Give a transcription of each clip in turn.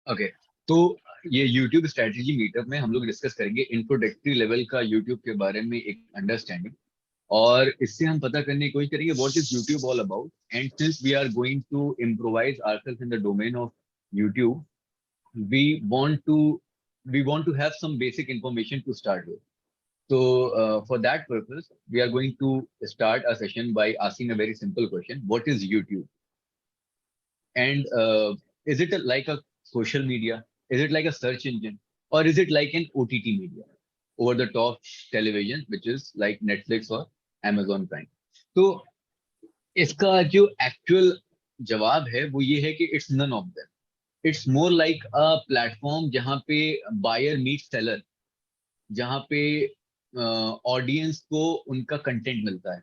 Okay, तो ये YouTube strategy meetup में हम लोग डिस्कस करेंगे इंट्रोडक्टरी लेवल का यूट्यूब के बारे में एक अंडरस्टैंडिंग, और इससे हम पता करने की कोशिश करेंगे what is YouTube all about. And since we are going to improvise ourselves in the domain of YouTube, we want to we want to have some basic information to start with. So for that purpose, we are going to start a session by asking a very simple question: what is YouTube? And is it like a social media? Is it like a search engine? Or is it like an OTT media over the top television, which is like Netflix or Amazon Prime? तो इसका जो actual जवाब है वो ये है कि it's none of them. It's more like a platform जहाँ पे बायर मीट सेलर, जहाँ पे ऑडियंस को उनका कंटेंट मिलता है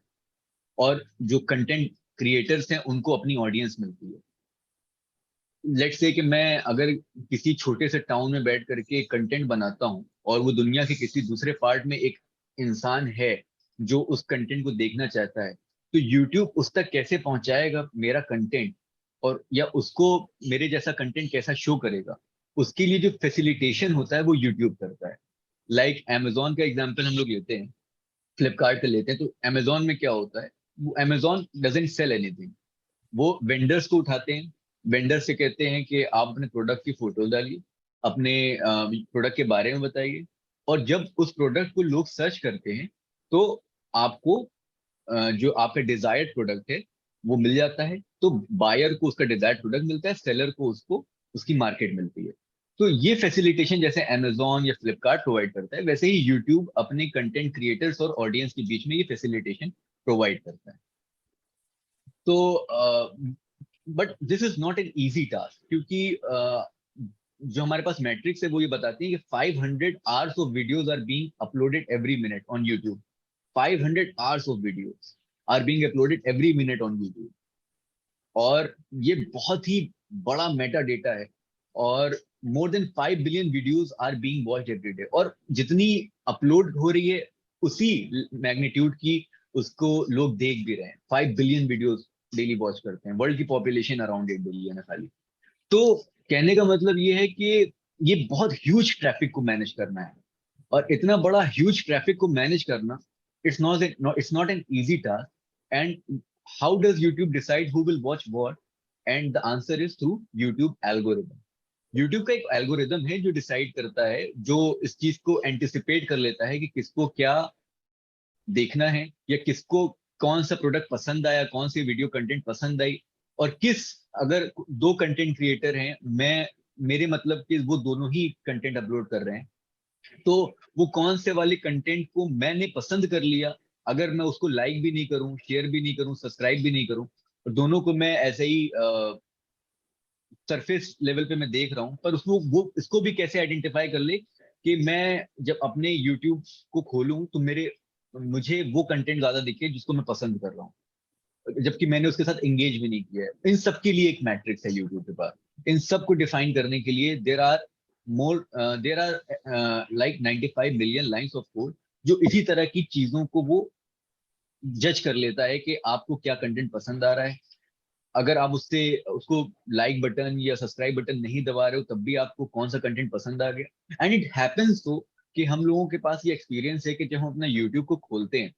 और जो कंटेंट क्रिएटर्स हैं उनको अपनी ऑडियंस मिलती है। लेट्स से कि मैं अगर किसी छोटे से टाउन में बैठ करके कंटेंट बनाता हूँ और वो दुनिया के किसी दूसरे पार्ट में एक इंसान है जो उस कंटेंट को देखना चाहता है, तो यूट्यूब उस तक कैसे पहुंचाएगा मेरा कंटेंट, और या उसको मेरे जैसा कंटेंट कैसा शो करेगा, उसके लिए जो फैसिलिटेशन होता है वो यूट्यूब करता है। लाइक अमेजोन का एग्जाम्पल हम लोग लेते हैं, फ्लिपकार्ट का लेते हैं, तो अमेजोन में क्या होता है, वो अमेजोन डजेंट सेल एनीथिंग। वो वेंडर्स को उठाते हैं, वेंडर से कहते हैं कि आप अपने प्रोडक्ट की फोटो डालिए, अपने प्रोडक्ट के बारे में बताइए, और जब उस प्रोडक्ट को लोग सर्च करते हैं तो आपको जो आपका डिजायर्ड प्रोडक्ट है वो मिल जाता है। तो बायर को उसका डिजायर्ड प्रोडक्ट मिलता है, सेलर को उसको उसकी मार्केट मिलती है। तो ये फैसिलिटेशन जैसे अमेजोन या फ्लिपकार्ट प्रोवाइड करता है, वैसे ही यूट्यूब अपने कंटेंट क्रिएटर्स और ऑडियंस के बीच में ये फैसिलिटेशन प्रोवाइड करता है। तो but this is not an easy task, क्योंकि जो हमारे पास मैट्रिक्स है वो ये बताती है कि 500 hours of videos are being uploaded every minute on YouTube. 500 hours of videos are being uploaded every minute on YouTube, और ये बहुत ही बड़ा मेटा डेटा है। और more than 5 billion videos are being watched every day, और जितनी upload हो रही है उसी मैग्नीट्यूड की उसको लोग देख भी रहे हैं। 5 बिलियन वीडियोस डेली वॉच करते हैं, वर्ल्ड की पॉपुलेशन अराउंड 8 बिलियन है खाली। तो कहने का मतलब ये है कि ये बहुत ह्यूज ट्रैफिक को मैनेज करना है, और इतना बड़ा ह्यूज ट्रैफिक को मैनेज करना, it's not an easy task. And how does YouTube decide who will watch what? And the answer is through YouTube algorithm. YouTube का एक एल्गोरिदम है जो डिसाइड करता है, जो इस चीज को एंटिसिपेट कर लेता है कि किसको क्या देखना है, या किसको कौन सा प्रोडक्ट पसंद आया, कौन सी वीडियो कंटेंट पसंद आई, और किस, अगर दो कंटेंट क्रिएटर हैं, मैं मेरे मतलब कि वो दोनों ही कंटेंट अपलोड कर रहे हैं, तो वो कौन से वाले कंटेंट को मैंने पसंद कर लिया, अगर मैं उसको लाइक भी नहीं करूं, शेयर भी नहीं करूं, सब्सक्राइब भी नहीं करूं, और दोनों को मैं ऐसे ही सरफेस लेवल पे मैं देख रहा हूं, पर उसको वो इसको भी कैसे आइडेंटिफाई कर ले कि मैं जब अपने यूट्यूब को खोलूं तो मेरे मुझे वो कंटेंट ज्यादा दिखे जिसको मैं पसंद कर रहा हूँ, जबकि मैंने उसके साथ एंगेज भी नहीं किया है। इन सब के लिए एक मैट्रिक्स है यूट्यूब के पास। इन सब को डिफाइन करने के लिए there are like 95 million lines of code, जो इसी तरह की चीजों को वो जज कर लेता है कि आपको क्या कंटेंट पसंद आ रहा है। अगर आप उससे उसको लाइक बटन या सब्सक्राइब बटन नहीं दबा रहे हो, तब भी आपको कौन सा कंटेंट पसंद आ गया। एंड इट हैपेंस तो कि हम लोगों के पास ये एक्सपीरियंस है कि जब हम अपना यूट्यूब को खोलते हैं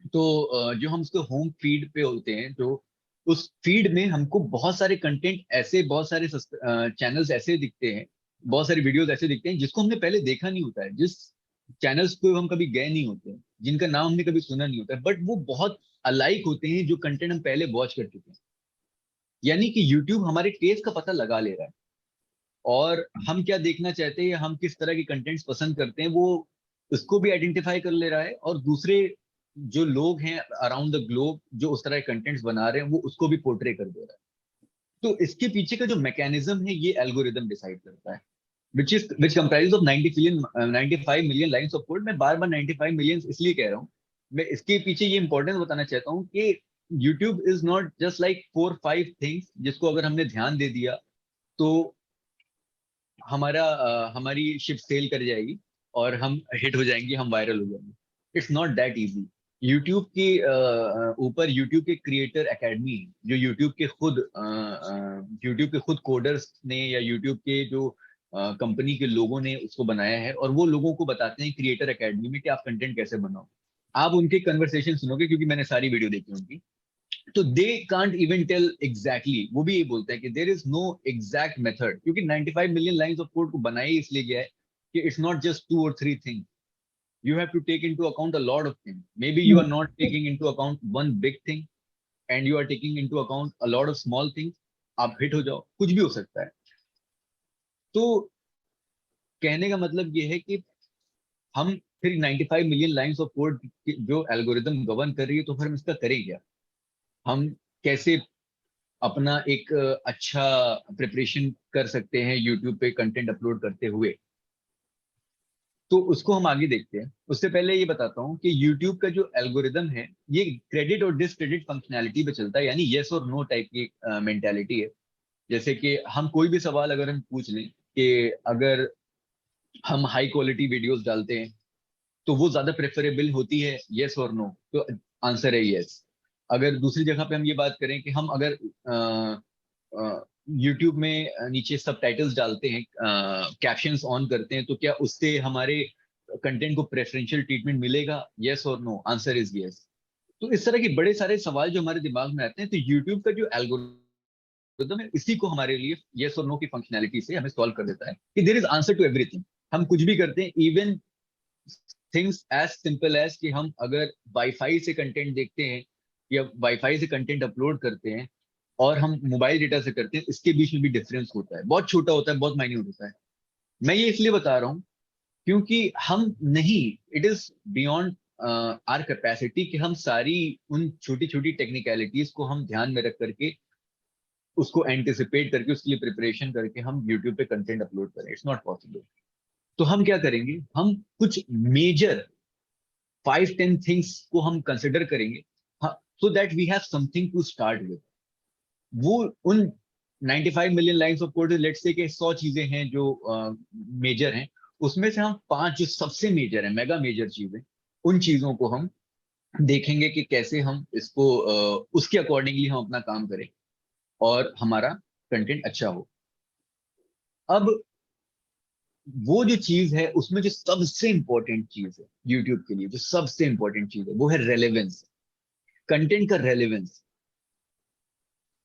तो जो हम उसके होम फीड पे होते हैं, तो उस फीड में हमको बहुत सारे कंटेंट ऐसे, बहुत सारे चैनल्स ऐसे दिखते हैं, बहुत सारी वीडियोस ऐसे दिखते हैं जिसको हमने पहले देखा नहीं होता है, जिस चैनल्स पे हम कभी गए नहीं होते हैं, जिनका नाम हमने कभी सुना नहीं होता है, बट वो बहुत अलाइक होते हैं जो कंटेंट हम पहले वॉच कर चुके हैं। यानी कि यूट्यूब हमारे टेस्ट का पता लगा ले रहा है, और हम क्या देखना चाहते हैं, हम किस तरह के कंटेंट्स पसंद करते हैं, वो उसको भी आइडेंटिफाई कर ले रहा है, और दूसरे जो लोग हैं अराउंड द ग्लोब जो उस तरह के कंटेंट्स बना रहे हैं वो उसको भी पोर्ट्रे कर दे रहा है। तो इसके पीछे का जो मैकेनिज्म है ये एल्गोरिदम डिसाइड करता है, which comprise of 95 million lines of code. मैं बार बार 95 मिलियन इसलिए कह रहा हूँ, मैं इसके पीछे ये इंपॉर्टेंस बताना चाहता हूँ कि YouTube is not just like 4-5 things जिसको अगर हमने ध्यान दे दिया तो हमारी शिप सेल कर जाएगी और हम हिट हो जाएंगे, हम वायरल हो जाएंगे। It's not that easy. YouTube के ऊपर YouTube के क्रिएटर एकेडमी, जो YouTube के खुद कोडर्स ने या YouTube के जो कंपनी के लोगों ने उसको बनाया है, और वो लोगों को बताते हैं क्रिएटर एकेडमी में कि आप कंटेंट कैसे बनाओ। आप उनके कन्वर्सेशन सुनोगे, क्योंकि मैंने सारी वीडियो देखी उनकी, तो they can't even tell exactly, वो भी ये बोलते हैं कि there is no exact method, क्योंकि 95 मिलियन लाइंस ऑफ कोड को बनाया ही इसलिए गया है कि it's not just 2 or 3 thing, you have to take into account a lot of things. Maybe you are not taking into account one big thing and you are taking into account a lot of small things. आप hit हो जाओ, कुछ भी हो सकता है। तो कहने का मतलब ये है कि हम फिर 95 मिलियन लाइंस ऑफ कोड जो एल्गोरिदम गवर्न कर रही है, तो फिर हम इसका करें क्या? हम कैसे अपना एक अच्छा प्रिपरेशन कर सकते हैं यूट्यूब पे कंटेंट अपलोड करते हुए? तो उसको हम आगे देखते हैं। उससे पहले ये बताता हूँ कि YouTube का जो एल्गोरिदम है, ये क्रेडिट और डिसक्रेडिट फंक्शनैलिटी पे चलता है, यानी यस और नो टाइप की मेंटालिटी है। जैसे कि हम कोई भी सवाल अगर हम पूछ लें कि अगर हम हाई क्वालिटी वीडियोस डालते हैं तो वो ज्यादा प्रेफरेबल होती है, यस और नो, तो आंसर है यस। अगर दूसरी जगह पे हम ये बात करें कि हम अगर यूट्यूब में नीचे सबटाइटल्स डालते हैं, कैप्शंस ऑन करते हैं, तो क्या उससे हमारे कंटेंट को प्रेफरेंशियल ट्रीटमेंट मिलेगा, यस और नो? Answer is yes. तो इस तरह के बड़े सारे सवाल जो हमारे दिमाग में आते हैं, तो यूट्यूब का जो एल्गोरिदम है, इसी को हमारे लिए यस और नो की फंक्शनैलिटी से हमें सॉल्व कर देता है कि there is answer to everything. हम कुछ भी करते हैं, even things as simple as कि हम अगर वाईफाई से कंटेंट देखते हैं या वाईफाई से कंटेंट अपलोड करते हैं और हम मोबाइल डेटा से करते हैं, इसके बीच में भी डिफरेंस होता है, बहुत छोटा होता है, बहुत माइन्यूट होता है। मैं ये इसलिए बता रहा हूँ क्योंकि हम नहीं, it is beyond our capacity कि हम सारी उन छोटी छोटी टेक्निकलिटीज को हम ध्यान में रख करके, उसको एंटिसिपेट करके, उसके लिए प्रिपरेशन करके हम यूट्यूब पे कंटेंट अपलोड करें। It's not possible. तो हम क्या करेंगे, हम कुछ मेजर 5-10 थिंग्स को हम कंसिडर करेंगे, so that we have something to start with. वो उन 95 million lines of code, let's say कि 100 चीजें हैं जो मेजर हैं, उसमें से हम 5 जो सबसे मेजर है, मेगा मेजर चीजें, उन चीजों को हम देखेंगे कि कैसे हम इसको उसके अकॉर्डिंगली हम अपना काम करें और हमारा कंटेंट अच्छा हो। अब वो जो चीज है, उसमें जो सबसे इंपॉर्टेंट चीज है यूट्यूब के लिए, जो सबसे इंपॉर्टेंट चीज है, वो है रेलेवेंस, कंटेंट का रेलेवेंस।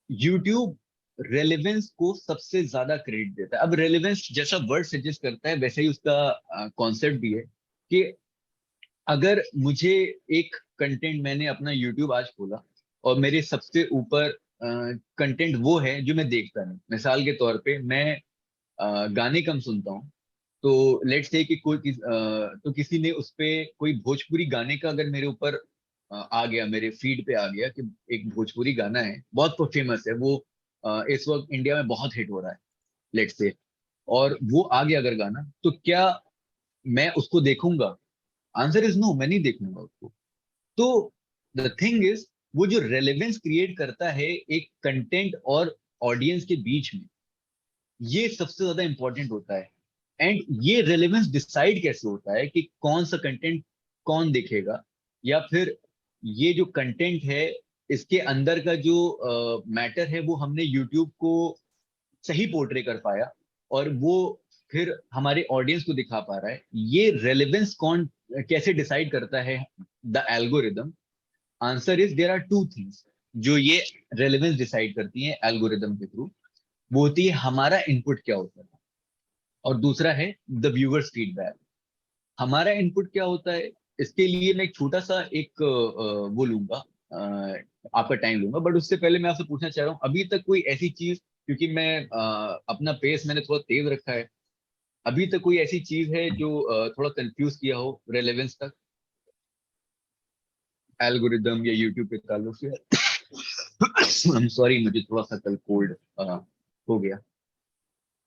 यूट्यूब रेलेवेंस को सबसे ज्यादा क्रेडिट देता है। अब रेलेवेंस जैसा वर्ड सजेस्ट करता है, वैसे ही उसका कॉन्सेप्ट भी है कि अगर मुझे एक कंटेंट, मैंने अपना यूट्यूब आज खोला और मेरे सबसे ऊपर कंटेंट वो है जो मैं देखता नहीं, मिसाल के तौर पे मैं गाने कम सुनता हूँ, तो लेट्स से कि तो किसी ने उस पे कोई भोजपुरी गाने का अगर मेरे ऊपर आ गया, मेरे फीड पे आ गया कि एक भोजपुरी गाना है, बहुत फेमस है वो, इस वक्त इंडिया में बहुत हिट हो रहा है, लेट्स से, और वो आ गया अगर गाना, तो क्या मैं उसको देखूंगा? आंसर इज नो, मैं नहीं देखूंगा उसको। तो द थिंग इज, वो जो रेलेवेंस क्रिएट करता है एक कंटेंट और ऑडियंस के बीच में, ये सबसे ज्यादा इंपॉर्टेंट होता है। एंड ये रेलेवेंस डिसाइड कैसे होता है कि कौन सा कंटेंट कौन देखेगा, या फिर ये जो कंटेंट है, इसके अंदर का जो मैटर है, वो हमने यूट्यूब को सही पोर्ट्रे कर पाया और वो फिर हमारे ऑडियंस को दिखा पा रहा है। ये रेलेवेंस कौन कैसे डिसाइड करता है, the algorithm? Answer is, there are 2 things जो ये रेलेवेंस डिसाइड करती हैं एल्गोरिदम के थ्रू। वो होती है हमारा इनपुट क्या होता है, और दूसरा है द व्यूअर्स फीडबैक। हमारा इनपुट क्या होता है, इसके लिए मैं एक छोटा सा एक वो लूंगा, आपका टाइम लूंगा, बट उससे पहले मैं आपसे पूछना चाह रहा हूँ, अभी तक कोई ऐसी चीज, क्योंकि मैं अपना पेस मैंने थोड़ा तेज रखा है, अभी तक कोई ऐसी चीज है जो थोड़ा कंफ्यूज किया हो रेलेवेंस तक, एल्गोरिदम या यूट्यूब के ताल्लुक से? आई एम सॉरी, मुझे थोड़ा सा कल कोल्ड हो गया।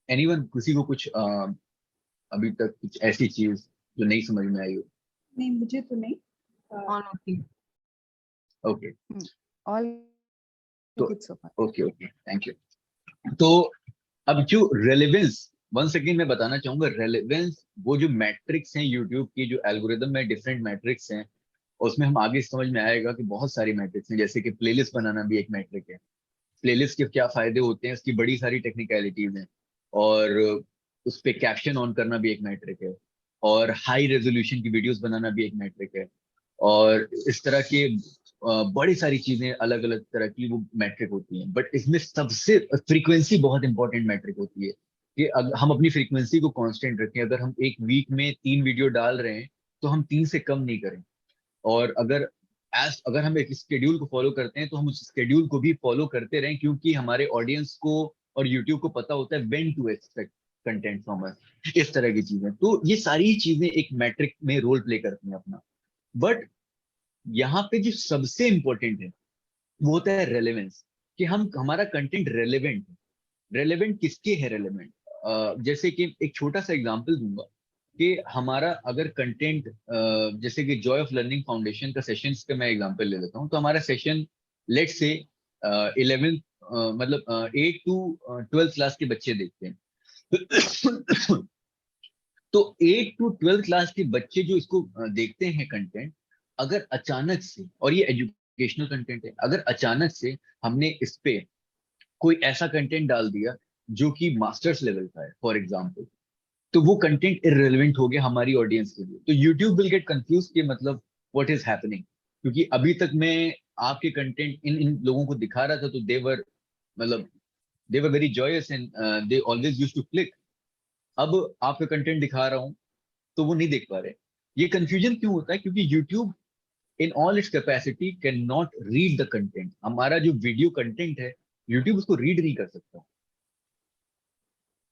एनीवन, किसी को कुछ अभी तक कुछ ऐसी चीज जो नहीं समझ में आई हो? नहीं, मुझे तो नहीं। All okay. ओके, All तो good so far. Okay okay, thank you. तो अब जो रेलेवेंस, वन सेकेंड मैं बताना चाहूंगा, रेलेवेंस वो जो मैट्रिक्स हैं यूट्यूब की, जो एल्गोरिदम में डिफरेंट मैट्रिक्स हैं, और उसमें हम आगे समझ में आएगा कि बहुत सारी मैट्रिक्स हैं, जैसे कि प्लेलिस्ट बनाना भी एक मैट्रिक है। प्लेलिस्ट के क्या फायदे होते हैं, इसकी बड़ी सारी टेक्निकलिटीज हैं। और उस पे कैप्शन ऑन करना भी एक मैट्रिक है। और हाई रेजोल्यूशन की वीडियोस बनाना भी एक मैट्रिक है। और इस तरह के बड़ी सारी चीजें अलग अलग तरह की वो मैट्रिक होती हैं। बट इसमें सबसे फ्रीक्वेंसी बहुत इंपॉर्टेंट मैट्रिक होती है, कि अगर हम अपनी फ्रीक्वेंसी को कांस्टेंट रखें। अगर हम एक वीक में 3 वीडियो डाल रहे हैं तो हम 3 से कम नहीं करें। और अगर हम एक स्केड्यूल को फॉलो करते हैं तो हम उस स्केड्यूल को भी फॉलो करते रहें, क्योंकि हमारे ऑडियंस को और यूट्यूब को पता होता है when to expect content from us. इस तरह की चीजें, तो ये सारी चीजें एक मैट्रिक में रोल प्ले करती हैं अपना। बट यहाँ पे जो सबसे इंपॉर्टेंट है वो होता है रेलेवेंस, कि हम हमारा कंटेंट रेलेवेंट है। रेलेवेंट किसके है रेलेवेंट? जैसे कि एक छोटा सा एग्जांपल दूंगा, कि हमारा अगर कंटेंट, जैसे कि जॉय ऑफ लर्निंग फाउंडेशन का सेशंस का मैं एग्जांपल ले लेता हूँ, तो हमारा सेशन लेट से 11 मतलब 8 to 12 क्लास के बच्चे देखते हैं। तो 8 to 12 क्लास के बच्चे जो इसको देखते हैं कंटेंट, अगर अचानक से, और ये एजुकेशनल कंटेंट है, अगर अचानक से हमने इस पे कोई ऐसा कंटेंट डाल दिया जो कि मास्टर्स लेवल का है फॉर एग्जांपल, तो वो कंटेंट इररिलेवेंट हो गया हमारी ऑडियंस के लिए। तो यूट्यूब विल गेट कंफ्यूज कि मतलब व्हाट इज हैपनिंग, क्योंकि अभी तक मैं आपके कंटेंट इन इन लोगों को दिखा रहा था, तो देवर मतलब they were very joyous and they always use to click. अब आपका कंटेंट दिखा रहा हूँ तो वो नहीं देख पा रहे। ये कंफ्यूजन क्यों होता है? क्योंकि YouTube in all its capacity can not read the content. हमारा जो वीडियो कंटेंट है, यूट्यूब उसको रीड नहीं कर सकता।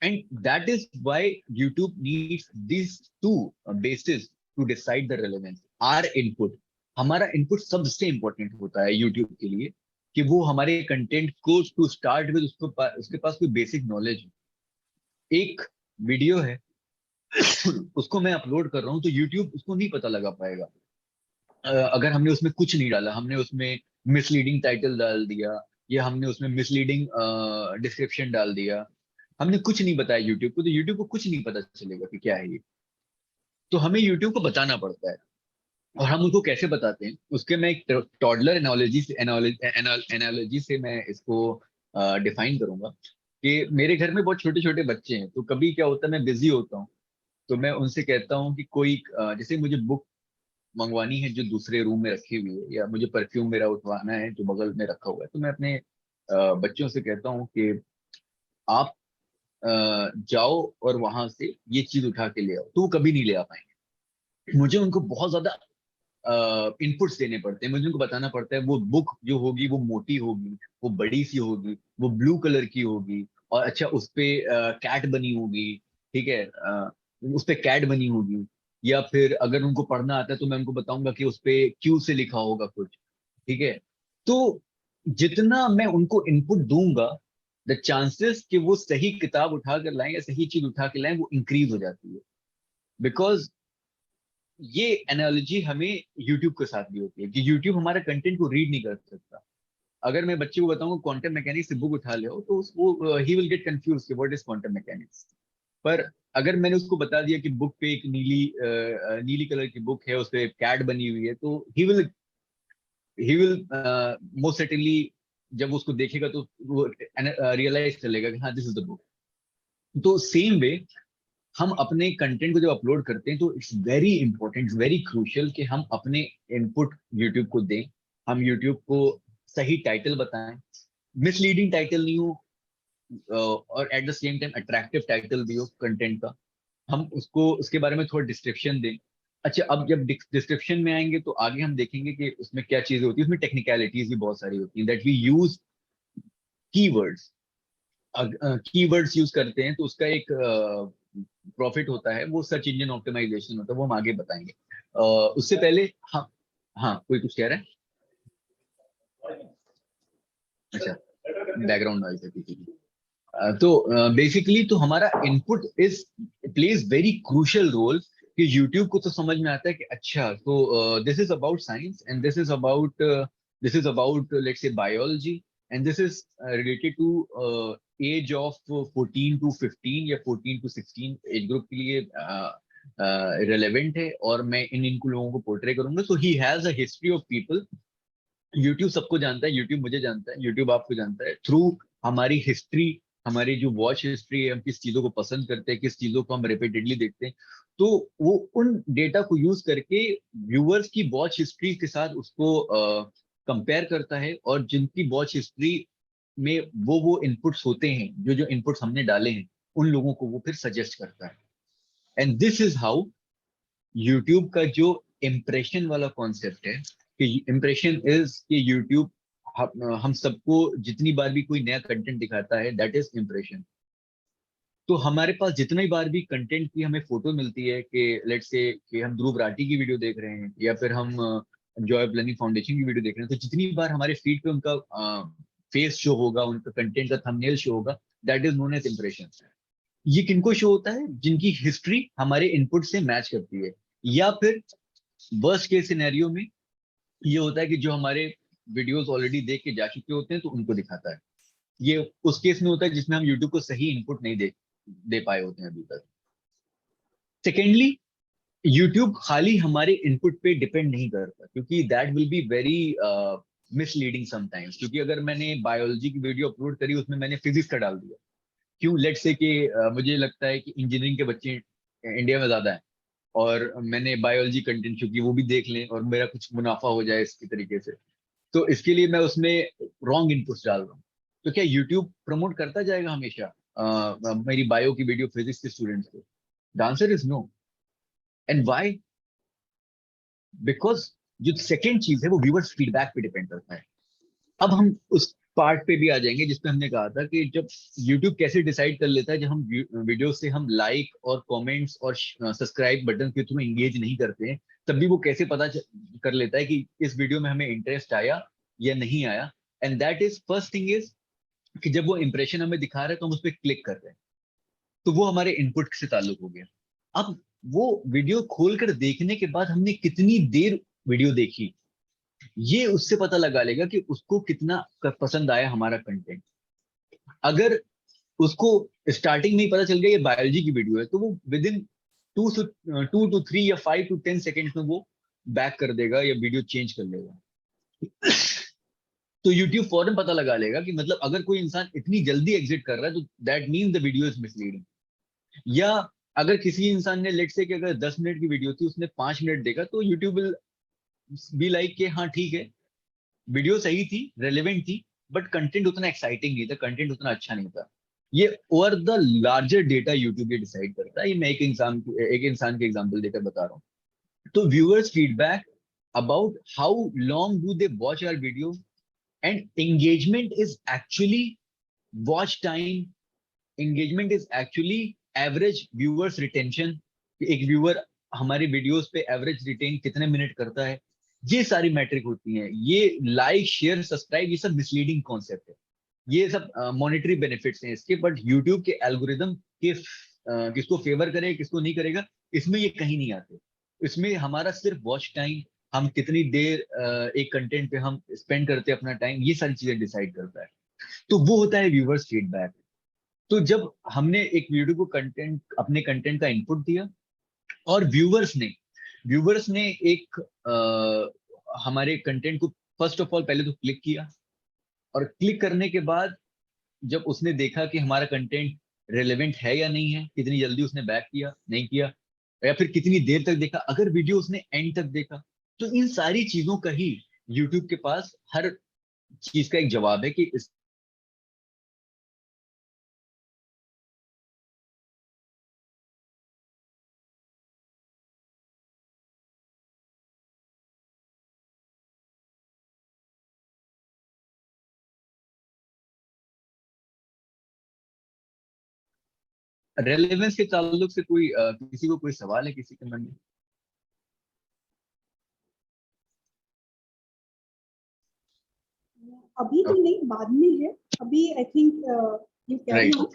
And that is why YouTube needs these two bases to decide the relevance. Our input, हमारा इनपुट सबसे इंपॉर्टेंट होता है YouTube के लिए, कि वो हमारे कंटेंट को टू स्टार्ट विद उसके पास कोई बेसिक नॉलेज है। एक वीडियो है, उसको मैं अपलोड कर रहा हूँ तो YouTube उसको नहीं पता लगा पाएगा अगर हमने उसमें कुछ नहीं डाला। हमने उसमें मिसलीडिंग टाइटल डाल दिया, या हमने उसमें मिसलीडिंग डिस्क्रिप्शन डाल दिया, हमने कुछ नहीं बताया यूट्यूब को, तो यूट्यूब को कुछ नहीं पता चलेगा कि क्या है ये। तो हमें यूट्यूब को बताना पड़ता है। और हम उनको कैसे बताते हैं, उसके मैं एक टॉडलर एनालॉजी से मैं इसको डिफाइन करूंगा। कि मेरे घर में बहुत छोटे छोटे बच्चे हैं, तो कभी क्या होता है, मैं बिजी होता हूँ, तो मैं उनसे कहता हूँ कि कोई जैसे मुझे बुक मंगवानी है जो दूसरे रूम में रखी हुई है, या मुझे परफ्यूम मेरा उठवाना है जो बगल में रखा हुआ है, तो मैं अपने बच्चों से कहता हूँ कि आप जाओ और वहां से ये चीज उठा के ले आओ, तो वो कभी नहीं ले आ पाएंगे। मुझे उनको बहुत ज्यादा इनपुट्स देने पड़ते हैं। मुझे उनको बताना पड़ता है वो बुक जो होगी वो मोटी होगी, वो बड़ी सी होगी, वो ब्लू कलर की होगी, और अच्छा उस पे कैट बनी होगी, ठीक है, उस पे कैट बनी होगी। या फिर अगर उनको पढ़ना आता है तो मैं उनको बताऊंगा कि उस पे क्यू से लिखा होगा कुछ, ठीक है। तो जितना मैं उनको इनपुट दूंगा, द चांसेस कि वो सही किताब उठा कर लाएं या सही चीज उठा के लाएं वो इंक्रीज हो जाती है। बिकॉज ये एनालॉजी हमें यूट्यूब के साथ भी होती है, कि यूट्यूब हमारे कंटेंट को रीड नहीं कर सकता। अगर मैं बच्चे को बताऊंगा क्वांटम मैकेनिक्स से बुक उठा ले, तो वो ही विल गेट कंफ्यूज कि व्हाट इज क्वांटम मैकेनिक्स। पर अगर मैंने उसको बता दिया कि बुक पे एक नीली कलर की बुक है, उस पे कैट बनी हुई है, तो ही विल मोस्ट सर्टेनली जब उसको देखेगा तो वो रियलाइज कर लेगा कि हाँ दिस इज द बुक। तो सेम वे हम अपने कंटेंट को जब अपलोड करते हैं, तो it's very important, very crucial कि हम अपने इनपुट यूट्यूब को दें। हम यूट्यूब को सही टाइटल बताएं, मिसलीडिंग टाइटल नहीं हो, और at the same time attractive title भी हो कंटेंट का। हम उसको उसके बारे में थोड़ा डिस्क्रिप्शन दें। अच्छा, अब जब डिस्क्रिप्शन में आएंगे तो आगे हम देखेंगे कि उसमें क्या चीजें होती है। उसमें टेक्निकलिटीज भी बहुत सारी होती हैं, that we use keywords. Keywords use करते हैं तो उसका एक प्रॉफिट होता है, वो सर्च इंजन ऑप्टिमाइजेशन होता है, वो हम आगे बताएंगे। उससे पहले, हाँ, हाँ कोई कुछ कह रहा है? अच्छा, बैकग्राउंड नॉइज है किसी की। तो बेसिकली तो हमारा input is plays very crucial role, कि YouTube को तो समझ में आता है कि अच्छा तो this is about science and this is about let's say biology, and this is related to age of 14 to 15 या 14 to 16 एज ग्रुप के लिए रिलेवेंट है और मैं इन लोगों को पोर्ट्रे करूंगा. So he has a history of people. YouTube सबको जानता है, यूट्यूब मुझे जानता है, यूट्यूब आपको जानता है. थ्रू हमारी हिस्ट्री, हमारी जो वॉच हिस्ट्री है, हम किस चीजों को पसंद करते हैं, किस चीजों को हम रिपीटेडली देखते हैं, तो वो उन डेटा को यूज करके व्यूअर्स की वॉच हिस्ट्री के साथ उसको कंपेयर करता है, और जिनकी वॉच हिस्ट्री में वो इनपुट्स होते हैं, जो इनपुट्स हमने डाले हैं, उन लोगों को वो फिर सजेस्ट करता है. And this is how YouTube का जो इम्प्रेशन वाला कॉन्सेप्ट है, कि इम्प्रेशन इज कि यूट्यूब हम सबको जितनी बार भी कोई नया कंटेंट दिखाता है, दैट इज इम्प्रेशन. तो हमारे पास जितनी बार भी कंटेंट की हमें फोटो मिलती है, कि लेट्स से कि हम ध्रुव राठी की वीडियो देख रहे हैं, या फिर हम जॉय लर्निंग फाउंडेशन की वीडियो देख रहे हैं, तो जितनी बार हमारे फीड पे उनका फेस शो होगा, उनका कंटेंट का थंबनेल शो होगा, that is known as impression. ये किनको शो होता है? जिनकी हिस्ट्री हमारे इनपुट से मैच करती है. या फिर वर्स्ट केस सिनेरियो में ये होता है कि जो हमारे वीडियोस ऑलरेडी देख के जा चुके होते हैं, तो उनको दिखाता है. ये उस केस में होता है जिसमें हम यूट्यूब को सही इनपुट नहीं दे पाए होते हैं अभी तक. सेकेंडली, यूट्यूब खाली हमारे इनपुट पे डिपेंड नहीं करता, क्योंकि that will be very misleading sometimes. क्योंकि अगर मैंने बायोलॉजी की वीडियो अपलोड करी, उसमें मैंने फिजिक्स का डाल दिया, क्यों? लेट्स से कि मुझे लगता है कि इंजीनियरिंग के बच्चे इंडिया में ज्यादा है, और मैंने बायोलॉजी कंटेंट चूंकि वो भी देख लें और मेरा कुछ मुनाफा हो जाए इसकी तरीके से, तो इसके लिए मैं उसमें रॉन्ग इनपुट्स डाल रहा हूँ. तो क्या यूट्यूब प्रमोट करता जाएगा हमेशा मेरी बायो की वीडियो फिजिक्स के स्टूडेंट्स को? The answer is no. And why? Because जो सेकेंड चीज है वो व्यूअर्स फीडबैक पे डिपेंड करता है. अब हम उस पार्ट पे भी आ जाएंगे जिसपे हमने कहा था कि जब YouTube कैसे डिसाइड कर लेता है, जब हम वीडियो से हम लाइक और कमेंट्स और सब्सक्राइब बटन के थ्रू एंगेज नहीं करते हैं, तब भी वो कैसे पता कर लेता है कि इस वीडियो में हमें इंटरेस्ट आया या नहीं आया. And that is first thing is कि जब वो इंप्रेशन हमें दिखा रहा है, तो हम उस पर क्लिक कर रहे हैं, तो वो हमारे इनपुट से ताल्लुक हो गया. अब वो वीडियो खोलकर देखने के बाद हमने कितनी देर वीडियो देखी, ये उससे पता लगा लेगा कि उसको कितना पसंद आया हमारा कंटेंट. अगर उसको स्टार्टिंग में ही पता चल गया ये बायोलॉजी की वीडियो है, तो वो विद इन 2 to 3 या 5 to 10 सेकेंड्स में वो बैक कर देगा या वीडियो चेंज कर लेगा. तो यूट्यूब फौरन पता लगा लेगा कि मतलब अगर कोई इंसान इतनी जल्दी एग्जिट कर रहा है, तो that mean the video is misleading. या अगर किसी इंसान ने लेट्स से कि अगर 10 मिनट की वीडियो थी, उसने 5 मिनट देखा, तो यूट्यूब विल बी लाइक के हाँ ठीक है, वीडियो सही थी, रेलेवेंट थी, बट कंटेंट उतना एक्साइटिंग नहीं था, कंटेंट उतना अच्छा नहीं था. ये over the larger data YouTube ये डिसाइड करता है. ये मैं एक इंसान के एग्जांपल देकर बता रहा हूँ. तो viewers feedback about how long do they watch our video, and engagement is actually watch time. Engagement is actually average viewers retention. एक व्यूअर हमारे वीडियोस पे एवरेज रिटेन कितने मिनट करता है, ये सारी मैट्रिक होती हैं. ये लाइक शेयर सब्सक्राइब ये सब मिसलीडिंग कॉन्सेप्ट है. ये सब मॉनेटरी बेनिफिट्स हैं इसके, बट यूट्यूब के एल्गोरिदम के किसको फेवर करे किसको नहीं करेगा, इसमें ये कहीं नहीं आते. इसमें हमारा सिर्फ वॉच टाइम, हम कितनी देर एक कंटेंट पे हम स्पेंड करते हैं अपना टाइम, ये सारी चीजें डिसाइड करता है. तो वो होता है व्यूवर्स फीडबैक. तो जब हमने एक वीडियो को अपने कंटेंट का इनपुट दिया, और व्यूवर्स ने एक हमारे कंटेंट को फर्स्ट ऑफ ऑल पहले तो क्लिक किया, और क्लिक करने के बाद जब उसने देखा कि हमारा कंटेंट रेलेवेंट है या नहीं है, कितनी जल्दी उसने बैक किया नहीं किया, या फिर कितनी देर तक देखा, अगर वीडियो उसने एंड तक देखा, तो इन सारी चीजों का ही यूट्यूब के पास हर चीज का एक जवाब है कि इस रेलेवेंस के ताल्लुक से कोई किसी को कोई सवाल है किसी के मन में? अभी तो नहीं, बाद में है. अभी I think you carry right. On.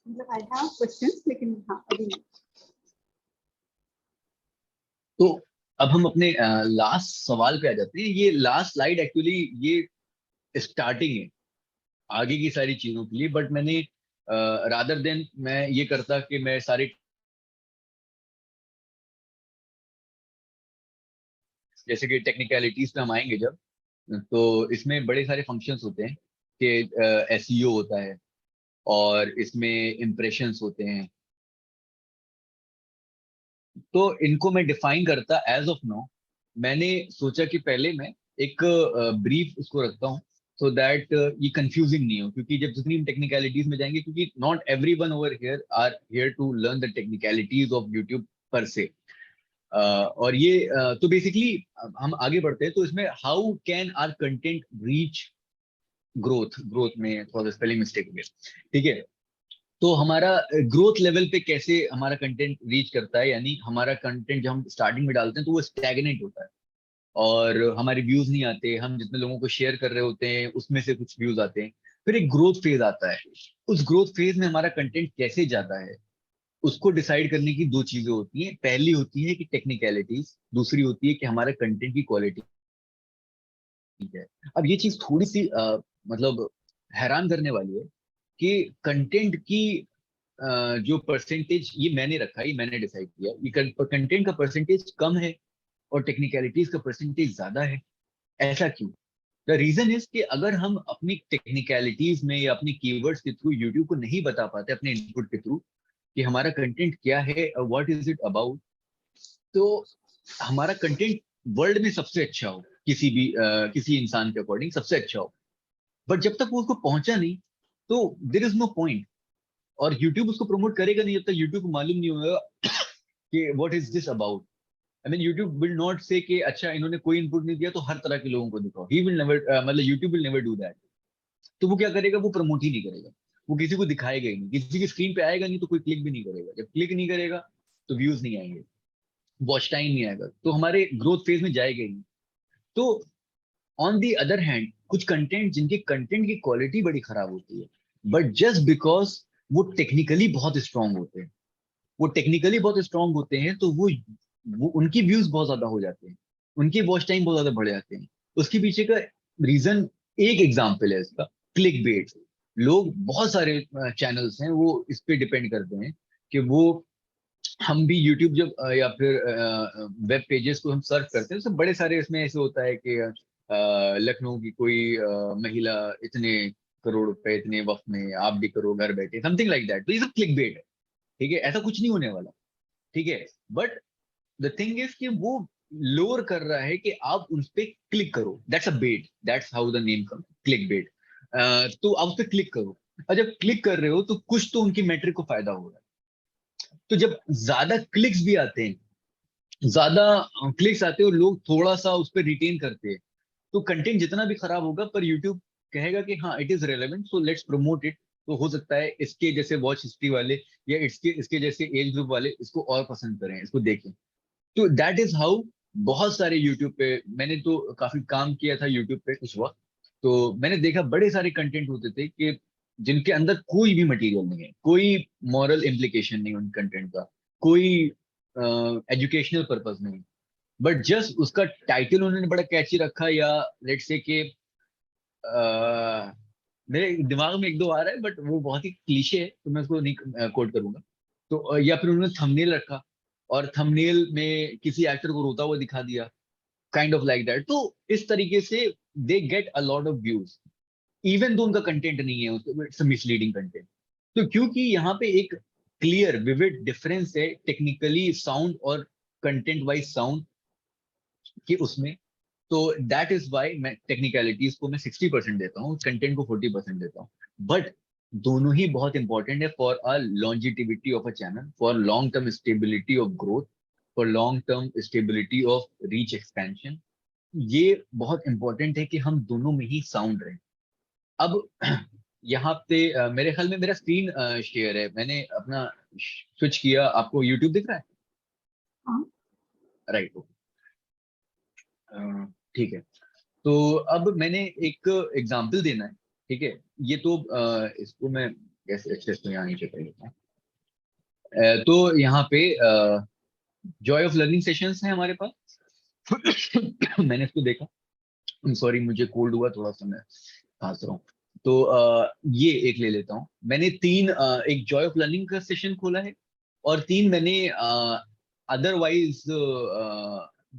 मतलब आई हैव क्वेश्चंस, लेकिन हाँ अभी नहीं. तो अब हम अपने लास्ट सवाल पे आ जाते हैं. ये लास्ट स्लाइड एक्चुअली ये स्टार्टिंग है आगे की सारी चीजों के लिए, बट मैंने रादर देन मैं ये करता कि मैं सारे जैसे कि टेक्निकलिटीज पे हम आएंगे जब, तो इसमें बड़े सारे फंक्शंस होते हैं कि एसईओ होता है और इसमें इम्प्रेशंस होते हैं। तो इनको मैं डिफाइन करता एज ऑफ नाउ। मैंने सोचा कि पहले मैं एक ब्रीफ उसको रखता हूँ, सो दैट ये कंफ्यूजिंग नहीं हो, क्योंकि जब जितनी टेक्निकलिटीज में जाएंगे, क्योंकि not everyone over here are here to learn the technicalities of YouTube पर से। और ये तो बेसिकली हम आगे बढ़ते हैं, तो इसमें how can our content reach growth, growth में थोड़ा सा स्पेलिंग मिस्टेक हो गया, ठीक है। तो हमारा ग्रोथ लेवल पे कैसे हमारा कंटेंट रीच करता है, यानी हमारा कंटेंट जब हम स्टार्टिंग में डालते हैं तो वो स्टैग्नेंट होता है और हमारे व्यूज नहीं आते, हम जितने लोगों को शेयर कर रहे होते हैं उसमें से कुछ व्यूज आते हैं। फिर एक ग्रोथ फेज आता है, उस ग्रोथ फेज में हमारा कंटेंट कैसे जाता है उसको डिसाइड करने की दो चीजें होती हैं। पहली होती है कि टेक्निकलिटीज, दूसरी होती है कि हमारा कंटेंट की क्वालिटी है। अब ये चीज थोड़ी सी मतलब हैरान करने वाली है कि कंटेंट की जो परसेंटेज ये मैंने रखा है, ये मैंने डिसाइड किया, ये कंटेंट का परसेंटेज कम है और टेक्निकलिटीज का परसेंटेज ज्यादा है। ऐसा क्यों? द रीजन इज कि अगर हम अपनी टेक्निकलिटीज में या अपनी कीवर्ड्स के थ्रू यूट्यूब को नहीं बता पाते अपने इनपुट के थ्रू कि हमारा कंटेंट क्या है, व्हाट इज इट अबाउट, तो हमारा कंटेंट वर्ल्ड में सबसे अच्छा हो, किसी इंसान के अकॉर्डिंग सबसे अच्छा हो, बट जब तक वो उसको पहुंचा नहीं तो देर इज नो पॉइंट। और यूट्यूब उसको प्रमोट करेगा नहीं जब तक यूट्यूब को मालूम नहीं होगा कि what is this about. I mean YouTube will not से कि अच्छा इन्होंने कोई इनपुट नहीं दिया तो हर तरह के लोगों को दिखाओ, ही विल नेवर, मतलब YouTube will never do that. तो वो क्या करेगा, वो प्रमोट ही नहीं करेगा, वो किसी को दिखाएगा ही नहीं, किसी की स्क्रीन पे आएगा नहीं तो कोई क्लिक भी नहीं करेगा, जब क्लिक नहीं करेगा तो व्यूज नहीं आएंगे, वॉच टाइम नहीं आएगा, तो हमारे ग्रोथ फेज में जाएगा ही नहीं। तो ऑन दी अदर हैंड कुछ कंटेंट जिनके कंटेंट की क्वालिटी बड़ी खराब होती है, बट जस्ट बिकॉज वो टेक्निकली बहुत स्ट्रांग होते हैं, वो टेक्निकली बहुत स्ट्रांग होते हैं, तो वो उनकी व्यूज बहुत ज्यादा हो जाते हैं, उनकी वॉच टाइम बहुत ज्यादा बढ़ जाते हैं। उसके पीछे का रीजन, एक एग्जाम्पल है इसका, क्लिक बेट। लोग बहुत सारे चैनल्स हैं वो इस पे डिपेंड करते हैं कि वो, हम भी यूट्यूब जब या फिर वेब पेजेस को हम सर्च करते हैं तो बड़े सारे इसमें ऐसे होता है कि लखनऊ की कोई महिला इतने करोड़ रुपए इतने वक्त में आप भी करो घर बैठे, समथिंग लाइक दैट। तो ये सब क्लिक बेट है, ठीक है, ऐसा कुछ नहीं होने वाला, ठीक है। बट द थिंग इज कि वो लोअर कर रहा है कि आप उस पर क्लिक करो, that's a bait, that's how the name come, click bait. तो आप उस पर क्लिक करो, और जब क्लिक कर रहे हो तो कुछ तो उनकी मैट्रिक को फायदा हो रहा है। तो जब ज्यादा क्लिक्स भी आते हैं, ज्यादा क्लिक्स आते हैं और लोग थोड़ा सा उस पर रिटेन करते हैं, तो कंटेंट जितना भी खराब होगा पर यूट्यूब कहेगा कि हाँ it is relevant, so let's promote it. तो हो सकता है इसके जैसे वॉच हिस्ट्री वाले या इसके इसके जैसे एज ग्रुप वाले इसको और पसंद करें, इसको देखें। तो दैट इज हाउ बहुत सारे यूट्यूब पे, मैंने तो काफी काम किया था यूट्यूब पे कुछ वक्त, तो मैंने देखा बड़े सारे कंटेंट होते थे कि जिनके अंदर कोई भी मटेरियल नहीं है, कोई मॉरल इम्प्लीकेशन नहीं उन कंटेंट का, कोई एजुकेशनल पर्पस नहीं, बट जस्ट उसका टाइटल उन्होंने बड़ा कैची रखा, या लेट्स से कि मेरे दिमाग में एक दो आ रहा है बट वो बहुत ही क्लीशे है तो मैं उसको नहीं कोट करूंगा। तो या फिर उन्होंने थंबनेल रखा और थंबनेल में किसी एक्टर को रोता हुआ दिखा दिया, काइंड ऑफ लाइक दैट। तो इस तरीके से they get a lot of views, even though उनका कंटेंट नहीं है, इट्स मिसलीडिंग कंटेंट। तो क्योंकि यहाँ पे एक क्लियर विविड डिफरेंस है टेक्निकली साउंड और कंटेंट वाइज साउंड के उसमें, तो दैट इज वाई मैं टेक्निकलिटीज को मैं 60% देता हूँ, कंटेंट को 40% देता हूँ। बट दोनों ही बहुत इंपॉर्टेंट है for a longevity of a channel, for long term stability of growth, for long term stability of reach expansion. ये बहुत इंपॉर्टेंट है कि हम दोनों में ही साउंड रहे। अब यहाँ पे मेरे ख्याल में मेरा स्क्रीन शेयर है, मैंने अपना स्विच किया, आपको यूट्यूब दिख रहा है? हाँ। राइट, ठीक है। तो अब मैंने एक एग्जाम्पल देना है, ठीक है। ये तो इसको मैं कैसे एक्सेस तो यहाँ नीचे कर लेता हूँ। तो यहाँ पे जॉय ऑफ लर्निंग सेशंस है हमारे पास। मैंने इसको देखा, सॉरी मुझे कोल्ड हुआ थोड़ा सा, मैं खांस रहा हूँ। तो ये एक ले लेता हूँ, मैंने तीन एक जॉय ऑफ लर्निंग का सेशन खोला है और तीन मैंने अदरवाइज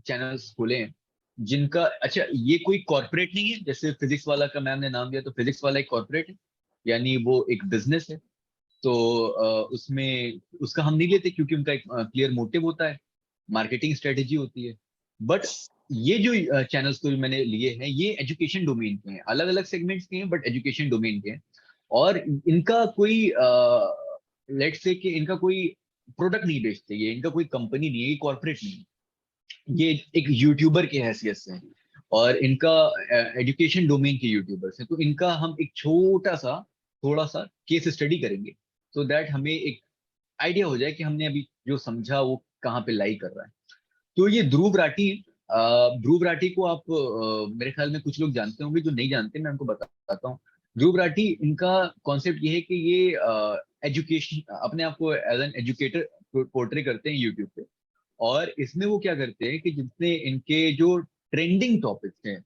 चैनल्स खोले हैं। जिनका, अच्छा ये कोई कॉर्पोरेट नहीं है, जैसे फिजिक्स वाला का मैम ने नाम दिया तो फिजिक्स वाला एक कॉर्पोरेट है, यानी वो एक बिजनेस है। तो उसमें उसका हम नहीं लेते क्योंकि उनका एक क्लियर मोटिव होता है, मार्केटिंग स्ट्रेटेजी होती है। बट ये जो चैनल्स को जो मैंने लिए हैं ये एजुकेशन डोमेन के हैं, अलग अलग सेगमेंट्स के हैं बट एजुकेशन डोमेन के हैं। और इनका कोई लेट्स से कि इनका कोई प्रोडक्ट नहीं बेचते, ये इनका कोई कंपनी नहीं है, ये कॉर्पोरेट नहीं है, ये एक यूट्यूबर की हैसियत से हैं और इनका एजुकेशन डोमेन के यूट्यूबर्स हैं। तो इनका हम एक छोटा सा थोड़ा सा केस स्टडी करेंगे सो दैट हमें एक आइडिया हो जाए कि हमने अभी जो समझा वो कहाँ पे लाई कर रहा है। तो ये ध्रुव राठी, ध्रुव राठी को आप मेरे ख्याल में कुछ लोग जानते होंगे, जो नहीं जानते मैं उनको बताता हूँ। ध्रुव राठी, इनका कॉन्सेप्ट ये है कि ये एजुकेशन, अपने आप को एज एन एजुकेटर पोर्ट्रे करते हैं यूट्यूब पे। और इसमें वो क्या करते हैं कि जितने इनके जो ट्रेंडिंग टॉपिक्स हैं,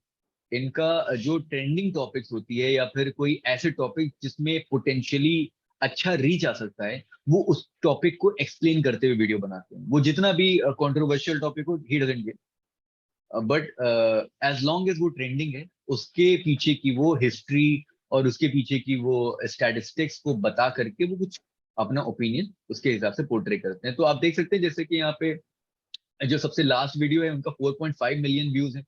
इनका जो ट्रेंडिंग टॉपिक्स होती है या फिर कोई ऐसे टॉपिक जिसमें पोटेंशियली अच्छा रीच आ सकता है, वो उस टॉपिक को एक्सप्लेन करते हुए वीडियो बनाते हैं। वो जितना भी कंट्रोवर्शियल टॉपिक हो ही doesn't get, but as long as वो ट्रेंडिंग है, उसके पीछे की वो हिस्ट्री और उसके पीछे की वो स्टैटिस्टिक्स को बता करके वो कुछ अपना ओपिनियन उसके हिसाब से पोर्ट्रे करते हैं। तो आप देख सकते हैं जैसे कि यहाँ पे जो सबसे लास्ट वीडियो है उनका 4.5 मिलियन व्यूज है,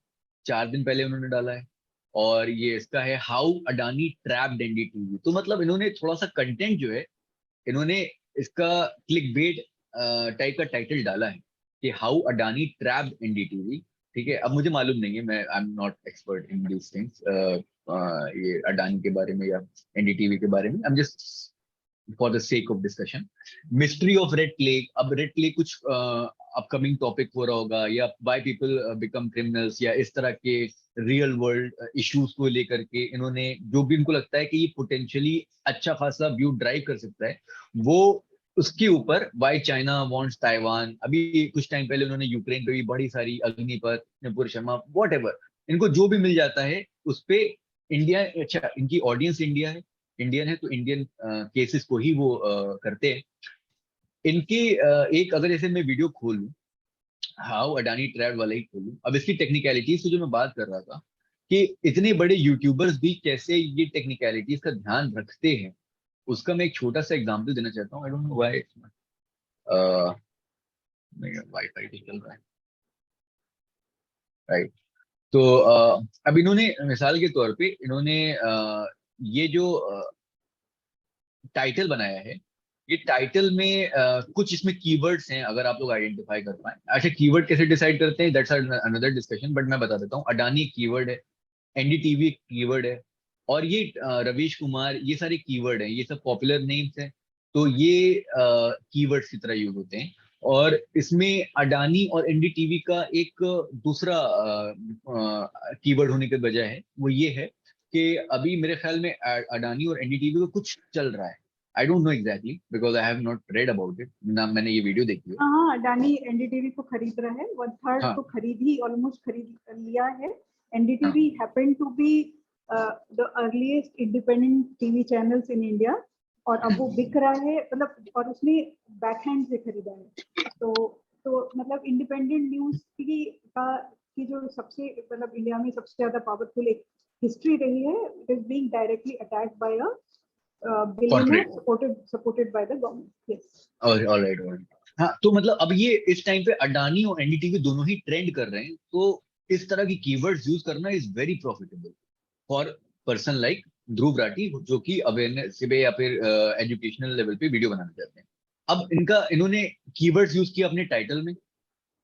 4 दिन पहले उन्होंने डाला है। और ये इसका है हाउ अडानी ट्रैप्ड एनडीटीवी। तो मतलब इन्होंने थोड़ा सा कंटेंट जो है, इन्होंने इसका क्लिक बेट टाइप का टाइटल डाला है कि हाउ अडानी ट्रैप्ड एनडीटीवी। ठीक है, अब मुझे मालूम नहीं है, मैं I am not expert in these things, ये अडानी के बारे में या एनडीटीवी के बारे में। I am just for the sake of discussion. Mystery of red plague, अब रेड प्लेग कुछ अपकमिंग टॉपिक हो रहा होगा, या व्हाई पीपल बिकम क्रिमिनल्स, या इस तरह के रियल वर्ल्ड इश्यूज को लेकर के इन्होंने जो भी इनको लगता है कि ये पोटेंशियली अच्छा खासा व्यू ड्राइव कर सकता है, वो उसके ऊपर व्हाई चाइना वांट्स ताइवान। अभी कुछ टाइम पहले उन्होंने यूक्रेन पे भी बड़ी सारी, अग्निपथ, नुपुर शर्मा, वॉट एवर, इनको जो भी मिल जाता है उस पे इंडिया, अच्छा इनकी ऑडियंस इंडिया है, इंडियन है तो इंडियन केसेस को ही वो करते हैं। इनके एक अगर जैसे मैं वीडियो खोलूं, हाउ अडानी ट्रैवल वाला ही खोलूं, अब इसकी टेक्निकलिटीज से जो मैं बात कर रहा था कि इतने बड़े यूट्यूबर्स भी कैसे ये टेक्निकलिटीज का ध्यान रखते हैं, उसका मैं एक छोटा सा एग्जांपल देना चाहता हूँ। आई डोंट नो व्हाई मेरा वाईफाई भी चल रहा है, राइट। तो अब इन्होंने मिसाल के तौर पे इन्होंने ये जो टाइटल बनाया है, ये टाइटल में कुछ इसमें कीवर्ड्स हैं, अगर आप लोग आइडेंटिफाई कर पाए। अच्छा, कीवर्ड कैसे डिसाइड करते हैं, दैट्स अनदर डिस्कशन, बट मैं बता देता हूँ। अडानी एक कीवर्ड है, एनडीटीवी एक कीवर्ड है, और ये रवीश कुमार, ये सारे कीवर्ड हैं, ये सब पॉपुलर नेम्स हैं। तो ये कीवर्ड्स की तरह यूज होते हैं। और इसमें अडानी और एनडीटीवी का एक दूसरा कीवर्ड होने के बजाय है, वो ये है कि अभी मेरे ख्याल में अडानी और एनडीटीवी का कुछ चल रहा है। I don't know exactly because I have not read about it, ना मैंने ये वीडियो देखी है। हाँ, अडानी एनडीटीवी को खरीद रहा है, 1/3 हाँ तो खरीद ही ऑलमोस्ट खरीद लिया है। हाँ NDTV happen to be the earliest independent TV channels in India, और अब वो बिक रहा है, मतलब, और उसने बैकहैंड से खरीदा है। तो मतलब इंडिपेंडेंट न्यूज की जो सबसे, मतलब इंडिया में सबसे ज्यादा पावरफुल एक हिस्ट्री रही है, it is being directly attacked by a corporate, billionaire supported by the government. Yes. Alright alright. हाँ तो मतलब अब ये इस टाइम पे अडानी और एनडीटीवी दोनों ही ट्रेंड कर रहे हैं, तो इस तरह की कीवर्ड्स यूज करना is very profitable for person like Dhruv Rathee, जो कि अवेयरनेस पे या फिर एजुकेशनल लेवल पे वीडियो बनाना चाहते हैं। अब इन्होंने कीवर्ड्स यूज किया अपने टाइटल में,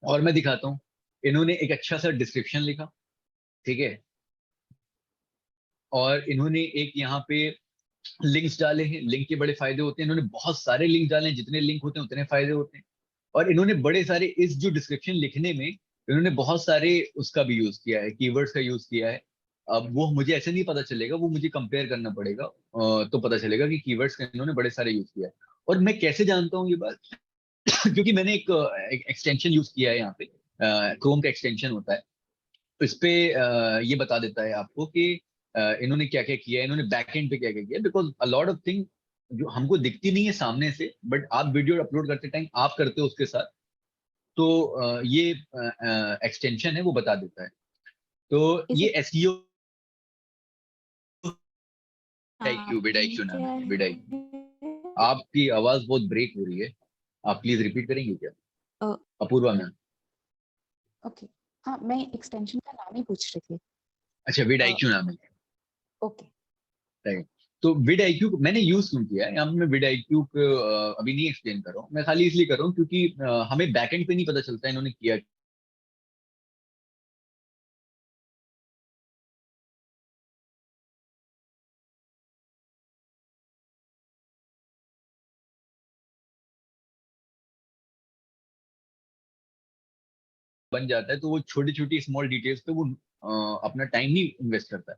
और मैं दिखाता हूँ। इन्होंने एक अच्छा सा डिस्क्रिप्शन लिखा, ठीक है, और इन्होंने एक यहाँ पे लिंक्स डाले हैं। लिंक के बड़े फायदे होते हैं, इन्होंने बहुत सारे लिंक डाले हैं, जितने लिंक होते हैं उतने फायदे होते हैं। और इन्होंने बड़े सारे, इस जो डिस्क्रिप्शन लिखने में इन्होंने बहुत सारे उसका भी यूज किया है, कीवर्ड्स का यूज किया है। अब वो मुझे ऐसे नहीं पता चलेगा, वो मुझे कंपेयर करना पड़ेगा, तो पता चलेगा कि कीवर्ड्स का इन्होंने बड़े सारे यूज किया है। और मैं कैसे जानता हूँ ये बात क्योंकि मैंने एक एक्सटेंशन यूज किया है यहाँ पे, क्रोम का एक्सटेंशन होता है, इस पे ये बता देता है आपको कि इन्होंने क्या क्या किया है, इन्होंने बैकएंड पे क्या क्या किया, because a lot of thing जो हमको दिखती नहीं है सामने से, बट आप वीडियो अपलोड करते टाइम आप करते हो उसके साथ, तो ये एक्सटेंशन है वो बता देता है। तो Is ये it एसईओ विडाईक्यू नाम है, विडाईक्यू। आपकी आवाज बहुत ब्रेक हो रही है, आप प्लीज रिपीट करेंगे क्या? अपूर्वा मैम। ओके? हाँ, मैं एक्सटेंशन का नाम ही पूछ रही थी। अच्छा, विडाईक्यू नाम है, ओके। राइट। तो विडाईक्यू मैंने यूज क्यों किया है, यहाँ मैं विडाईक्यू को अभी नहीं एक्सप्लेन कर रहा हूँ, मैं खाली इसलिए कर रहा हूँ क्योंकि हमें बैकएंड पे नहीं पता चलता इन्होंने किया। बन जाता है तो वो छोटी छोटी स्मॉल डिटेल्स पे वो अपना टाइम नहीं इन्वेस्ट करता है।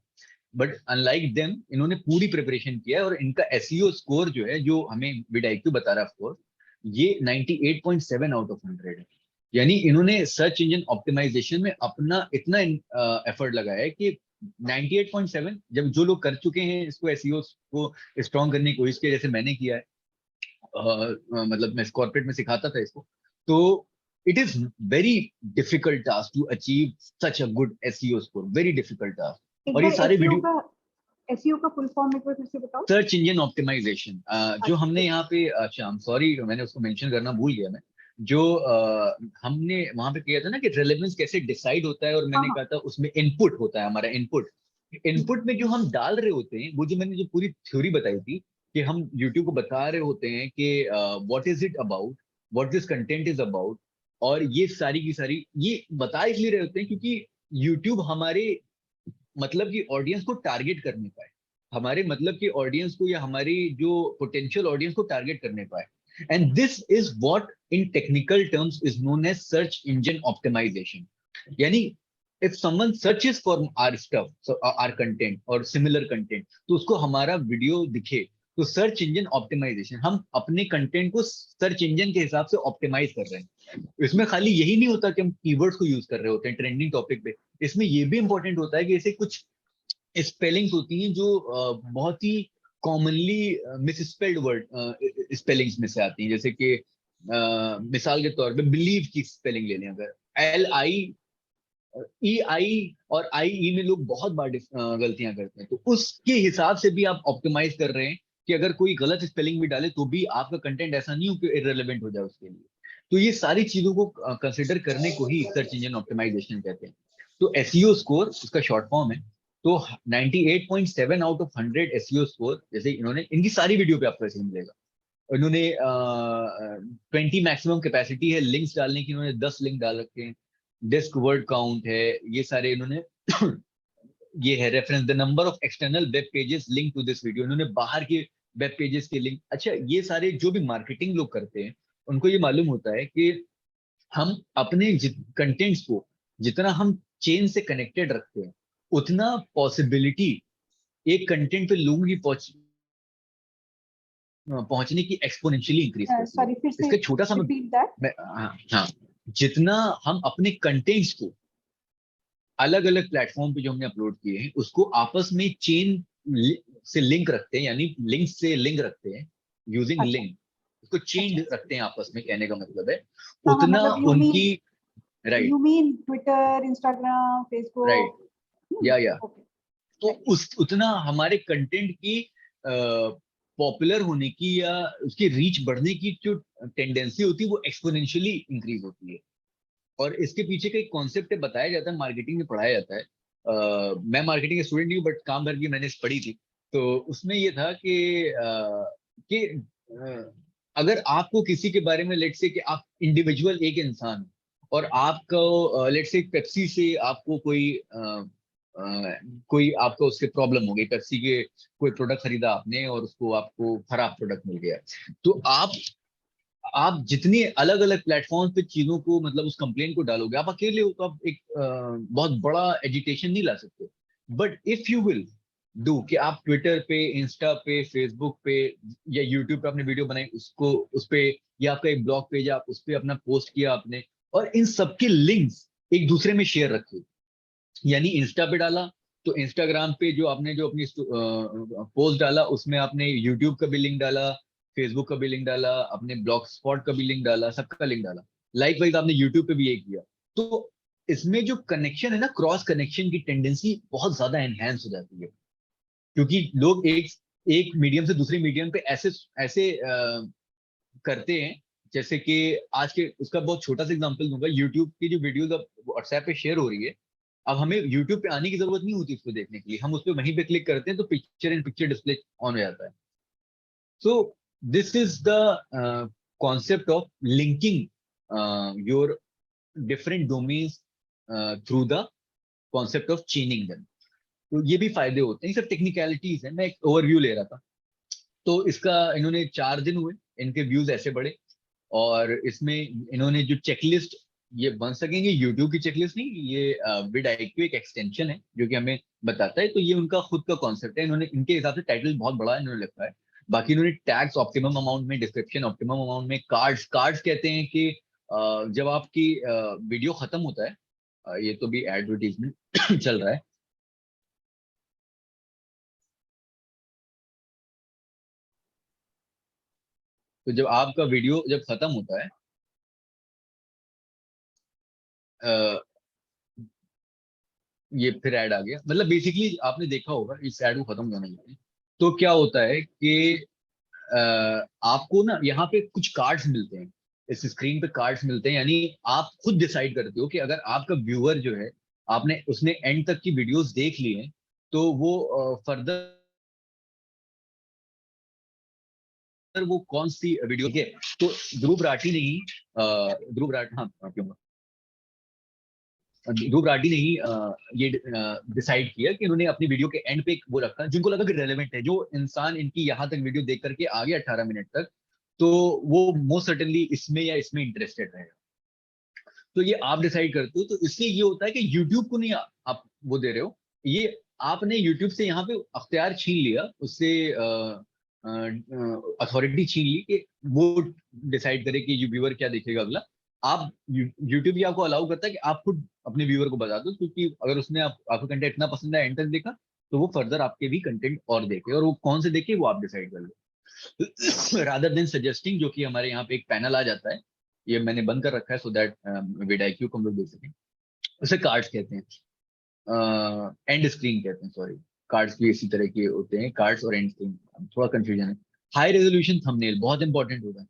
बट अनलाइक देम, इन्होंने पूरी प्रिपरेशन किया है और इनका एसईओ स्कोर जो है, जो हमें विडाईक्यू बता रहा है स्कोर, ये 98.7 आउट ऑफ 100 है। यानी इन्होंने सर्च इंजन ऑप्टिमाइजेशन में अपना इतना एफर्ट लगाया है कि 98.7, जब जो लोग कर चुके हैं इसको, एसईओ को स्ट्रॉन्ग करने की कोशिश की, जैसे मैंने किया है, मतलब मैं कॉर्पोरेट में सिखाता था इसको, तो it is very difficult task to achieve such a good SEO score, very difficult task. एक और ये बार सारे वीडियो, एसईओ का फुल फॉर्म एक बार फिर से बताओ। सर्च इंजन ऑप्टिमाइजेशन, जो अच्छा, हमने यहाँ पे, अच्छा सॉरी मैंने उसको मेंशन करना भूल गया मैं, जो हमने वहां पे किया था ना कि रेलेवेंस कैसे डिसाइड होता है, और हाँ मैंने हाँ। कहा था उसमें इनपुट होता है, हमारा इनपुट। इनपुट में जो हम डाल रहे होते हैं, वो जो मैंने जो पूरी थ्योरी बताई थी कि हम यूट्यूब को बता रहे होते हैं कि what is it about, what this content is about, और ये सारी की सारी ये बता इसलिए रहे होते हैं क्योंकि यूट्यूब हमारे मतलब कि ऑडियंस को टारगेट करने पाए, हमारे मतलब कि ऑडियंस को या हमारी जो पोटेंशियल ऑडियंस को टारगेट करने पाए। And this is what in technical terms is known as search engine optimization. यानी if someone searches for our stuff, our content और सिमिलर कंटेंट, तो उसको हमारा वीडियो दिखे, तो सर्च इंजन ऑप्टिमाइजेशन, हम अपने कंटेंट को सर्च इंजन के हिसाब से ऑप्टिमाइज कर रहे हैं। इसमें खाली यही नहीं होता कि हम कीवर्ड्स को यूज कर रहे होते हैं ट्रेंडिंग टॉपिक पे, इसमें ये भी इंपॉर्टेंट होता है कि ऐसे कुछ स्पेलिंग्स होती हैं जो बहुत ही कॉमनली मिसस्पेल्ड वर्ड स्पेलिंग्स में से आती हैं, जैसे कि मिसाल के तौर पे बिलीव की स्पेलिंग ले लें, अगर LI और IE में लोग बहुत बार गलतियां करते हैं, तो उसके हिसाब से भी आप ऑप्टिमाइज कर रहे हैं कि अगर कोई गलत स्पेलिंग भी डाले तो भी आपका कंटेंट ऐसा नहीं हो कि इररिलेवेंट हो जाए उसके लिए। तो ये सारी चीजों को कंसिडर करने को ही सर्च इंजन ऑप्टिमाइजेशन कहते हैं। तो एसईओ स्कोर उसका शॉर्ट फॉर्म है। तो 98.7 आउट ऑफ 100 एसईओ स्कोर, जैसे इन्होंने इनकी सारी वीडियो पे आपको ऐसे ही मिलेगा। इन्होंने 20 मैक्सिमम कैपेसिटी है लिंक्स डालने की, इन्होंने 10 लिंक डाल रखे हैं। डिस्क वर्ड काउंट है, ये सारे इन्होंने ये है reference the number of external web pages link to this video, इन्होंने बाहर के वेब पेजेस के लिंक। अच्छा, ये सारे जो भी मार्केटिंग लोग करते हैं उनको ये मालूम होता है कि हम अपने कंटेंट्स को जितना हम चेन से कनेक्टेड रखते हैं, उतना पॉसिबिलिटी एक कंटेंट पे लोगों की पहुंचने की एक्सपोनेंशियली इंक्रीज करती है। सॉरी, फिर से इसका छोटा सा रिपीट दैट। हाँ हाँ, जितना हम अपने कंटेंट्स को अलग अलग प्लेटफॉर्म पे जो हमने अपलोड किए हैं उसको आपस में चेन से लिंक रखते हैं, यानी लिंक से लिंक रखते हैं, यूजिंग अच्छा लिंक, उसको चेन अच्छा। रखते हैं आपस में, कहने का मतलब है हाँ हाँ, उतना मतलब उनकी। You right mean Twitter, Instagram, right, Facebook. या ओके। तो राइट। उस उतना हमारे कंटेंट की पॉपुलर होने की या उसकी रीच बढ़ने की जो टेंडेंसी होती है वो एक्सपोनेंशियली इंक्रीज होती है। और इसके पीछे का एक कॉन्सेप्ट है, बताया जाता है, मार्केटिंग में पढ़ाया जाता है। मैं मार्केटिंग का स्टूडेंट नहीं हूँ, बट काम भर की मैंने पढ़ी थी। तो उसमें ये था कि अगर आपको किसी के बारे में, लेट से कि आप इंडिविजुअल एक इंसान हो, और आपको लेट से पेप्सी से आपको कोई आपको उससे प्रॉब्लम हो गई, पेप्सी के कोई प्रोडक्ट खरीदा आपने और उसको आपको खराब प्रोडक्ट मिल गया, तो आप जितनी अलग अलग प्लेटफॉर्म पे चीजों को, मतलब उस कंप्लेन को डालोगे, आप अकेले हो तो आप एक बहुत बड़ा एजिटेशन नहीं ला सकते। But if you will do कि आप ट्विटर पे, इंस्टा पे, फेसबुक पे या यूट्यूब पे आपने वीडियो बनाई, उसको उस पे, या आपका एक ब्लॉग पेज है आप उस पे अपना पोस्ट किया आपने, और इन सबके लिंक्स एक दूसरे में शेयर रखे, यानी इंस्टा पे डाला तो इंस्टाग्राम पे जो आपने जो अपनी पोस्ट डाला उसमें आपने यूट्यूब का भी लिंक डाला, फेसबुक का भी लिंक डाला, अपने ब्लॉग स्पॉट का भी लिंक डाला, सबका लिंक डाला। लाइक वाइज आपने यूट्यूब पे भी ये किया, तो इसमें जो कनेक्शन है ना, क्रॉस कनेक्शन की टेंडेंसी बहुत ज्यादा एनहेंस हो जाती है, क्योंकि लोग एक एक मीडियम से दूसरे मीडियम पे ऐसे ऐसे करते हैं, जैसे कि आज के उसका बहुत छोटा सा एग्जांपल दूंगा। यूट्यूब की जो वीडियोस अब व्हाट्सएप पे शेयर हो रही है, अब हमें यूट्यूब पे आने की जरूरत नहीं होती उसको देखने के लिए, हम उस पर वहीं पे क्लिक करते हैं तो picture in picture display on हो जाता है। So this is the concept of linking your different domains through the concept of चेनिंग them. तो ये भी फायदे होते हैं, ये सब टेक्निकलिटीज है, मैं एक ओवरव्यू ले रहा था। तो इसका इन्होंने 4 दिन हुए, इनके व्यूज ऐसे बढ़े, और इसमें इन्होंने जो चेकलिस्ट, ये बन सकेंगे यूट्यूब की चेकलिस्ट नहीं, ये vidIQ एक एक्सटेंशन है जो कि हमें बताता है, तो ये उनका खुद का कॉन्सेप्ट है। इन्होंने इनके हिसाब से टाइटल बहुत बड़ा इन्होंने लिखा है। बाकी इन्होंने टैग्स ऑप्टिमम अमाउंट में, डिस्क्रिप्शन ऑप्टिमम अमाउंट में, कार्ड्स कार्ड्स कहते हैं कि जब आपकी वीडियो खत्म होता है, ये तो भी एडवर्टीजमेंट चल रहा है, तो जब आपका वीडियो जब खत्म होता है, ये फिर ऐड आ गया, मतलब बेसिकली आपने देखा होगा इस ऐड को खत्म करने के लिए, तो क्या होता है कि आपको ना यहाँ पे कुछ कार्ड्स मिलते हैं, इस स्क्रीन पे कार्ड्स मिलते हैं, यानी आप खुद डिसाइड करते हो कि अगर आपका व्यूअर जो है, आपने उसने एंड तक की वीडियोस देख ली हैं, तो वो फर्दर वो कौन सी वीडियो, ठीक है। तो ध्रुव राठी ने ही ध्रुव राठी, हाँ क्यों, ध्रुव राठी ने ही ये डिसाइड किया कि उन्होंने अपनी वीडियो के एंड पे वो रखा जिनको लगा कि रेलेवेंट है, जो इंसान इनकी यहाँ तक वीडियो देख करके आ गया 18 मिनट तक, तो वो मोस्ट सर्टेनली इसमें या इसमें इंटरेस्टेड रहेगा। तो ये आप डिसाइड करते हो, तो इसलिए ये होता है कि यूट्यूब को नहीं आप वो दे रहे हो, ये आपने यूट्यूब से यहाँ पे अख्तियार छीन लिया, उससे अथॉरिटी छीन ली कि वो डिसाइड करे कि व्यूअर क्या देखेगा अगला। आप यूट्यूब ही आपको अलाउ करता है कि आप खुद अपने व्यूअर को बता दो, क्योंकि अगर उसने आपका कंटेंट इतना पसंद है, एंड तक देखा, तो वो फर्दर आपके भी कंटेंट और देखे, और वो कौन से देखे वो आप डिसाइड कर लो, रादर देन सजेस्टिंग, जो कि हमारे यहाँ पे एक पैनल आ जाता है, ये मैंने बंद कर रखा है सो दैट vidIQ को हम लोग देख सकें। उसे कार्ड्स कहते हैं, एंड स्क्रीन कहते हैं, सॉरी, कार्ड्स भी इसी तरह के होते हैं, कार्ड्स और एंड स्क्रीन, थोड़ा कंफ्यूजन है। हाई रेजोल्यूशन थंबनेल बहुत इंपॉर्टेंट होता है,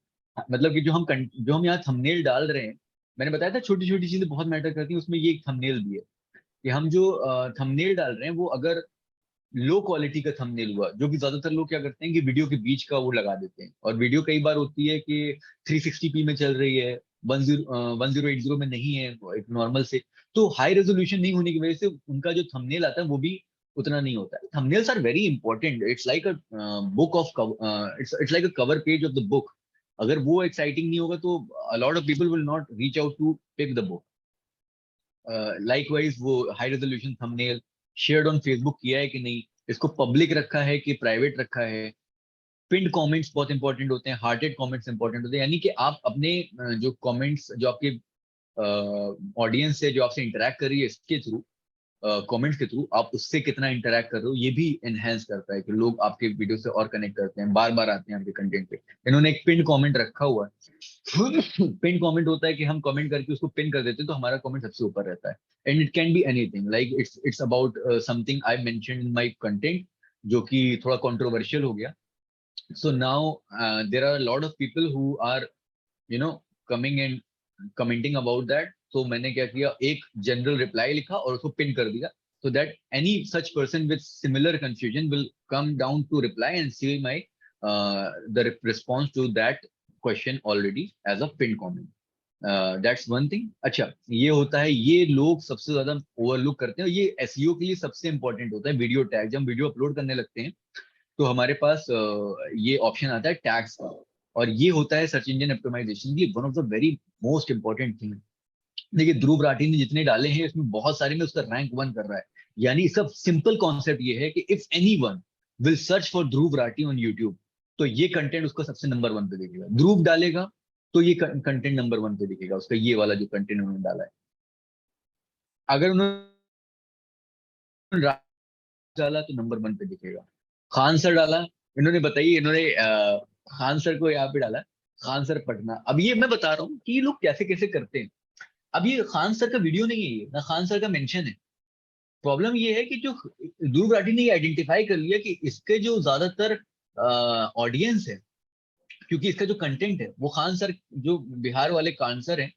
मतलब कि जो हम यहाँ थंबनेल डाल रहे हैं, मैंने बताया था छोटी छोटी चीजें बहुत मैटर करती हैं, उसमें ये एक थंबनेल भी है, कि हम जो थंबनेल डाल रहे हैं वो अगर लो क्वालिटी का थंबनेल हुआ, जो कि ज्यादातर लोग क्या करते हैं कि वीडियो के बीच का वो लगा देते हैं, और वीडियो कई बार होती है कि 360p में चल रही है, 1080 में नहीं है, एक नॉर्मल से, तो हाई रेजोल्यूशन नहीं होने की वजह से उनका जो थंबनेल आता है वो भी उतना नहीं होता है। Thumbnails are very important, it's like a book of, it's like a cover page of the book. अगर वो एक्साइटिंग नहीं होगा तो a lot of people will not reach out to pick the book. Likewise वो high resolution thumbnail shared on Facebook किया है कि नहीं, इसको पब्लिक रखा है कि प्राइवेट रखा है, पिंड कमेंट्स बहुत इंपॉर्टेंट होते हैं, हार्टेड कमेंट्स इंपॉर्टेंट होते हैं, यानी कि आप अपने जो कमेंट्स, जो आपके ऑडियंस है जो आपसे इंटरेक्ट कर रही है इसके थ्रू, कमेंट्स के थ्रू, आप उससे कितना इंटरेक्ट कर रहे हो, ये भी एनहेंस करता है कि लोग आपके वीडियो से और कनेक्ट करते हैं, बार बार आते हैं आपके कंटेंट पे। इन्होंने एक पिन कमेंट रखा हुआ है पिन कमेंट होता है कि हम कमेंट करके उसको पिन कर देते हैं, तो हमारा कमेंट सबसे ऊपर रहता है, and it can be anything, like it's about something I mentioned in my content, जो कि थोड़ा कंट्रोवर्शियल हो गया। So now there are a lot of people who are, you know, coming and commenting about that. So मैंने क्या किया, एक general reply लिखा और उसको पिन कर दिया, so that any such person with similar confusion will come down to reply and see my the response to that question already as a pinned comment. That's one thing. अच्छा, ये होता है, ये लोग सबसे ज्यादा ओवरलुक करते हैं, और ये एसईओ के लिए सबसे इंपॉर्टेंट होता है, वीडियो टैग। जब हम वीडियो अपलोड करने लगते हैं तो हमारे पास ये ऑप्शन आता है टैग्स का, और ये होता है सर्च इंजन ऑप्टिमाइजेशन की one of the very most important thing. देखिए ध्रुव राठी ने जितने डाले हैं इसमें बहुत सारे में उसका रैंक 1 कर रहा है, यानी इसका सिंपल कॉन्सेप्ट ये है कि if anyone will search for Dhruv Rathee on YouTube, तो ये कंटेंट उसको सबसे नंबर 1 पे दिखेगा। ध्रुव डालेगा तो ये कंटेंट नंबर 1 पे दिखेगा, उसका ये वाला जो कंटेंट उन्होंने डाला है। अगर उन्होंने डाला तो नंबर 1 पे दिखेगा। खान सर डाला, इन्होंने बताइए, इन्होंने खान सर को यहाँ पे डाला, खान सर पटना। अब ये मैं बता रहा हूँ कि ये लोग कैसे कैसे करते हैं। अब ये खान सर का वीडियो नहीं है, ये ना खान सर का मेंशन है। प्रॉब्लम ये है कि जो ध्रुव राठी ने आइडेंटिफाई कर लिया कि इसके जो ज्यादातर ऑडियंस है, क्योंकि इसका जो कंटेंट है वो खान सर, जो बिहार वाले खान सर हैं,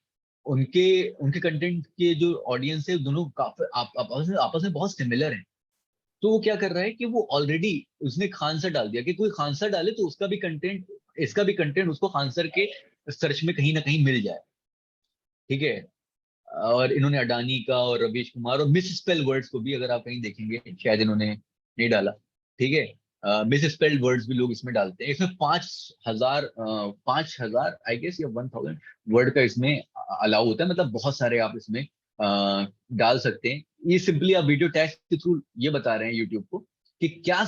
उनके उनके कंटेंट के जो ऑडियंस है दोनों काफी आपस में बहुत सिमिलर है। तो वो क्या कर रहा है कि वो ऑलरेडी उसने खान सर डाल दिया कि कोई खान सर डाले तो उसका भी कंटेंट, इसका भी कंटेंट उसको खान सर के सर्च में कहीं ना कहीं मिल जाए। ठीक है। और इन्होंने अडानी का और रवीश कुमार और मिस स्पेल वर्ड्स को भी, अगर आप कहीं देखेंगे शायद इन्होंने नहीं डाला। ठीक है। मिस स्पेल्ड वर्ड्स भी लोग इसमें डालते हैं। इसमें 5,000 आई गेस या 1,000 वर्ड का इसमें अलाउ होता है, मतलब बहुत सारे आप इसमें डाल सकते हैं। ये सिंपली आप वीडियो टैग के थ्रू ये बता रहे हैं यूट्यूब को कि क्या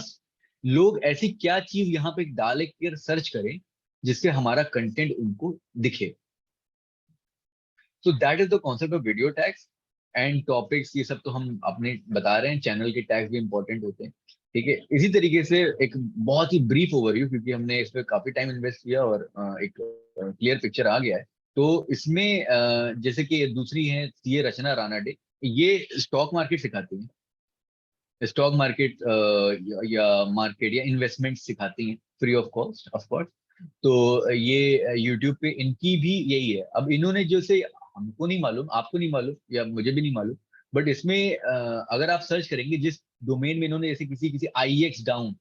लोग ऐसी क्या चीज यहाँ पे डाल कर सर्च करें जिससे हमारा कंटेंट उनको दिखे। So that is the concept of video tags and topics. ये सब तो हम अपने बता रहे हैं, चैनल के टैग्स भी इंपॉर्टेंट होते हैं। ठीक है। इसी तरीके से एक बहुत ही ब्रीफ ओवरव्यू, क्योंकि हमने इस पर काफी टाइम इन्वेस्ट किया और एक क्लियर पिक्चर आ गया है। तो इसमें जैसे कि दूसरी है सीए रचना रानाडे, ये स्टॉक मार्केट सिखाती है, स्टॉक मार्केट या मार्केट या इन्वेस्टमेंट सिखाती हैं free of cost of course. तो ये यूट्यूब पे इनकी भी यही है। अब इन्होंने जैसे, हमको नहीं मालूम, आपको नहीं मालूम या मुझे भी नहीं मालूम, बट इसमें अगर आप सर्च करेंगे जिस डोमेन में इन्होंने, जैसे किसी आईएक्स डाउन,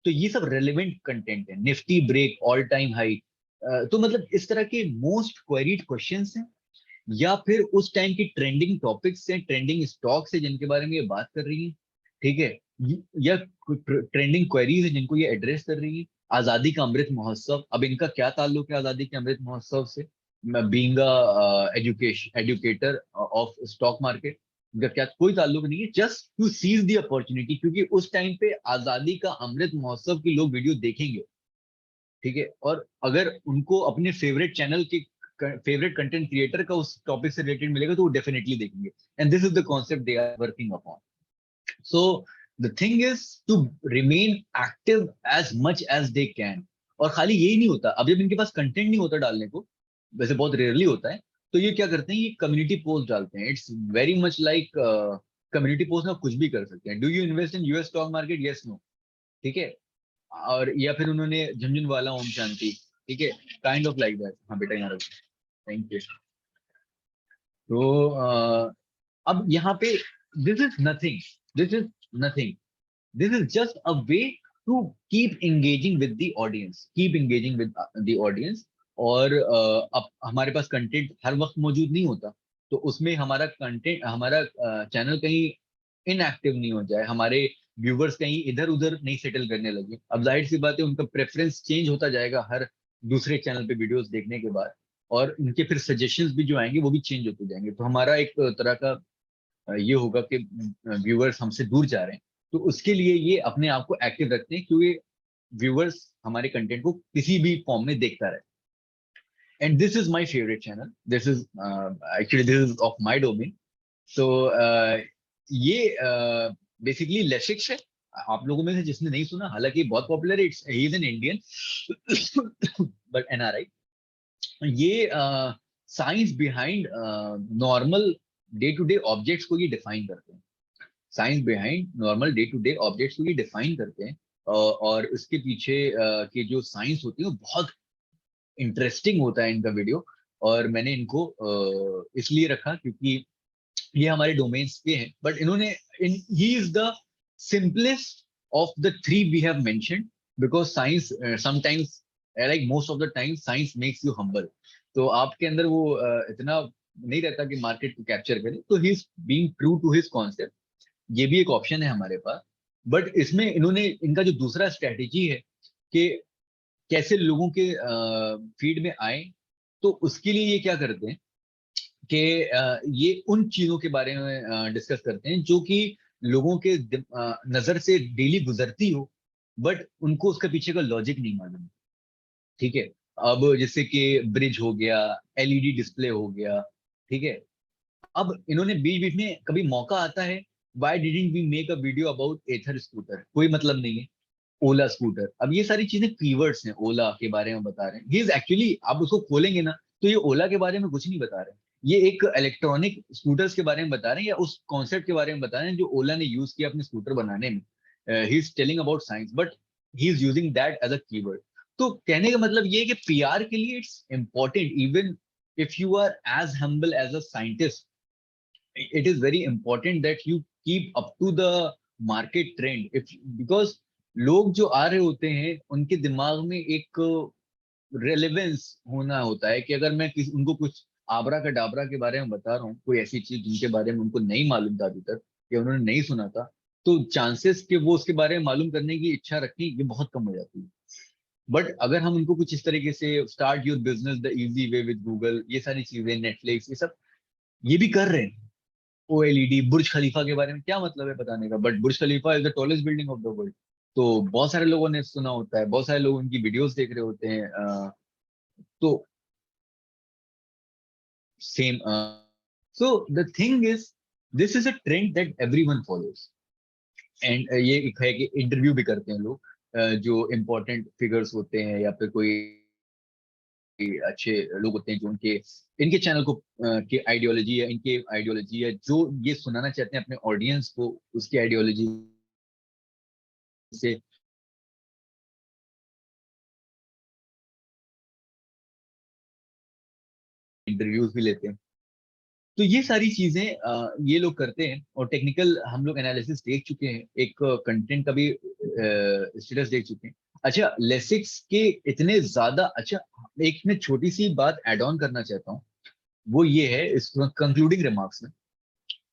तो ये सब रेलेवेंट कंटेंट है। Nifty break all time high, तो मतलब इस तरह के मोस्ट क्वेरीड क्वेश्चंस हैं, या फिर उस टाइम की ट्रेंडिंग टॉपिक्स हैं, ट्रेंडिंग स्टॉक्स है जिनके बारे में ये बात कर रही है। ठीक है। या ट्रेंडिंग क्वेरीज है जिनको ये एड्रेस कर रही है। आजादी का अमृत महोत्सव, अब इनका क्या ताल्लुक है आजादी के अमृत महोत्सव से? Being educator of stock market, इनका क्या कोई ताल्लुक नहीं है। Just to seize the opportunity, क्योंकि उस टाइम पे आजादी का अमृत महोत्सव की लोग वीडियो देखेंगे। ठीक है। और अगर उनको अपने फेवरेट चैनल के फेवरेट कंटेंट क्रिएटर का उस टॉपिक से रिलेटेड मिलेगा तो वो डेफिनेटली देखेंगे। And this is the concept they are working upon. So the thing is to remain active as much as they can। और खाली यही नहीं होता, अब जब इनके पास कंटेंट नहीं होता डालने को, वैसे बहुत रेयरली होता है, तो ये क्या करते हैं, ये कम्युनिटी पोस्ट डालते हैं। It's very much like community post में आप कुछ भी कर सकते हैं। Do you invest in US stock market, yes no. ठीक है। और या फिर उन्होंने झुनझुनवाला ओम शांति, ठीक है, काइंड ऑफ लाइक दैट। हाँ बेटा यहाँ रखो, थैंक यू। तो अब यहाँ पे this is nothing, this is nothing, this is just a way to keep engaging with the audience, keep engaging with the audience। और अब हमारे पास कंटेंट हर वक्त मौजूद नहीं होता, तो उसमें हमारा कंटेंट, हमारा चैनल कहीं इनएक्टिव नहीं हो जाए, हमारे व्यूवर्स कहीं इधर उधर नहीं सेटल करने लगे। अब जाहिर सी बात है उनका प्रेफरेंस चेंज होता जाएगा हर दूसरे चैनल पे वीडियोस देखने के बाद, और उनके फिर सजेशंस भी जो आएंगे वो भी चेंज होते जाएंगे। तो हमारा एक तरह का ये होगा कि व्यूवर्स हमसे दूर जा रहे हैं, तो उसके लिए ये अपने आप को एक्टिव रखते हैं क्योंकि व्यूवर्स हमारे कंटेंट को किसी भी फॉर्म में देखता रहे। And this is my favourite channel, this is actually this is of my domain. तो ये बेसिकली लेसिक्स है। आप लोगों में से जिसने नहीं सुना, हालांकि बहुत पॉपुलर है, he is an Indian but NRI. ये science behind normal day to day objects को ये डिफाइन करते हैं। Science behind normal day to day objects को ये डिफाइन करते हैं, और इसके पीछे के जो साइंस होती है वो बहुत इंटरेस्टिंग होता है इनका वीडियो। और मैंने इनको इसलिए रखा क्योंकि ये हमारे डोमेन्स के हैं, बट इन्होंने he is the simplest of the three we have mentioned, because science sometimes, like most of the time, science makes you humble. तो आपके अंदर वो इतना नहीं रहता कि मार्केट को कैप्चर करे, तो he is being true to his concept. ये भी एक ऑप्शन है हमारे पास। बट इसमें इन्होंने, इनका जो दूसरा स्ट्रेटेजी है कि कैसे लोगों के फीड में आए, तो उसके लिए ये क्या करते हैं कि ये उन चीजों के बारे में डिस्कस करते हैं जो कि लोगों के नजर से डेली गुजरती हो, बट उनको उसका पीछे का लॉजिक नहीं मालूम। ठीक है। अब जैसे कि ब्रिज हो गया, एलईडी डिस्प्ले हो गया। ठीक है। अब इन्होंने बीच बीच में कभी मौका आता है, why didn't we make a video about Ather scooter, कोई मतलब नहीं है, ओला स्कूटर। अब ये सारी चीजें कीवर्ड्स हैं, ओला के बारे में बता रहे हैं। ही इज एक्चुअली, आप उसको खोलेंगे ना तो ये ओला के बारे में कुछ नहीं बता रहे हैं, ये एक इलेक्ट्रॉनिक स्कूटर्स के बारे में बता रहे हैं या उस कॉन्सेप्ट के बारे में बता रहे हैं जो ओला ने यूज किया अपने स्कूटर बनाने में. He is telling about science but he is using that as a keyword. तो कहने का मतलब ये है कि पीआर के लिए it's important. Even if you are as humble as a scientist, it is very important that you keep up to the market trend. if because लोग जो आ रहे होते हैं उनके दिमाग में एक रेलेवेंस होना होता है कि अगर मैं उनको कुछ आबरा का डाबरा के बारे में बता रहा हूँ, कोई ऐसी चीज जिनके बारे में उनको नहीं मालूम था अभी तक या उन्होंने नहीं सुना था, तो चांसेस कि वो उसके बारे में मालूम करने की इच्छा रखें ये बहुत कम हो जाती है. बट अगर हम उनको कुछ इस तरीके से start your business the easy way with Google, ये सारी चीजें, नेटफ्लिक्स, ये सब ये भी कर रहे हैं. ओएलईडी, बुर्ज खलीफा के बारे में क्या मतलब है बताने का, but Burj Khalifa is the tallest building of the world. तो बहुत सारे लोगों ने सुना होता है, बहुत सारे लोग उनकी वीडियोस देख रहे होते हैं. तो same. So the thing is this is a trend that everyone follows. And ये एक है कि इंटरव्यू भी करते हैं लोग, जो इम्पोर्टेंट फिगर्स होते हैं या फिर कोई अच्छे लोग होते हैं जो उनके इनके चैनल को के आइडियोलॉजी या इनके आइडियोलॉजी या जो ये सुनाना चाहते हैं अपने ऑडियंस को उसकी आइडियोलॉजी से इंटरव्यूज भी लेते हैं. तो ये सारी चीजें ये लोग करते हैं. और टेक्निकल हम लोग एनालिसिस देख चुके हैं, एक कंटेंट का भी स्टेटस देख चुके हैं. अच्छा, लेसिक्स के इतने ज्यादा, अच्छा एक मैं छोटी सी बात ऐड ऑन करना चाहता हूँ, वो ये है इस कंक्लूडिंग रिमार्क्स में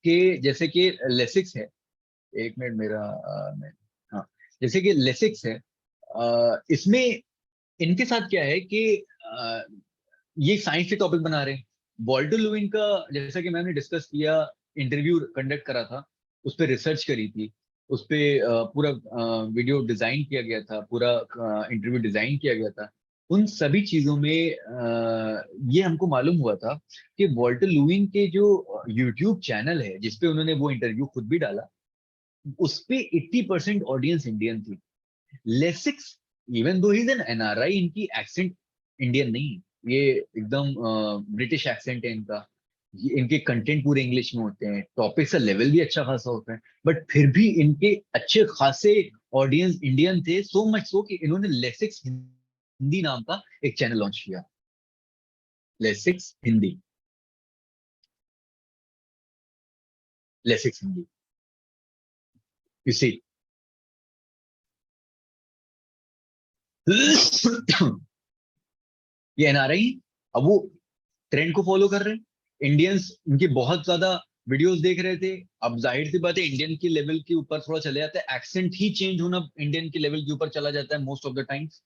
कि जैसे कि लेसिक्स है, एक मिनट मेरा हाँ, जैसे कि लेसिक्स है, इसमें इनके साथ क्या है कि ये साइंस के टॉपिक बना रहे हैं. वॉल्टर लुइन का जैसा कि मैंने डिस्कस किया, इंटरव्यू कंडक्ट करा था, उस पर रिसर्च करी थी, उस पर पूरा वीडियो डिजाइन किया गया था, पूरा इंटरव्यू डिजाइन किया गया था. उन सभी चीजों में ये हमको मालूम हुआ था कि वॉल्टर लुइन के जो यूट्यूब चैनल है जिसपे उन्होंने वो इंटरव्यू खुद भी डाला, उस पे 80% ऑडियंस इंडियन थी. Lasix, even though he is N NRI, इनकी एक्सेंट इंडियन नहीं है, ये एकदम ब्रिटिश एक्सेंट है इनका. इनके कंटेंट पूरे इंग्लिश में होते हैं, टॉपिक्स का लेवल भी अच्छा खासा होता है, बट फिर भी इनके अच्छे खासे ऑडियंस इंडियन थे. सो मच सो कि इन्होंने लेसिक्स हिंदी नाम का एक चैनल लॉन्च किया. Lesics Hindi, Lesics Hindi. You see ये एनआरआई, अब वो ट्रेंड को फॉलो कर रहे हैं. इंडियंस उनके बहुत ज्यादा वीडियोस देख रहे थे. अब जाहिर सी बात है इंडियन की लेवल के ऊपर थोड़ा चले जाता है, एक्सेंट ही चेंज होना इंडियन की लेवल के ऊपर चला जाता है मोस्ट ऑफ द टाइम्स.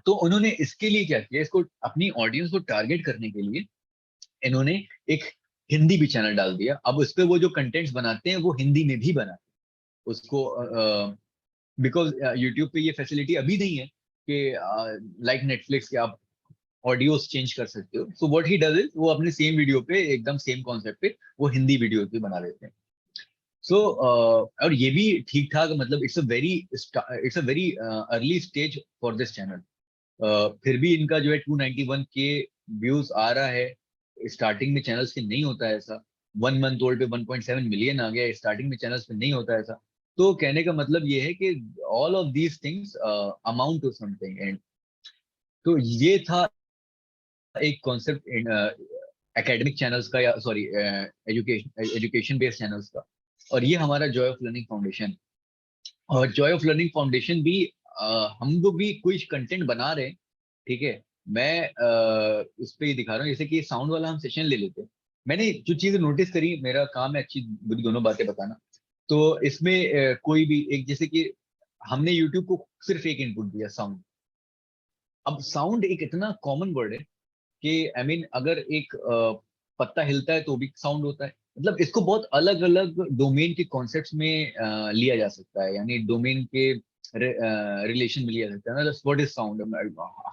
तो उन्होंने इसके लिए क्या किया, इसको अपनी ऑडियंस को टारगेट करने के लिए इन्होंने एक हिंदी भी चैनल डाल दिया. अब उस पर वो जो कंटेंट्स बनाते हैं वो हिंदी में भी बनाते हैं उसको, बिकॉज यूट्यूब पे ये फैसिलिटी अभी नहीं है कि लाइक नेटफ्लिक्स के आप ऑडियोस चेंज कर सकते हो. So what he does is वो अपने सेम वीडियो पे एकदम सेम कॉन्सेप्ट पे वो हिंदी वीडियो भी बना देते हैं. सो और ये भी ठीक ठाक, मतलब it's a very early stage for this channel. फिर भी इनका जो है 291 के व्यूज आ रहा है. स्टार्टिंग में चैनल्स के नहीं होता है ऐसा. 1 मंथ ओल्ड पे 1.7 मिलियन आ गया, स्टार्टिंग में चैनल्स पे नहीं होता है ऐसा. तो कहने का मतलब ये है कि all of these things amount to something. And तो ये था एक कॉन्सेप्ट एकेडमिक चैनल्स का, या सॉरी एजुकेशन बेस्ड चैनल्स का. और ये हमारा जॉय ऑफ लर्निंग फाउंडेशन. और जॉय ऑफ लर्निंग फाउंडेशन भी हम लोग भी कुछ कंटेंट बना रहे हैं. ठीक है, मैं उस पर ही दिखा रहा हूँ, जैसे कि साउंड वाला हम सेशन ले लेते हैं. मैंने जो चीजें नोटिस करी, मेरा काम है अच्छी बुरी दोनों बातें बताना. तो इसमें कोई भी एक, जैसे कि हमने यूट्यूब को सिर्फ एक इनपुट दिया, साउंड. अब साउंड एक इतना कॉमन वर्ड है कि आई मीन अगर एक पत्ता हिलता है तो भी साउंड होता है. मतलब इसको बहुत अलग अलग डोमेन के कॉन्सेप्ट्स में लिया जा सकता है, यानी डोमेन के रिलेशन में लिया जा सकता है ना. What is sound,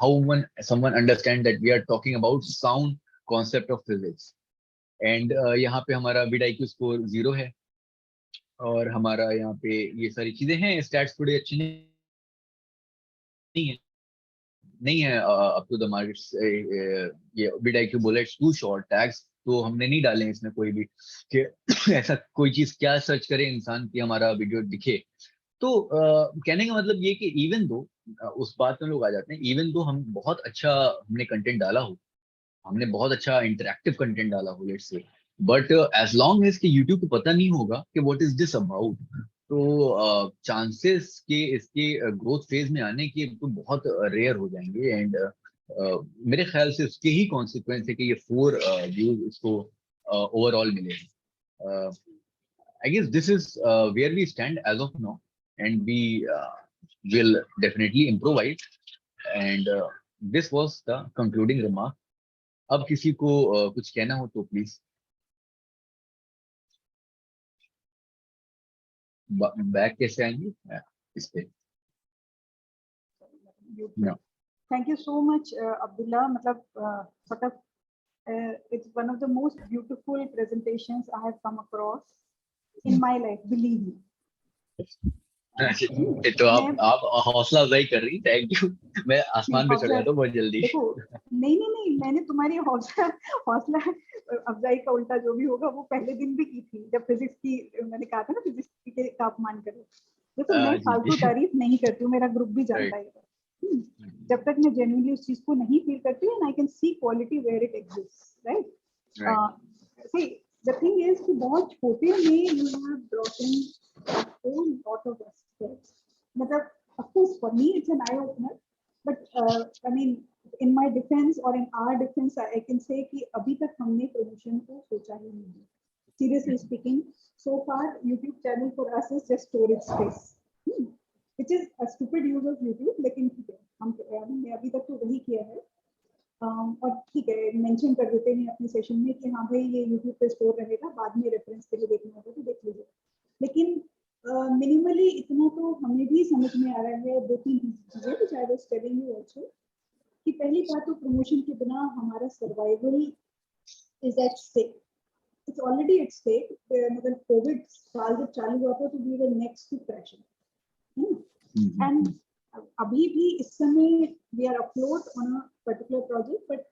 how one someone understand that we are talking about sound concept of physics. And यहाँ पे हमारा विडाईक्यू स्कोर 0 है. और हमारा यहाँ पे ये सारी चीजें हैं, स्टैट्स थोड़े अच्छे नहीं है. नहीं है अप टू द मार्केट, ये vidIQ बोला इट्स टू शॉर्ट टैग्स, तो हमने नहीं डाले हैं इसमें कोई भी कि ऐसा कोई चीज क्या सर्च करे इंसान की हमारा वीडियो दिखे। तो कहने का मतलब ये कि इवन दो उस बात में लोग आ जाते हैं, इवन दो हम बहुत अच्छा हमने कंटेंट डाला हो, हमने बहुत अच्छा इंटरेक्टिव कंटेंट डाला हो let's say, but as long as कि यूट्यूब को पता नहीं होगा कि व्हाट इज दिस अबाउट, तो चांसेस के इसके ग्रोथ फेज में आने के तो बहुत रेयर हो जाएंगे। एंड मेरे ख्याल से उसके ही कॉन्सिक्वेंस है कि ये 4 व्यूज इसको ओवरऑल मिले। I guess this is where we stand as of now, and we will definitely improvise. And this was the concluding remark. अब किसी को कुछ कहना हो तो प्लीज। बैक कैसे आएंगे इस पे? No. Thank you so much, Abdullah. मतलब sort of it's one of the most beautiful presentations I have come across in my life. Believe me. ये तो आप हौसला अफजाई कर रही, थैंक यू। मैं आसमान पे चढ़ जाता हूँ बहुत जल्दी। देखो, नहीं, मैंने तुम्हारी हौसला अफजाई का उल्टा जो भी होगा वो पहले दिन भी की थी, जब फिजिक्स की मैंने कहा था ना फिजिक्स के का अपमान करो। देखो मैं फालतू तारीफ नहीं करती हूँ, मेरा ग्रुप भी जानता है। जब तक मैं जेन्युइनली उस चीज को नहीं फील करती and I can see quality where it exists, right. See the thing is कि बहुत छोटे में you have brought in whole lot of aspects. मतलब of course for me it's an eye opener, but I mean in my defense or in our defense I can say कि अभी तक हमने promotion को सोचा ही नहीं। Seriously speaking, so far YouTube channel for us is just storage space, which is a stupid use of YouTube, लेकिन ठीक है हमने अभी तक तो वही किया है। और ठीक है मेंशन कर देते हैं अपने सेशन में कि हाँ भाई ये YouTube पे स्टोर रहेगा, बाद में रेफरेंस के लिए देखना होगा तो देख लीजिए। लेकिन मिनिमली इतना तो हमें भी समझ में आ रहा है, 2-3 चीजें which I was telling you also, कि पहली बात तो प्रमोशन के बिना हमारा survival is at stake, it's already at stake. मतलब कोविड साल जब चालू हुआ था तो we were next to crashing, and अभी भी इस समय we are afloat on a particular project, but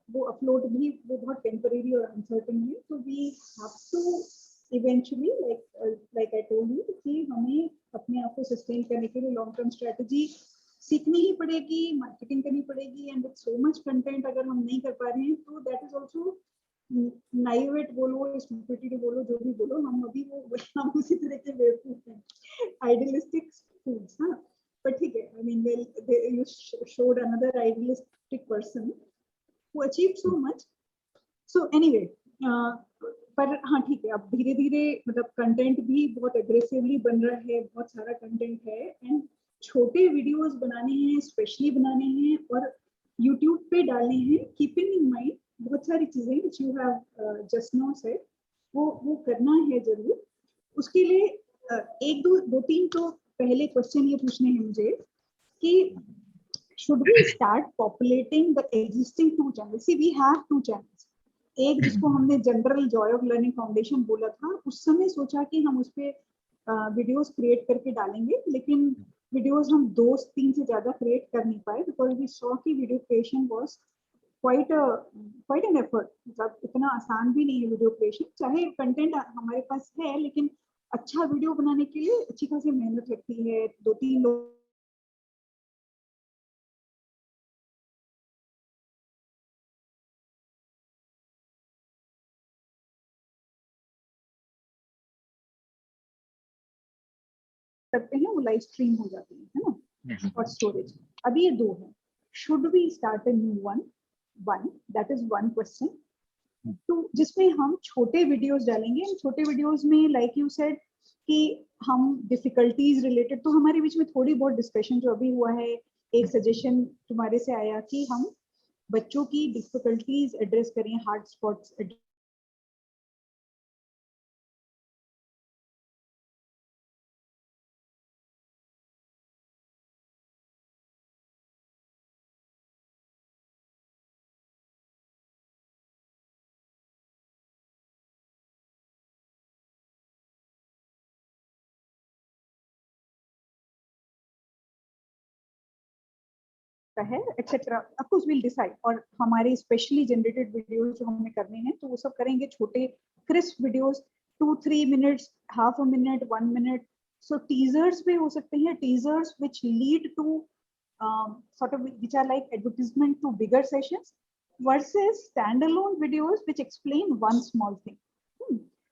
वो अपलोड भी वो बहुत टेम्परेरी और अनसर्टेन है, तो we have to eventually like I told you कि हमें अपने आप को सस्टेन करने के लिए लॉन्ग टर्म स्ट्रेटजी सीखनी ही पड़ेगी, मार्केटिंग करनी पड़ेगी, and with so much content अगर हम नहीं कर पा रहे हैं तो दैट इज ऑल्सो नाइवेट बोलो, स्टुपिडिटी बोलो, जो भी बोलो, हम अभी वो हम उसी तरह के बेवकूफ हैं, आइडियलिस्टिक फूड्स। हाँ पर ठीक है, I mean well you showed another idealistic person who achieved so much. So anyway, पर हाँ ठीक है, अब धीरे धीरे मतलब कंटेंट भी बहुत एग्रेसिवली बन रहा है, बहुत सारा कंटेंट है, एंड छोटे वीडियोस बनाने हैं, स्पेशली बनाने हैं और यूट्यूब पे डालने हैं, कीपिंग इन माइंड बहुत सारी चीजें which you have just now said, वो करना है जरूर। उसके लिए एक दो तीन तो पहले क्वेश्चन ये पूछने हैं मुझे कि should we start populating the existing 2 channels? See, we have 2 channels. एक जिसको हमने general Joy of learning foundation बोला था, उस समय सोचा कि हम उस पे वीडियोस क्रिएट करके डालेंगे, लेकिन वीडियोस हम 2-3 से ज्यादा क्रिएट कर नहीं पाए बिकॉज वी सॉ कि video creation was quite an effort. मतलब इतना आसान भी नहीं है वीडियो क्रिएशन, चाहे कंटेंट हमारे पास है लेकिन अच्छा वीडियो बनाने के लिए अच्छी खासी मेहनत लगती है, 2-3 लोग करते हैं, वो लाइव स्ट्रीम हो जाती है ना, और स्टोरेज। अभी ये 2 है, should we start a new one, that is one question. तो जिसमें हम छोटे वीडियोस डालेंगे, छोटे वीडियोस में लाइक यू सेड कि हम डिफिकल्टीज रिलेटेड, तो हमारे बीच में थोड़ी बहुत डिस्कशन जो अभी हुआ है, एक सजेशन तुम्हारे से आया कि हम बच्चों की डिफिकल्टीज एड्रेस करें, हार्ड स्पॉट्स सकता है etcetera, of course will decide. और हमारे स्पेशली जनरेटेड वीडियोस जो हमें करने हैं तो वो सब करेंगे छोटे crisp videos, 2-3 minutes, half a minute, 1 minute. So teasers भी हो सकते हैं, teasers which lead to sort of which are like advertisement to bigger sessions versus standalone videos which explain one small thing.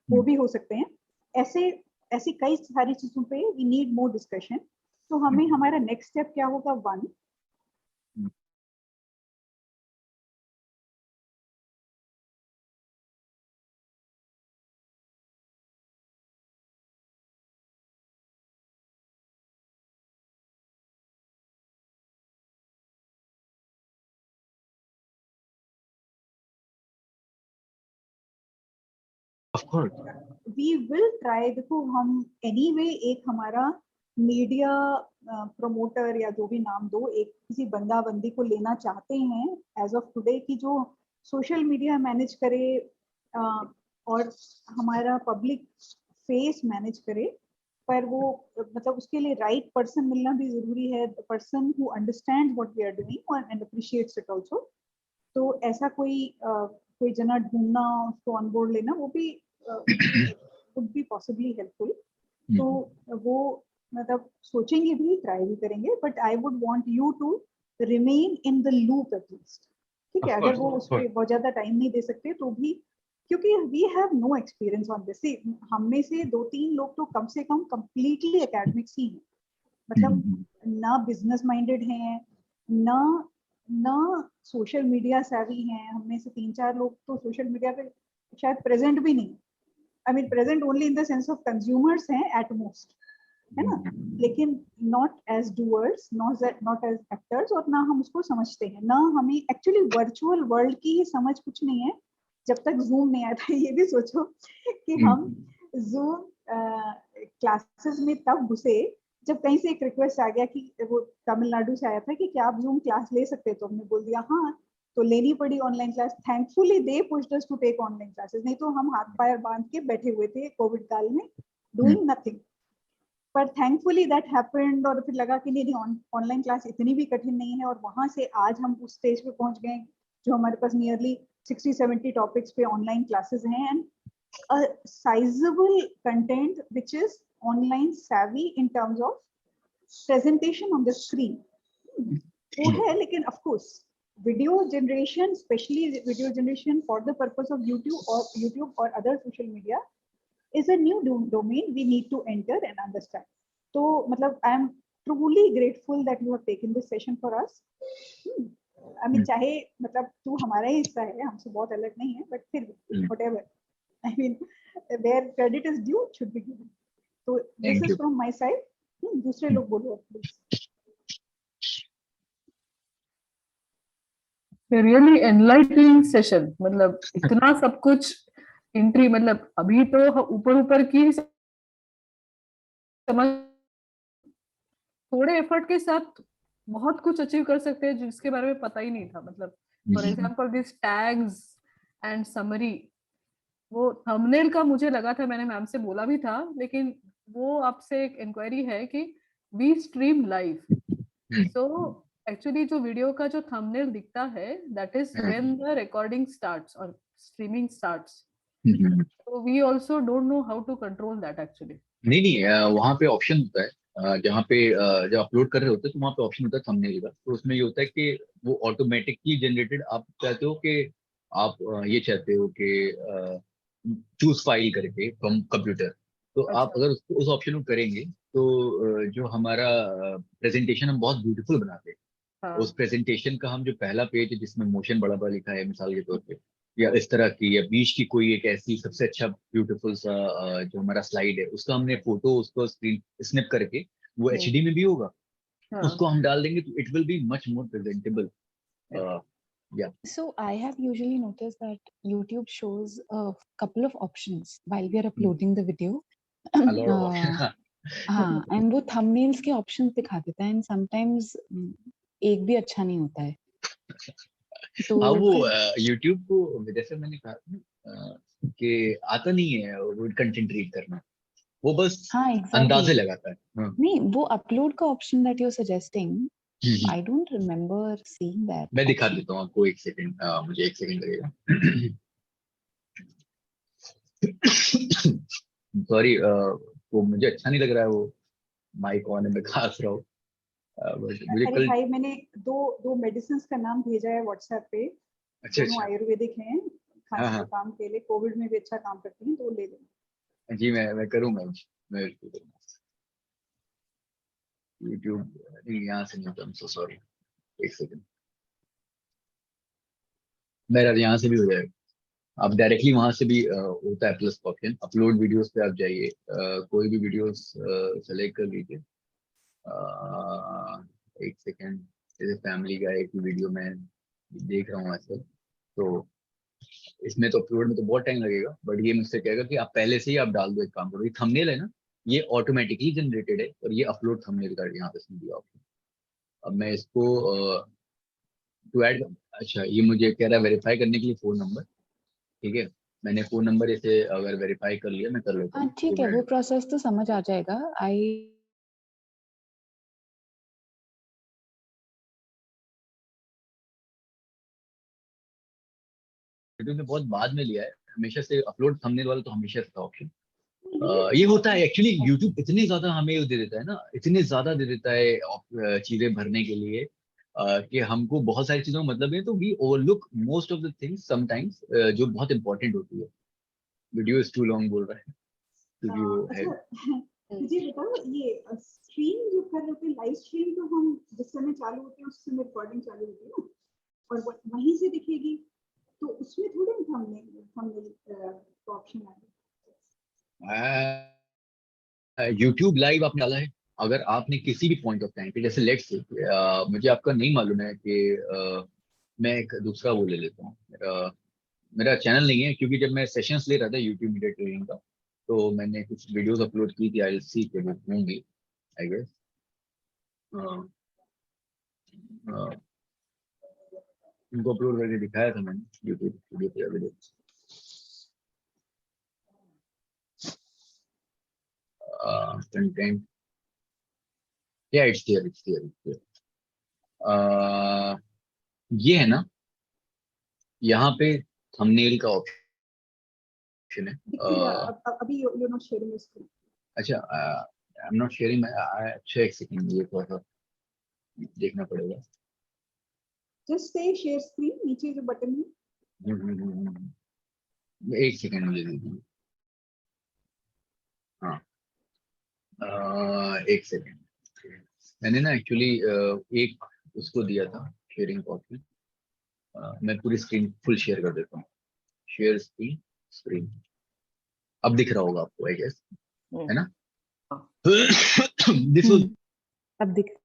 वो भी हो सकते हैं। ऐसे ऐसी कई सारी चीजों पे we need more discussion. तो हमें हमारा नेक्स्ट स्टेप क्या होगा? 1, of course. We will try. देखो हम एनीवे एक हमारा मीडिया प्रमोटर या जो भी नाम दो, एक किसी बंदा बंदी को लेना चाहते हैं एज ऑफ टुडे की जो सोशल मीडिया मैनेज करे और हमारा पब्लिक फेस मैनेज करे। पर वो मतलब उसके लिए राइट पर्सन मिलना भी जरूरी है, the person who understands what we are doing and appreciates it also. तो ऐसा कोई जना ढूंढना, उसको ऑन बोर्ड लेना, वो भी would be possibly helpful. तो वो मतलब सोचेंगे भी, ट्राई भी करेंगे, but I would want you to remain in the loop at least. ठीक है, अगर वो उस पर बहुत ज्यादा टाइम नहीं दे सकते तो भी, क्योंकि we have no experience on this. हम में से 2-3 लोग तो कम से कम कंप्लीटली एकेडमिक्स ही हैं, मतलब ना बिजनेस माइंडेड हैं, ना ना सोशल मीडिया savvy हैं। हम में से 3-4 लोग तो सोशल मीडिया पे शायद प्रेजेंट भी नहीं, I mean present only in the sense of consumers हैं एट मोस्ट, है ना, लेकिन not as doers, not as actors, और ना हम उसको समझते हैं, ना हमें एक्चुअली वर्चुअल वर्ल्ड की ही समझ कुछ नहीं है जब तक जूम नहीं आया था। ये भी सोचो कि हम जूम क्लासेस में तब घुसे जब कहीं से एक रिक्वेस्ट आ गया कि वो तमिलनाडु से आया था कि क्या आप जूम क्लास ले सकते हो, तो हमने बोल दिया हाँ, तो लेनी पड़ी online class. Thankfully they pushed us to take online classes, नहीं तो हम हाथ पैर बांध के बैठे हुए थे कोविड काल में डूइंग नथिंग। पर थैंकफुली दैट हैपेंड, और फिर लगा कि नहीं ऑनलाइन क्लास इतनी भी कठिन नहीं है, और वहां से आज हम उस स्टेज पे पहुंच गए जो हमारे पास नियरली 60-70 टॉपिक्स पे ऑनलाइन क्लासेस हैं, and a sizable content which is online savvy in terms of presentation on the screen. वो है, लेकिन of course video generation, especially video generation for the purpose of YouTube or other social media is a new domain we need to enter and understand. तो मतलब I am truly grateful that you have taken this session for us. I mean चाहे मतलब तू हमारा ही हिस्सा है, हमसे बहुत अलग नहीं है, but फिर whatever, I mean, where credit is due should be given. So this is from my side. दूसरे लोग बोलो please. रियली एनलाइटनिंग सेशन, मतलब इतना सब कुछ एंट्री, मतलब अभी तो ऊपर ऊपर की समझ, थोड़े एफर्ट के साथ बहुत कुछ अचीव कर सकते हैं जिसके बारे में पता ही नहीं था। मतलब for example this tags and summary, वो थंबनेल का मुझे लगा था, मैंने मैम से बोला भी था, लेकिन वो आपसे एक इंक्वायरी है कि we stream live, so actually जो वीडियो का जो थंबनेल दिखता है that is when the recording starts और streaming starts, so we also don't know how to control that actually. नहीं, वहाँ पे ऑप्शन होता है, जहाँ पे जब अपलोड कर रहे होते हैं तो वहाँ पे ऑप्शन होता है थंबनेल का। तो उसमें ये होता है कि वो ऑटोमेटिकली जनरेटेड, आप चाहते हो कि आप ये चाहते हो कि चूज फाइल करके फ्रॉम कंप्यूटर, तो आप अगर उसको उस ऑप्शन को करेंगे तो जो हमारा प्रेजेंटेशन हम बहुत ब्यूटीफुल बनाते हैं, उस प्रेजेंटेशन का हम जो पहला पेज है जिसमें मोशन बड़ा बड़ा लिखा है मिसाल के तौर पे, या इस तरह की, या बीच की कोई एक ऐसी सबसे अच्छा ब्यूटीफुल सा जो हमारा स्लाइड है उसका हमने फोटो उसको स्क्रीन स्नैप करके वो एचडी में भी होगा, उसको हम डाल देंगे तो it will be much more presentable. Yeah. So I have usually noticed that YouTube shows a couple of options while we are uploading the video. A lot of options. हाँ, and वो thumbnails के options दिखा देता है, and sometimes एक भी अच्छा नहीं होता है। तो हाँ, वो YouTube को जैसे मैंने कहा कि आता नहीं है वो कंटेंट रीड करना, वो बस हाँ, exactly. अंदाजे लगाता है। नहीं, वो अपलोड का option that you're suggesting, I don't remember seeing that. मैं दिखा option. देता हूँ आपको, एक सेकंड, मुझे एक सेकंड लगेगा। सॉरी, वो मुझे अच्छा नहीं लग रहा है, वो माइक ऑन है, मैं खास रहा हूँ, but मुझे अरे कल। भाई, मैंने दो मेडिसिन का नाम भेजा है व्हाट्सएप पे, अच्छा दोनों अच्छा, आयुर्वेदिक हैं, हाँ खांसी हाँ जुकाम के लिए, कोविड में भी अच्छा काम करती हैं, तो वो ले लेना। जी, मैं करूँगा, मैं यूट्यूब यहाँ से नहीं होता, सो सॉरी, एक सेकंड, मेरा यहाँ से भी हो जाएगा। आप डायरेक्टली वहां से भी होता है प्लस ऑप्शन, अपलोड वीडियोस पे आप जाइए, कोई भी वीडियोस सेलेक्ट कर लीजिए। एक सेकंड, जैसे फैमिली का एक वीडियो मैं देख रहा हूँ आजकल, तो इसमें तो अपलोड में तो बहुत टाइम लगेगा, बट ये मुझसे कहेगा कि आप पहले से ही आप डाल दो, एक काम करो, ये थंबनेल है ना, ये ऑटोमेटिकली जनरेटेड है, और ये अपलोड थंबनेल का यहाँ पे दिया ऑप्शन। अब मैं इसको टू ऐड, अच्छा ये मुझे कह रहा है वेरीफाई करने के लिए फ़ोन नंबर, ठीक है, मैंने फ़ोन नंबर इसे अगर वेरीफाई कर लिया, मैं कर लेता हाँ हूँ, ठीक है, वो प्रोसेस तो समझ आ जाएगा। यूट्यूब ने बहुत बाद में लिया है, हमेशा से अपलोड थंबनेल वाला तो हमेशा से था ऑप्शन। ये होता है एक्चुअली, यूट्यूब इतने ज्यादा हमें दे देता है ना, इतने ज्यादा दे देता है चीजें भरने के लिए, कि हमको बहुत सारी चीजों में मतलब है, तो we overlook most of the things sometimes, जो बहुत इंपॉर्टेंट होती है। वीडियो इज टू लॉन्ग बोल रहा है, क्योंकि वो है। अच्छा, मुझे बताओ, ये स्ट्रीम जो कर रहे थे, लाइव स्ट्रीम, तो हम जिस समय चालू होते हैं उस समय रिकॉर्डिंग चालू होती है ना, और वहीं से दिखेगी, तो उसमें थोड़ी थंबनेल ऑप्शन आएगा। यूट्यूब लाइव आपने डाला है, अगर आपने किसी भी पॉइंट ऑफ टाइम पे, जैसे लेट्स से मुझे आपका नहीं मालूम है कि मैं एक दूसरा वो ले लेता हूँ, मेरा चैनल नहीं है, क्योंकि जब मैं सेशंस ले रहा था यूट्यूब मीडिया ट्रेनिंग का, तो मैंने कुछ वीडियोस अपलोड की थी, आई सी पे वो होंगी, आई गेस। उनको अपलोड करके दिखाया था मैंने यूट्यूब वीडियो पे, वीडियो कंटेंट, या it's there, it's there, it's there, ये है ना, यहाँ पे थंबनेल का ऑप्शन है। दिखेगा अभी, यू नो शेयरिंग स्क्रीन। अच्छा, आई एम नॉट शेयरिंग, अच्छा एक सेकंड, ये थोड़ा सा देखना पड़ेगा। जस्ट से शेयर स्क्रीन, नीचे जो बटन है। एक सेकंड मुझे दीजिए, हाँ, एक सेकंड, मैंने ना एक्चुअली एक उसको दिया था शेयरिंग का ऑप्शन, मैं पूरी स्क्रीन फुल शेयर कर देता हूँ, शेयर स्क्रीन, स्क्रीन अब दिख रहा होगा आपको, आई गेस, है ना? दिस वाज, अब दिख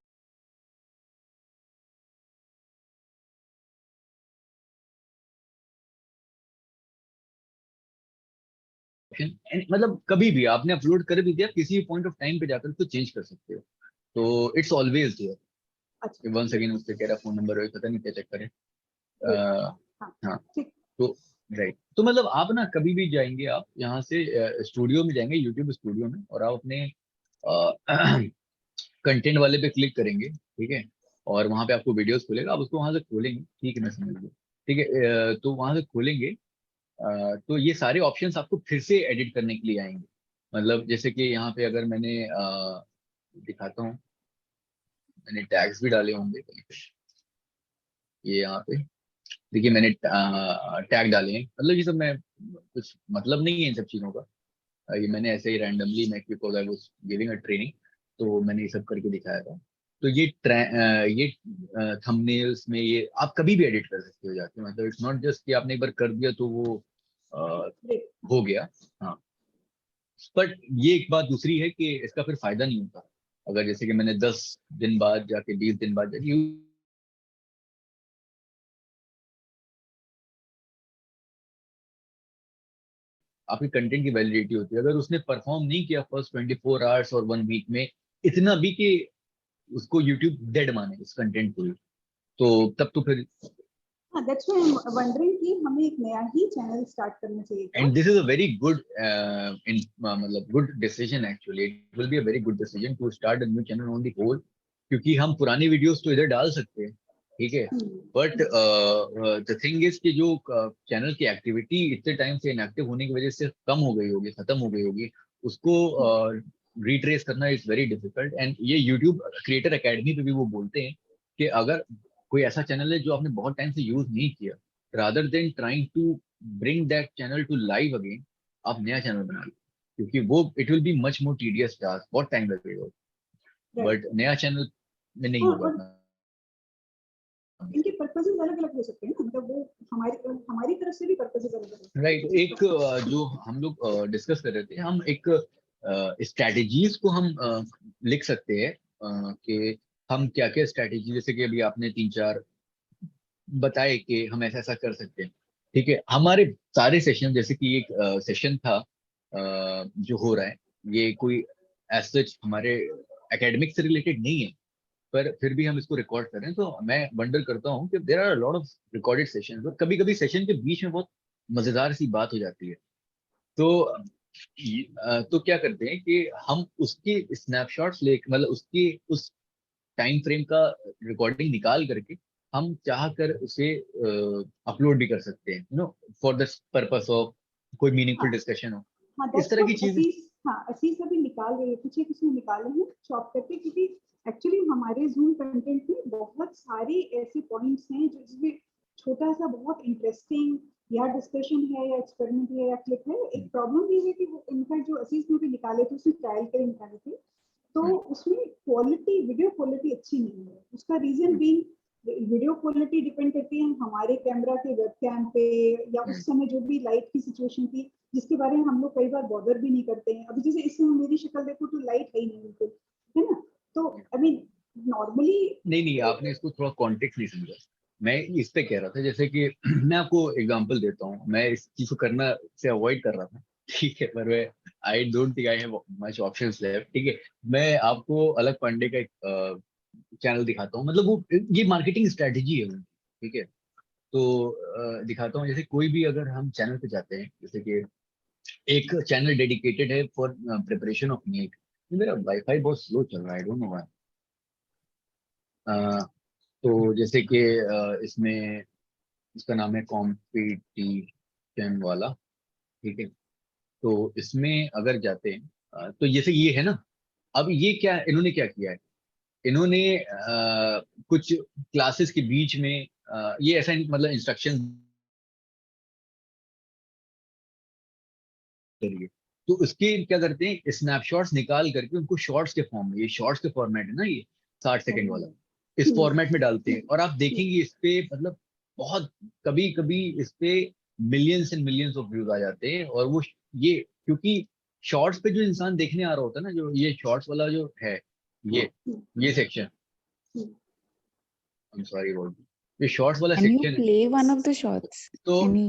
मतलब कभी भी आपने अपलोड कर भी दिया, किसी भी पॉइंट ऑफ टाइम पे जाकर उसको चेंज कर सकते हो, तो इट्स ऑलवेज देयर। अच्छा, वन सेकेंड, उससे कह रहा फोन नंबर है, पता नहीं क्या चक्कर है। हाँ हाँ, ठीक। तो राइट, तो मतलब आप ना कभी भी जाएंगे, आप यहाँ से स्टूडियो में जाएंगे, यूट्यूब स्टूडियो में, और आप अपने कंटेंट वाले पे क्लिक करेंगे, ठीक है, और वहां पे आपको वीडियोस खुलेगा, आप उसको वहां से खोलेंगे, ठीक है, मैं समझ गया, ठीक है, तो वहां से खोलेंगे, तो ये सारे ऑप्शंस आपको फिर से एडिट करने के लिए आएंगे, मतलब जैसे कि यहाँ पे अगर मैंने दिखाता हूँ, मैंने टैग्स भी डाले होंगे कहीं पे, ये यहाँ पे देखिए, मैंने टैग डाले हैं, मतलब ये सब मैं कुछ मतलब नहीं है इन सब चीज़ों का, ये मैंने ऐसे ही रैंडमली, मैं because I was giving a training, तो मैंने ये सब करके दिखाया था। तो ये थंबनेल्स में ये आप कभी भी एडिट कर सकते हो जाके, मतलब इट्स नॉट जस्ट कि आपने एक बार कर दिया तो वो हो गया। हाँ, बट ये एक बात दूसरी है कि इसका फिर फायदा नहीं होता, अगर जैसे कि मैंने 10 दिन बाद जाके, 20 दिन बाद जाके, आपके कंटेंट की वैलिडिटी होती है, अगर उसने परफॉर्म नहीं किया फर्स्ट 24 आवर्स और 1 वीक में, इतना भी कि उसको यूट्यूब डेड माने उस कंटेंट को, तो तब तो फिर, हाँ, that's why I am wondering कि हमें एक नया ही चैनल स्टार्ट करना चाहिए था। And this is a very good मतलब good decision, actually it will be a very good decision to start a new channel on the whole, क्योंकि हम पुरानी वीडियोस तो इधर डाल सकते हैं, ठीक है, बट द थिंग इज कि जो चैनल की एक्टिविटी इतने टाइम से इनएक्टिव होने की वजह से कम हो गई होगी, खत्म हो गई होगी, उसको रिट्रेस करना इज वेरी डिफिकल्ट। एंड ये यूट्यूब क्रिएटर एकेडमी पे भी वो बोलते हैं कि अगर कोई ऐसा चैनल है जो आपने बहुत टाइम से यूज नहीं किया, rather than trying to bring that channel to live again, आप नया चैनल बना लो, क्योंकि वो it will be much more tedious task, बहुत टाइम लगेगा, बट नया चैनल में नहीं होगा और इनके पर्पसेस अलग अलग हो सकते हैं ना, मतलब वो हमारी तरफ से भी पर्पसेस अलग अलग। राइट, एक जो हम लोग डिस्कस कर रहे थे, हम एक स्ट्रेटेजीज को हम लिख सकते हैं कि हम क्या क्या स्ट्रेटेजी, जैसे कि अभी आपने 3-4 बताए कि हम ऐसा ऐसा कर सकते हैं, ठीक है। हमारे सारे सेशन, जैसे कि एक सेशन था जो हो रहा है, ये कोई एज सच हमारे एकेडमिक से रिलेटेड नहीं है, पर फिर भी हम इसको रिकॉर्ड कर रहे हैं, तो मैं वंडर करता हूँ कि there are lot of recorded sessions, और कभी कभी सेशन के बीच में बहुत मजेदार सी बात हो जाती है। तो तो क्या करते हैं कि हम उसके स्नैपशॉट्स ले, मतलब उसके उस टाइम फ्रेम का रिकॉर्डिंग निकाल करके हम चाह कर उसे अपलोड भी कर सकते हैं, फॉर द पर्पस ऑफ कोई मीनिंगफुल डिस्कशन हो, हाँ, इस तरह की चीजें। असीस अभी निकाल रहे हैं, पीछे किसने निकाले हैं शॉप करके, क्योंकि एक्चुअली हमारे जूम कंटेंट में बहुत सारे ऐसे पॉइंट्स हैं जिसमें छोटा सा बहुत इंटरेस्टिंग या डिस्कशन है या एक्सपेरिमेंट है या क्लिप है। एक प्रॉब्लम ये है कि वो इनका जो असीस में भी निकाले थे, उसमें ट्रायल के लिए निकाले थे, तो उसमें क्वालिटी, वीडियो क्वालिटी अच्छी नहीं है। उसका रीजन भी वीडियो क्वालिटी डिपेंड करती है हमारे कैमरा के वेबकैम पे, या उस समय जो भी लाइट की सिचुएशन थी, जिसके बारे में हम लोग कई बार बॉदर भी नहीं करते हैं। अभी जैसे इस समय मेरी शक्ल देखो तो लाइट है ही नहीं बिल्कुल, है ना, तो आई मीन नॉर्मली नहीं, आपने इसको थोड़ा कॉन्टेक्स्ट नहीं समझा। मैं इस पे कह रहा था, जैसे कि मैं आपको एग्जांपल देता हूँ, मैं इस चीज को करना से अवॉइड कर रहा था, ठीक है, पर मैं I don't think I have much options left, ठीक है। मैं आपको अलग पांडे का एक चैनल दिखाता हूँ, मतलब वो ये मार्केटिंग स्ट्रेटेजी है उनकी, ठीक है। तो दिखाता हूँ, जैसे कोई भी अगर हम चैनल पे जाते हैं, जैसे कि एक चैनल डेडिकेटेड है फॉर प्रिपरेशन ऑफ नीट, मेरा वाईफाई बहुत स्लो चल रहा है, आई डोंट नो व्हाई। तो जैसे कि इसमें इसका नाम है कॉम्पिटिशन वाला, ठीक है। तो इसमें अगर जाते हैं तो जैसे ये है ना, अब ये क्या इन्होंने क्या किया है, इन्होंने कुछ क्लासेस के बीच में ये ऐसा मतलब इंस्ट्रक्शन करिए, तो उसके क्या करते हैं, स्नैपशॉट्स निकाल करके उनको शॉर्ट्स के फॉर्म में, ये शॉर्ट्स के फॉर्मेट है ना, ये 60 सेकंड वाला, इस फॉर्मेट में डालते हैं, और आप देखेंगे इस पे मतलब बहुत, कभी कभी इस पे millions and millions of views आ जाते हैं। और वो ये क्योंकि शॉर्ट्स पे जो इंसान देखने आ रहा होता है ना, जो ये शॉर्ट्स वाला जो है, ये section, I am sorry about, ये शॉर्ट्स वाला Can you सेक्शन है, play one of the shots? तो Any?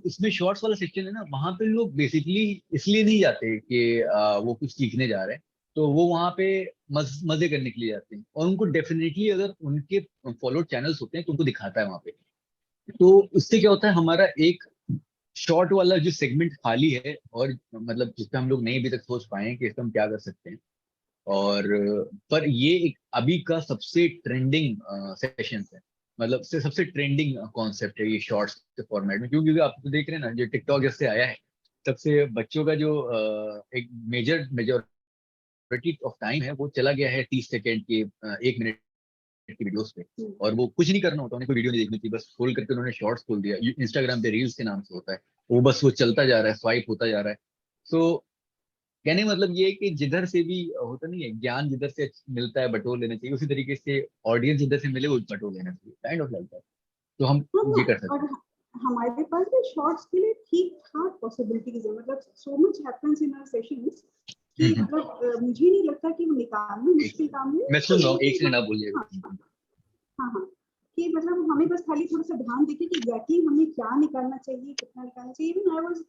इसमें शॉर्ट्स वाला सेक्शन है ना, वहां पे लोग बेसिकली इसलिए नहीं जाते कि वो कुछ सीखने जा रहे हैं, तो वो वहां पे मजे करने के लिए जाते हैं, और उनको डेफिनेटली अगर उनके फॉलोड चैनल्स होते हैं तो उनको दिखाता है वहां पे। तो उससे क्या होता है, हमारा एक शॉर्ट वाला जो सेगमेंट खाली है, और मतलब जिसपे हम लोग नहीं अभी तक सोच पाए हैं कि इसका हम क्या कर सकते हैं, और पर ये एक अभी का सबसे ट्रेंडिंग सेशन है, मतलब सबसे ट्रेंडिंग कॉन्सेप्ट है ये शॉर्ट्स के फॉर्मेट में, क्योंकि आप तो देख रहे हैं ना, जो टिकटॉक जब से आया है, तब से बच्चों का जो एक मेजॉरिटी ऑफ टाइम है वो चला गया है 30 सेकेंड के 1 मिनट की वीडियोस पे, और वो कुछ नहीं करना होता, उन्हें कोई वीडियो नहीं देखनी थी, बस खोल करके उन्होंने शॉर्ट्स खोल दिया, इंस्टाग्राम पे रील्स के नाम से होता है, वो बस वो चलता जा रहा है, स्वाइप होता जा रहा है। सो कहने का मतलब ये है कि जिधर से भी होता नहीं है, ज्ञान जिधर से मिलता है बटोर लेना चाहिए, उसी तरीके से ऑडियंस जिधर से मिले वो बटोर लेना चाहिए, काइंड ऑफ लाइक दैट। तो हम ये कर सकते और हैं। हमारे पास भी शॉर्ट्स के लिए ठीक ठाक पॉसिबिलिटीज है, मतलब so much happens in our sessions कि मतलब मुझे नहीं लगता कि वो निकालना मुश्किल काम है। मैं सुन रहा हूँ, एक सेकंड आप हाँ बोलिएगा। हाँ हाँ, कि मतलब हमें बस खाली थोड़ा सा ध्यान देके कि एग्जैक्टली हमें क्या निकालना चाहिए, कितना निकालना चाहिए। Even I was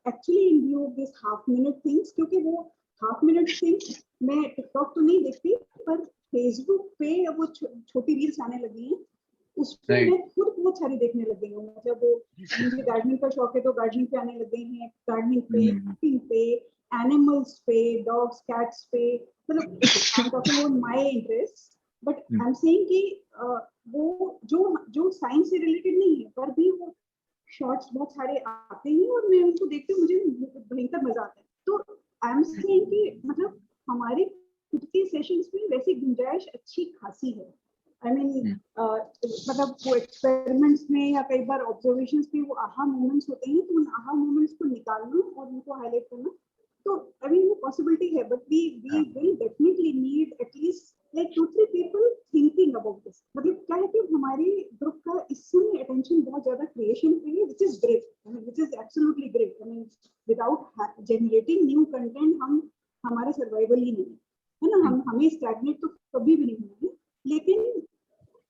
actually in view of this half minute things, क्योंकि वो हाफ मिनट थिंग्स मैं टिकटॉक तो नहीं देखती, पर फेसबुक पे वो छोटी रील्स आने लगी हैं, उसपे राइट, मैं खुद बहुत सारी देखने लग गई हूँ। मतलब वो मुझे गार्डनिंग का शौक है तो गार्डनिंग पे आने लग गए हैं, गार्डनिंग पे, कुकिंग पे, एनिमल्स पे, डॉग्स कैट्स पे, मतलब I am talking about my interest, but I am saying कि वो जो साइंस से रिलेटेड नहीं है पर भी वो शॉर्ट्स बहुत सारे आते हैं और मैं उनको देखती हूँ, मुझे भयंकर मजा आता है। तो आई एम सेइंग कि मतलब हमारे खुद के सेशंस में वैसी गुंजाइश अच्छी खासी है। आई मीन मतलब वो एक्सपेरिमेंट्स में या कई बार ऑब्जर्वेशंस में वो आहा मोमेंट्स होते हैं, तो उन आहा मोमेंट्स को निकालना और उनको हाईलाइट करना, तो आई मीन वो पॉसिबिलिटी है, but we will definitely need at least like 2-3 people thinking about this. मतलब क्या है कि हमारे ग्रुप का इस समय अटेंशन बहुत ज्यादा क्रिएशन पे है, which is great, I mean which is absolutely great. I mean without generating new content हम हमारा सर्वाइवल ही नहीं है ना, हम हमें स्टैग्नेट तो कभी भी नहीं होंगे,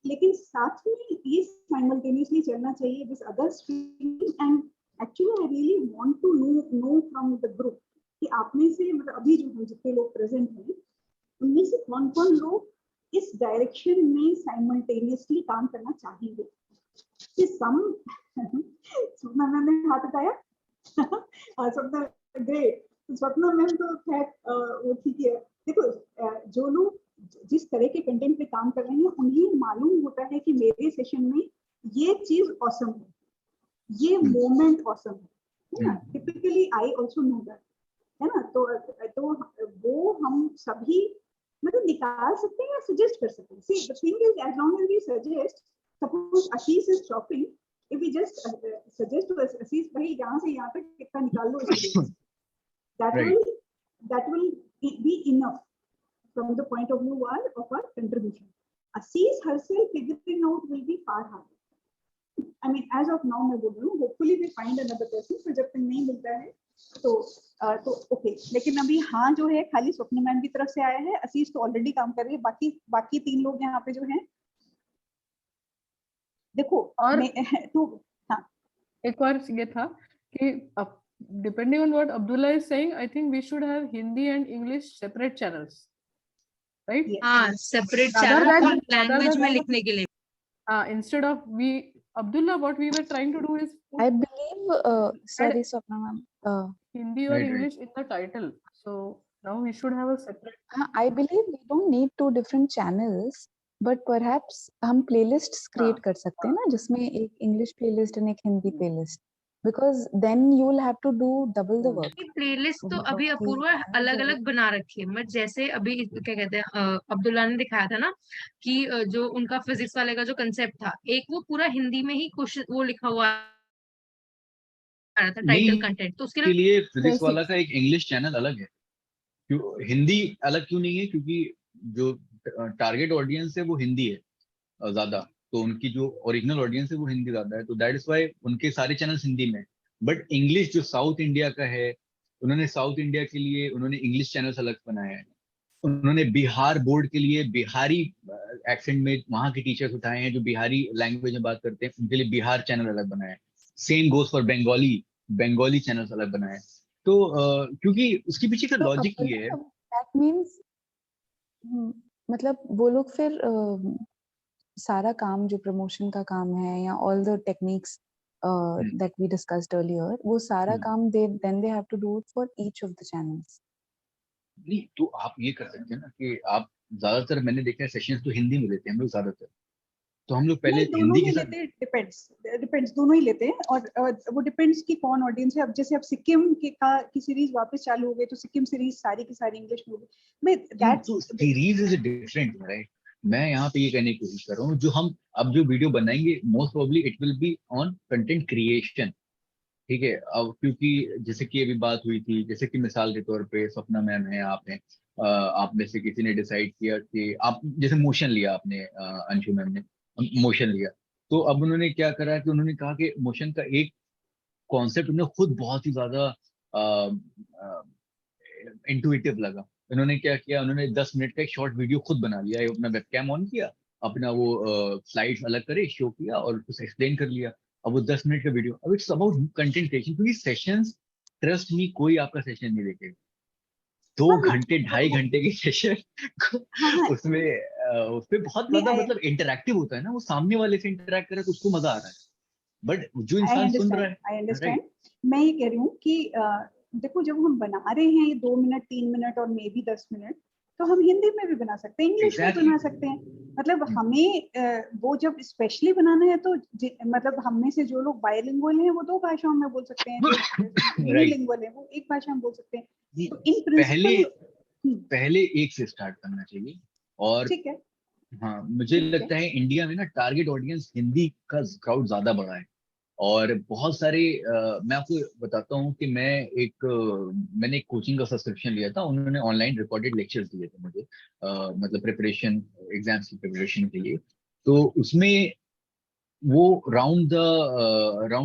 लेकिन साथ में ये साइमल्टेनियसली चलना चाहिए this other stream. And actually I really want to know from the group कि आप में से मतलब अभी जो हम जितने लोग प्रेजेंट हैं उनमें से कौन-कौन लोग इस डायरेक्शन में साइमल्टेनियसली काम करना चाहेंगे। कि सम स्वप्ना मैम ने हाथ उठाया स्वप्ना ग्रेट, स्वप्ना मैम तो खैर वो ठीक है। देखो जो लोग जिस तरह के कंटेंट पे काम कर रहे हैं उन्हें मालूम होता है कि मेरे सेशन में ये चीज ऑसम है, ये मोमेंट ऑसम है ना। Typically I also know that, है ना। तो वो हम सभी मतलब निकाल सकते हैं या सजेस्ट कर सकते हैं। See the thing is as long as we suggest, suppose Ashish is shopping, if we just suggest to Ashish भाई यहाँ से यहाँ तक कितना निकाल लो इसके, that will be enough from the point of view of our contribution. Assis herself figuring out will be far harder. I mean, as of now मैं बोल रही हूँ, hopefully we find another person, तो जब तक नहीं मिलता है तो ओके। लेकिन अभी हाँ जो है खाली स्वप्न मैम की तरफ से आया है, असीस तो ऑलरेडी काम कर रही है, बाकी 3 लोग यहाँ पे जो हैं देखो। और तो हाँ एक बार ये था कि depending on what Abdullah is saying, I think we should have Hindi and English separate channels, right? yes. हाँ, separate Rather channel than- language में rather than- लिखने के लिए। Instead of Abdullah, what we were trying to do is put I believe, sorry, Swapna ma'am. Hindi or Right, right. English in the title. So now we should have a separate. I believe we don't need 2 different channels, but perhaps हम playlists create कर सकते हैं ना, जिसमें एक English playlist and एक Hindi playlist, because then you will have to do double the work. Playlist तो अभी कि अपूर्वा अलग अलग बना रखी है, बट जैसे अभी क्या कहते हैं अब्दुल्ला ने दिखाया था ना कि जो उनका फिजिक्स वाले का जो कंसेप्ट था, एक वो पूरा हिंदी में ही क्वेश्चन वो लिखा हुआ आ रहा था टाइटल कंटेंट, तो उसके लिए फिजिक्स Basics. वाला का एक इंग्लिश चैनल अलग है, क्यों हिंदी अलग क्यों नहीं है? क्योंकि जो टारगेट ऑडियंस है वो हिंदी है ज्यादा, तो उनकी जो ओरिजिनल ऑडियंस है वो हिंदी ज्यादा है, तो दैट इज व्हाई उनके सारे चैनल्स हिंदी में। बट इंग्लिश जो साउथ इंडिया का है, उन्होंने साउथ इंडिया के लिए उन्होंने इंग्लिश चैनल्स अलग बनाए हैं। उन्होंने बिहार बोर्ड के लिए बिहारी एक्सेंट में वहां के टीचर्स उठाए हैं जो बिहारी लैंग्वेज में बात करते हैं, उनके लिए बिहार चैनल अलग बनाए हैं। Same goes for Bengali channels अलग बनाए हैं। तो क्योंकि उसके पीछे का लॉजिक ये है, That means मतलब वो लोग फिर सारा काम जो प्रमोशन का काम है या all the techniques that we discussed earlier, वो सारा काम then they have to do it for each of the channels. नहीं तो आप ये कर सकते हैं ना कि आप ज्यादातर मैंने देखा है सेशंस तो हिंदी में लेते हैं हम लोग ज्यादातर, तो हम लोग पहले हिंदी के साथ डिपेंड्स दोनों ही लेते हैं। और वो डिपेंड्स कि कौन ऑडियंस है। अब जैसे अब सिक्किम की सीरीज वापस चालू हो गई तो सिक्किम सीरीज सारी की सारी इंग्लिश में हो गई। That series is different, right. मैं यहाँ पे ये कहने की कोशिश कर रहा हूँ, जो हम अब जो वीडियो बनाएंगे most probably it will be on content creation, ठीक है। अब क्योंकि जैसे कि अभी बात हुई थी, जैसे कि मिसाल के तौर पे स्वप्ना मैम है, आप हैं, आप में से किसी ने डिसाइड किया कि आप जैसे मोशन लिया आपने, अंशु मैम ने मोशन लिया, तो अब उन्होंने क्या करा कि उन्होंने कहा कि मोशन का एक कॉन्सेप्ट उन्हें खुद बहुत ही ज्यादा इंटुइटिव लगा। उन्होंने क्या किया, उन्होंने 10 मिनट का एक शॉर्ट वीडियो खुद बना लिया, अपना वेबकैम ऑन किया, अपना वो स्लाइड्स अलग करे, शो किया और कुछ एक्सप्लेन कर लिया। अब वो 10 मिनट का वीडियो, अब इट्स अबाउट कंटेंट क्रिएशन, क्योंकि सेशंस ट्रस्ट मी कोई आपका सेशन नहीं देखेगा। 2 घंटे 2.5 घंटे की सेशन उसमें बहुत ज्यादा मतलब इंटरैक्टिव होता है ना, वो सामने वाले से इंटरैक्ट करे तो उसको मजा आ रहा है, बट जो इंसान सुन रहा है। I understand. मैं ये कह रही हूँ कि देखो जब हम बना रहे हैं ये 2 मिनट 3 मिनट और मे बी 10 मिनट, तो हम हिंदी में भी बना सकते हैं, इंग्लिश में Exactly. बना सकते हैं। मतलब हमें वो जब स्पेशली बनाना है तो मतलब हम में से जो लोग बायलिंगुअल हैं वो 2 भाषाओं में बोल सकते हैं, जो यूनिलिंगुअल है वो 1 भाषा में बोल सकते हैं। तो इन प्रिंसिपल पहले एक से स्टार्ट करना चाहिए। और ठीक है, हाँ, मुझे ठीक है। लगता है इंडिया में ना टारगेट ऑडियंस हिंदी का क्राउड ज्यादा बड़ा है। और बहुत सारे मैं आपको बताता हूँ कि मैंने एक कोचिंग का सब्सक्रिप्शन लिया था, उन्होंने ऑनलाइन रिकॉर्डेड लेक्चर्स दिए थे मुझे, मतलब प्रिपरेशन, एग्जाम्स की प्रिपरेशन के लिए। तो उसमें वो राउंड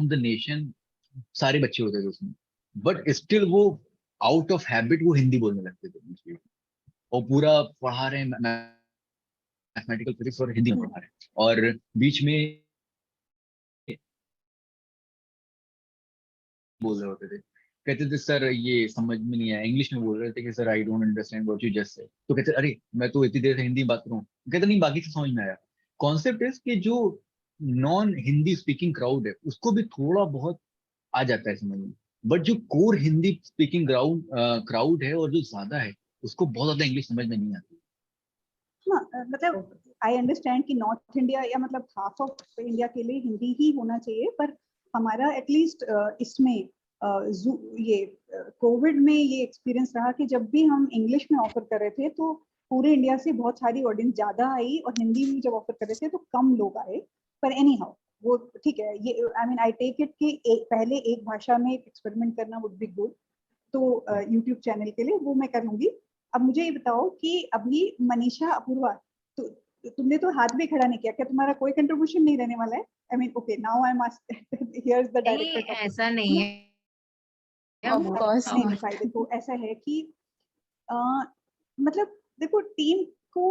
द नेशन सारे बच्चे होते थे उसमें, बट स्टिल वो आउट ऑफ हैबिट वो हिंदी बोलने लगते थे बीच में। और पूरा पढ़ा रहे हैं मैथमेटिकल फिजिक्स और हिंदी में पढ़ा रहे हैं, और बीच में बोल रहे होते थे, कहते थे सर ये समझ में नहीं आया, इंग्लिश में बोल रहे थे कि sir I don't understand what you just said. तो कहते अरे मैं तो इतनी देर से हिंदी में बात कर रहा हूँ, कहते नहीं बाकी से समझ में आया। कॉन्सेप्ट इज कि जो नॉन हिंदी स्पीकिंग क्राउड है उसको भी थोड़ा बहुत आ जाता है समझ में, बट जो कोर हिंदी स्पीकिंग क्राउड है और जो ज्यादा है उसको बहुत ज्यादा इंग्लिश समझ में नहीं आती। हाँ, मतलब आई अंडरस्टैंड कि नॉर्थ इंडिया या मतलब हाफ ऑफ इंडिया के लिए हिंदी ही होना चाहिए, पर हमारा एटलीस्ट इसमें ये कोविड में ये एक्सपीरियंस रहा कि जब भी हम इंग्लिश में ऑफर कर रहे थे तो पूरे इंडिया से बहुत सारी ऑडियंस ज्यादा आई, और हिंदी में जब ऑफर कर रहे थे तो कम लोग आए। पर एनी हाउ वो ठीक है, ये I mean I take it कि पहले एक भाषा में एक्सपेरिमेंट करना वुड बी गुड। तो यूट्यूब चैनल के लिए वो मैं कर लूंगी। अब मुझे ये बताओ कि अभी मनीषा अपूर्वा, तो तुमने तो हाथ भी खड़ा नहीं किया, क्या तुम्हारा कोई कंट्रीब्यूशन नहीं रहने वाला है? I mean okay, now I am asking, here's the नहीं, डायरेक्टर टॉपिक। ऐसा नहीं है। Of course नहीं not. फायदे तो ऐसा है कि मतलब देखो टीम को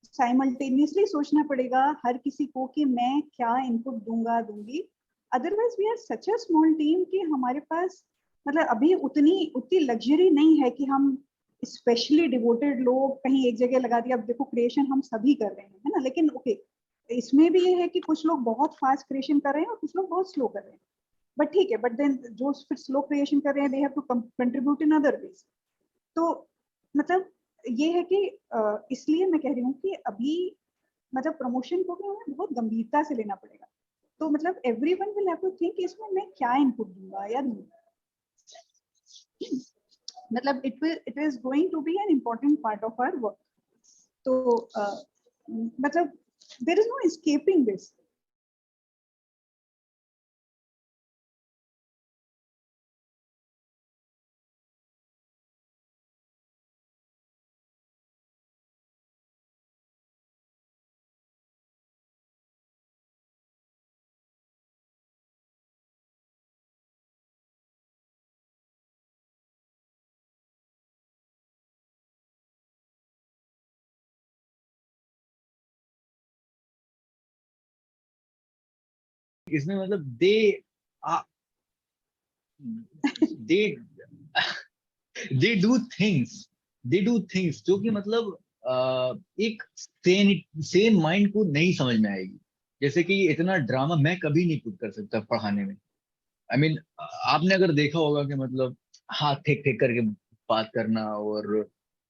साइमल्टेनियसली सोचना पड़ेगा हर किसी को कि मैं क्या इनपुट दूंगी। Otherwise we are such a small team कि हमारे पास मतलब अभी उतनी लग्जरी नहीं है कि हम स्पेशली डिवोटेड लोग कहीं एक जगह लगा दिया। अब देखो क्रिएशन हम सभी कर रहे हैं, है ना, लेकिन ओके इसमें भी ये है कि कुछ लोग बहुत फास्ट क्रिएशन कर रहे हैं और कुछ लोग बहुत स्लो कर रहे हैं। बट ठीक है, बट देन जो फिर स्लो क्रिएशन कर रहे हैं they have to contribute in other ways. तो मतलब ये है कि इसलिए मैं कह रही हूँ कि अभी मतलब प्रमोशन को भी हमें बहुत गंभीरता से लेना पड़ेगा। तो मतलब everyone will have to think इसमें मैं क्या इनपुट दूंगा या दूंगा। मतलब it is going to be an important part of our work. तो मतलब there is no escaping this. इसमें मतलब दे दे डू थिंग्स जो कि मतलब एक सेन माइंड को नहीं समझ में आएगी। जैसे कि इतना ड्रामा मैं कभी नहीं पुट कर सकता पढ़ाने में। आई मीन आपने अगर देखा होगा कि मतलब हाथ फेंक फेंक करके बात करना और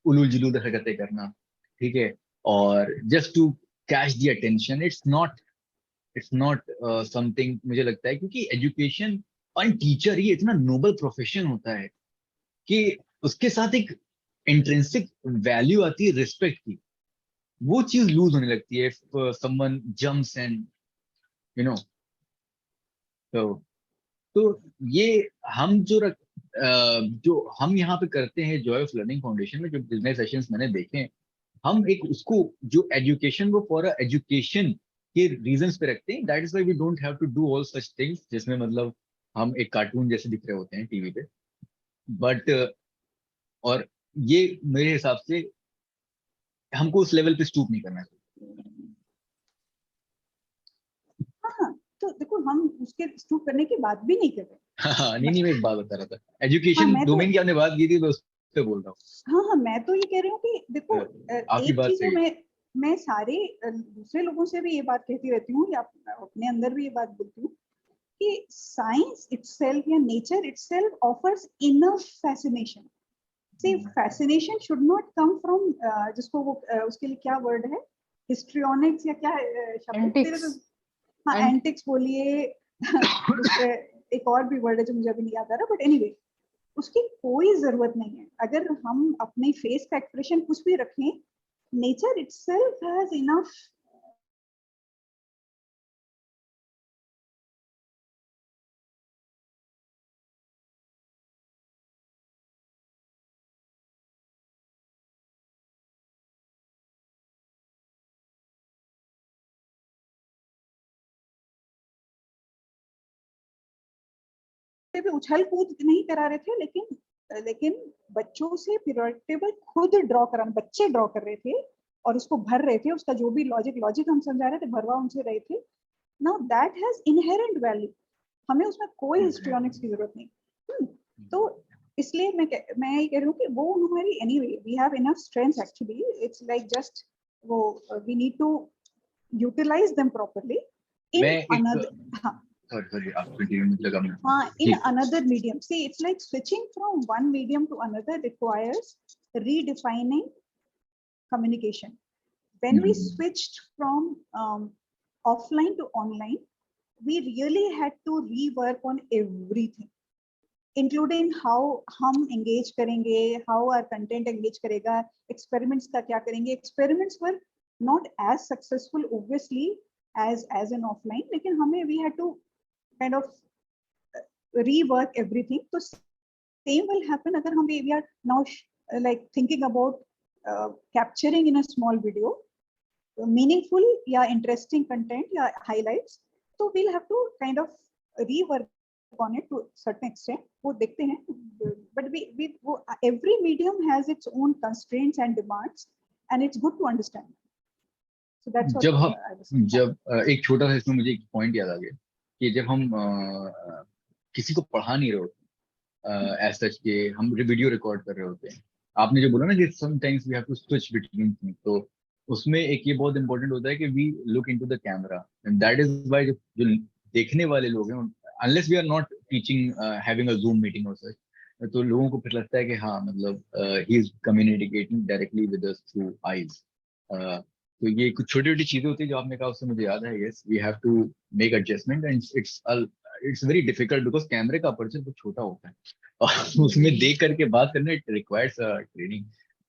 उलूल जुलूल हरकतें करना, ठीक है, और just to catch the attention, it's not something मुझे लगता है, क्योंकि एजुकेशन और टीचर ये इतना नोबल प्रोफेशन होता है कि उसके साथ एक इंट्रिंसिक वैल्यू आती है रिस्पेक्ट की, वो चीज लूज होने लगती है someone jumps and you know. तो ये हम जो हम यहाँ पे करते हैं जॉय ऑफ लर्निंग फाउंडेशन में, जो बिजनेस सेशंस मैंने देखे हैं, हम एक उसको जो एजुकेशन को फॉर एजुकेशन के रीजंस पे रखते हैं। That is why we don't have to do all such things जिसमें मतलब हम एक कार्टून जैसे दिख रहे होते हैं टीवी पे। बट और ये मेरे हिसाब से हमको उस लेवल पे स्टूप नहीं करना चाहिए। हाँ, तो देखो हम उसके स्टूप करने की बात भी नहीं कर रहे। हाँ, नहीं मैं एक बात बता रहा था, हाँ, एजुकेशन मैं तो डोमेन की आपने बात की थी, मैं उस पे बोल रहा हूँ। हाँ मैं तो ये कह रही हूँ कि देखो आपकी एक बात चीज जो सही है। मैं सारे दूसरे लोगों से भी ये बात कहती रहती हूँ या अपने अंदर भी ये बात बोलती हूँ कि साइंस इटसेल्फ या nature itself offers enough fascination. See, fascination should not come from जिसको वो उसके लिए क्या वर्ड है, हिस्ट्रियोनिक्स या क्या शब्द तेरे तो, हाँ एंटिक्स बोलिए, एक और भी वर्ड है जो मुझे अभी नहीं याद आ रहा, बट एनीवे उसकी कोई जरूरत नहीं है. अगर हम अपने फेस का एक्सप्रेशन कुछ भी रखें, नेचर इटसेल्फ हैज इनफ भी उछल कूद नहीं करा रहे थे, लेकिन बच्चों से प्रेडिक्टेबल खुद ड्रॉ करा, बच्चे ड्रॉ कर रहे थे और उसको भर रहे थे, उसका जो भी लॉजिक हम समझा रहे थे भरवा उनसे रहे थे. Now that has inherent value. हमें उसमें कोई हिस्ट्रियोनिक्स की जरूरत नहीं. तो इसलिए मैं ये कह रही हूँ कि वो हमारी anyway we have enough strength actually. It's like just वो we need to utilize them properly in another. हाँ sorry आप कंटिन्यू मत लगा. in another medium. See, it's like switching from one medium to another requires redefining communication. When we switched from offline to online, we really had to rework on everything, including how हम engage करेंगे, how our content engage करेगा, experiments का क्या करेंगे. Experiments were not as successful obviously as an offline, लेकिन हमें we had to kind of rework everything. So same will happen agar we are now like thinking about capturing in a small video meaningful या interesting content या highlights. So we'll have to kind of rework on it to a certain extent. वो देखते हैं, but we every medium has its own constraints and demands, and it's good to understand. So that's what जब एक छोटा सा इसमें मुझे एक पॉइंट याद आ गया कि जब हम किसी को पढ़ा नहीं रहे होते एज सच के हम वीडियो रिकॉर्ड कर रहे होते हैं. आपने जो बोला ना कि sometimes we have to switch between things, तो उसमें एक ये बहुत इंपॉर्टेंट होता है कि we look into the camera, and that is why जो देखने वाले लोग हैं, unless we are not teaching having a Zoom meeting और सच, तो लोगों को फिर लगता है कि हाँ मतलब he is communicating directly with us through eyes. तो ये कुछ छोटी छोटी चीजें होती है जो आपने कहा, उससे मुझे याद है. Yes, we have to make adjustment and it's very difficult because कैमरे का अपर्चर बहुत छोटा होता है और उसमें देख करके बात करना इट रिक्वायर्स ट्रेनिंग.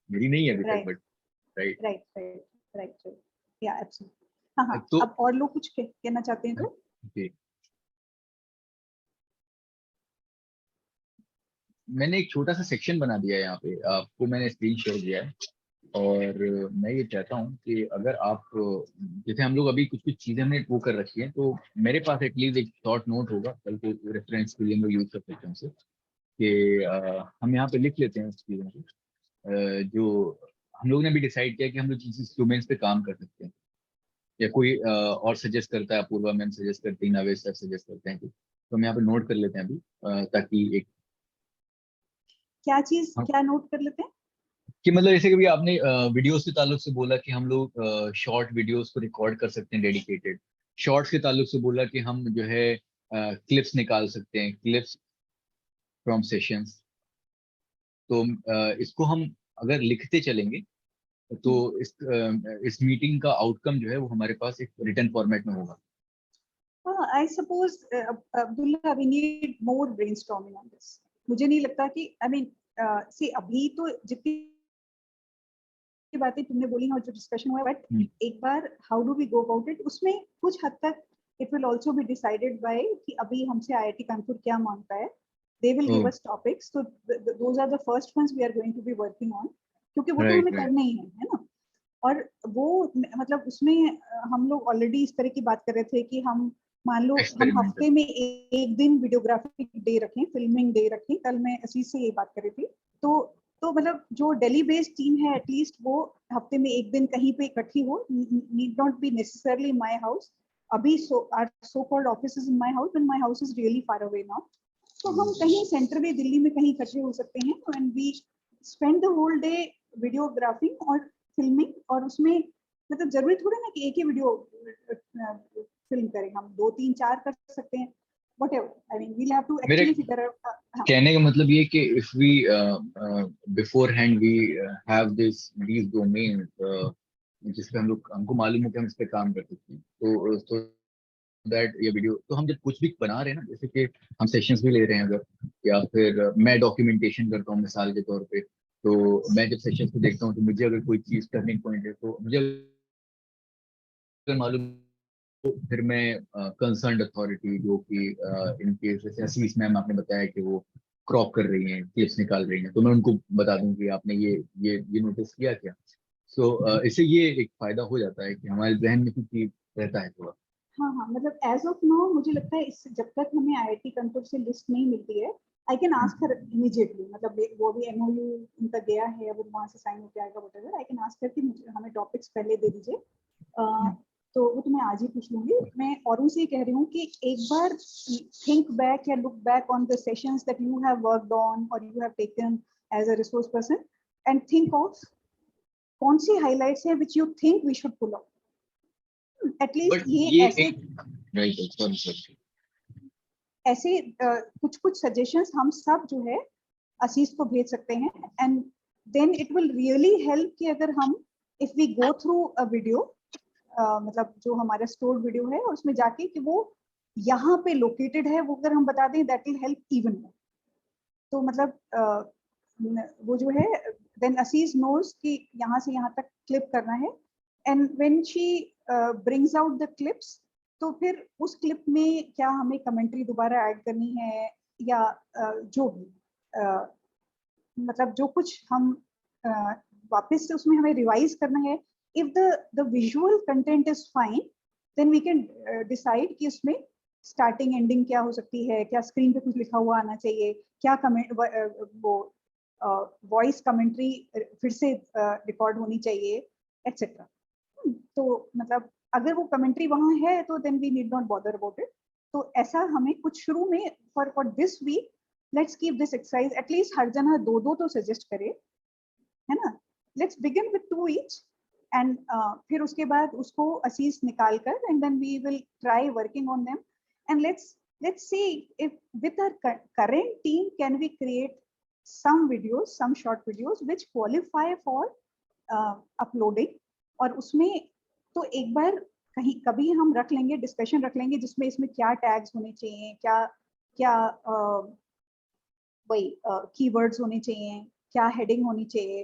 मेरी नहीं है अभी तक, बट राइट या एब्सोल्युटली. हां तो अब और लोग कुछ कहना चाहते हैं तो जी. मैंने एक छोटा सा सेक्शन बना दिया है यहाँ पे, आपको मैंने स्क्रीन शेयर किया है, और मैं ये चाहता हूँ कि अगर आप जैसे हम लोग अभी कुछ चीजें हमने वो कर रखी हैं, तो मेरे पास एटलीस्ट एक शॉर्ट नोट होगा कल को रेफरेंस के लिए हम लोग यूज कर सकते हैं उसे, कि हम यहाँ पे लिख लेते हैं उस चीज़ों को जो हम लोग ने भी डिसाइड किया कि हम लोग जिस इंस्ट्रूमेंट्स पे काम कर सकते हैं, या कोई और सजेस्ट करता है, अपूर्वा मैम सजेस्ट करती है, नवेश सर सजेस्ट करते हैं, तो हम यहाँ पे नोट कर लेते हैं अभी, ताकि एक क्या चीज क्या नोट कर लेते हैं कि मतलब जैसे कभी आपने वीडियोस के ताल्लुक से बोला कि हम लोग शॉर्ट वीडियोस को रिकॉर्ड कर सकते हैं डेडिकेटेड, शॉर्ट्स के ताल्लुक से बोला कि हम जो है क्लिप्स निकाल सकते हैं, क्लिप्स फ्रॉम सेशंस. तो इसको हम अगर लिखते चलेंगे तो इस मीटिंग का आउटकम जो है वो हमारे पास एक रिटन फॉर्मेट में होगा. I suppose Abdullah, we need more brainstorming on this. मुझे नहीं लगता कि I mean see अभी तो जितनी बातें तुमने बोली और जो डिस्कशन हुआ, बट एक बार how do we go about it, उसमें कुछ हद तक it will also be decided by कि अभी हमसे आईआईटी कानपुर क्या मांगता है. They will give us topics, so those are the first ones we are going to be working on, क्योंकि वो तो हमें करना ही है ना. और वो मतलब उसमें हम लोग ऑलरेडी इस तरह की बात कर रहे थे कि हम मान लो हम हफ्ते में एक दिन वीडियोग्राफी डे रखें, फिल्मिंग डे रखें. कल मैं असीस से ये बात कर रही थी, तो मतलब जो दिल्ली बेस्ड टीम है एटलीस्ट वो हफ्ते में एक दिन कहीं पे इकट्ठी हो, need not be necessarily in my house. अभी so called offices in my house, but my house is really far away now. तो हम कहीं सेंट्रली दिल्ली में कहीं इकट्ठे हो सकते हैं and we spend the whole day videographing और फिल्मिंग. और उसमें मतलब जरूरी थोड़ी ना कि एक ही वीडियो फिल्म करें, हम 2 3 4 कर सकते हैं. whatever. I mean, we'll have to मेरे actually figure out. कहने का मतलब ये कि if we beforehand we have these domains जिसपे हमको मालूम हो कि हम इस पे काम कर सकते हैं, तो दैट ये वीडियो, तो हम जब कुछ भी बना रहे हैं ना, जैसे कि हम सेशंस भी ले रहे हैं अगर, या फिर मैं डॉक्यूमेंटेशन करता हूँ मिसाल के तौर पे, तो मैं जब सेशंस को देखता हूँ तो मुझे अगर कोई चीज टर्निंग पॉइंट है तो मुझे अगर मालूम, तो फिर मैं कंसर्न अथॉरिटी जो कि इन केस जैसे असीस मैम आपने बताया कि वो क्रॉप कर रही हैं, क्लिप्स निकाल रही हैं, तो मैं उनको बता दूं कि आपने ये नोटिस किया क्या। सो इससे ये एक फायदा हो जाता है कि हमारे जहन में कुछ चीज रहता है थोड़ा। हाँ हाँ, मतलब एज ऑफ नाउ मुझे लगता है इस जब तक हमें आईआईटी कानपुर से लिस्ट नहीं मिलती है, I can ask her immediately, मतलब वो भी एमओयू उनका गया है, अब वहां से साइन होकर आएगा whatever, I can ask her कि हमें टॉपिक्स पहले दे दीजिए, तो वो तो मैं आज ही पूछ लूंगी। मैं औरों से कह रही हूँ कि एक बार थिंक बैक या look back on the sessions that you have worked on और you have taken as a resource person, and think of कौन सी हाइलाइट्स है which you think we should pull out. At least ये ऐसे ऐसे कुछ कुछ सजेशंस हम सब जो है असीस को भेज सकते हैं, and then it will really help कि अगर हम if we go through a video, मतलब जो हमारा स्टोर्ड वीडियो है उसमें जाके कि वो यहाँ पे लोकेटेड है, वो अगर हम बता दें that will help even more. तो मतलब वो जो है देन असीस नोज कि यहाँ से यहाँ तक क्लिप करना है, and when she brings out the clips, तो फिर उस क्लिप में क्या हमें कमेंट्री दोबारा ऐड करनी है या जो भी मतलब जो कुछ हम वापस से उसमें हमें रिवाइज करना है, if the visual content is fine then we can decide कि उसमें स्टार्टिंग एंडिंग क्या हो सकती है, क्या स्क्रीन पे कुछ लिखा हुआ आना चाहिए, क्या कमेंट वो वॉइस कमेंट्री फिर से रिकॉर्ड होनी चाहिए, एक्सेट्रा। तो मतलब अगर वो कमेंट्री वहां है तो then we need not bother about it. तो ऐसा हमें कुछ शुरू में for this week let's keep this exercise, at least हर जना दो दो तो सजेस्ट करे, है ना। Let's begin with 2 each, and फिर उसके बाद उसको असीस निकाल कर and then we will try working on them, and let's see if with our current team can we create some videos, some short videos which qualify for uploading। और उसमें तो एक बार कहीं कभी हम रख लेंगे, डिस्कशन रख लेंगे जिसमें इसमें क्या टैग्स होने चाहिए, क्या क्या वही कीवर्ड्स होने चाहिए, क्या हेडिंग होनी चाहिए,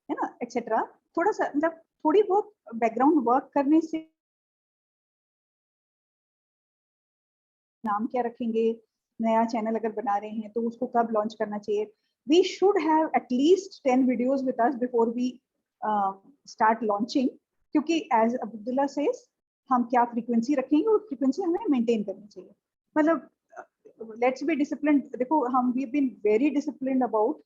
है ना, एक्सेट्रा। थोड़ा सा मतलब थोड़ी बहुत बैकग्राउंड वर्क करने से नाम क्या रखेंगे, नया चैनल अगर बना रहे हैं तो उसको कब लॉन्च करना चाहिए, we should have at least 10 videos with us before we start launching, क्योंकि एज अब्दुल्ला सेज हम क्या फ्रीक्वेंसी रखेंगे और फ्रीक्वेंसी हमें मेंटेन करनी चाहिए। मतलब लेट्स बी डिसिप्लिन। देखो हम we been very discipline about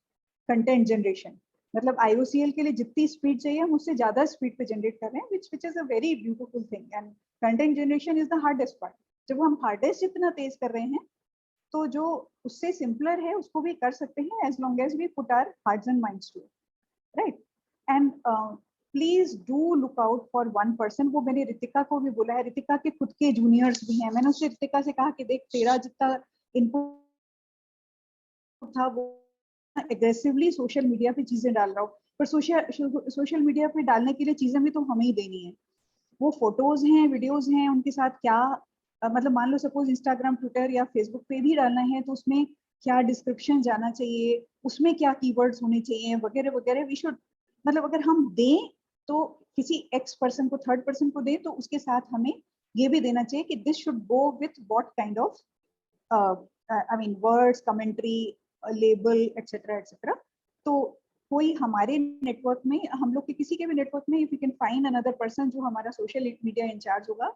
content generation, मतलब IOCL के लिए जितनी स्पीड चाहिए हम उससे ज्यादा स्पीड पे जनरेट कर रहे हैं, which is a very beautiful thing, and content generation is the hardest part। जब हम हार्डेस्ट जितना तेज कर रहे हैं तो जो उससे सिंपलर है उसको भी कर सकते हैं, as long as we put our hearts and minds to it, right? And please do look out for one person. वो मैंने रितिका को भी बोला है, रितिका के खुद के जूनियर्स भी हैं, मैंने उससे रितिका से कहा कि देख तेरा जितना इनपुट था वो एग्रेसिवली सोशल मीडिया पे चीजें डाल रहा हूँ, पर सोशल मीडिया पे डालने के लिए चीजें भी तो हमें ही देनी है। वो फोटोज हैं, वीडियोज हैं, उनके साथ क्या मतलब मान लो सपोज इंस्टाग्राम, ट्विटर या फेसबुक पे भी डालना है तो उसमें क्या डिस्क्रिप्शन जाना चाहिए, उसमें क्या कीवर्ड्स होने चाहिए वगैरह वगैरह। वी शुड मतलब अगर हम दें तो किसी एक्स पर्सन को, थर्ड पर्सन को दें तो उसके साथ हमें ये भी देना चाहिए कि this should go with what kind of I mean words, commentary, label etcetera etcetera. तो कोई हमारे नेटवर्क में, हम लोग के किसी के भी नेटवर्क में, if you can find another person जो हमारा सोशल मीडिया इंचार्ज होगा,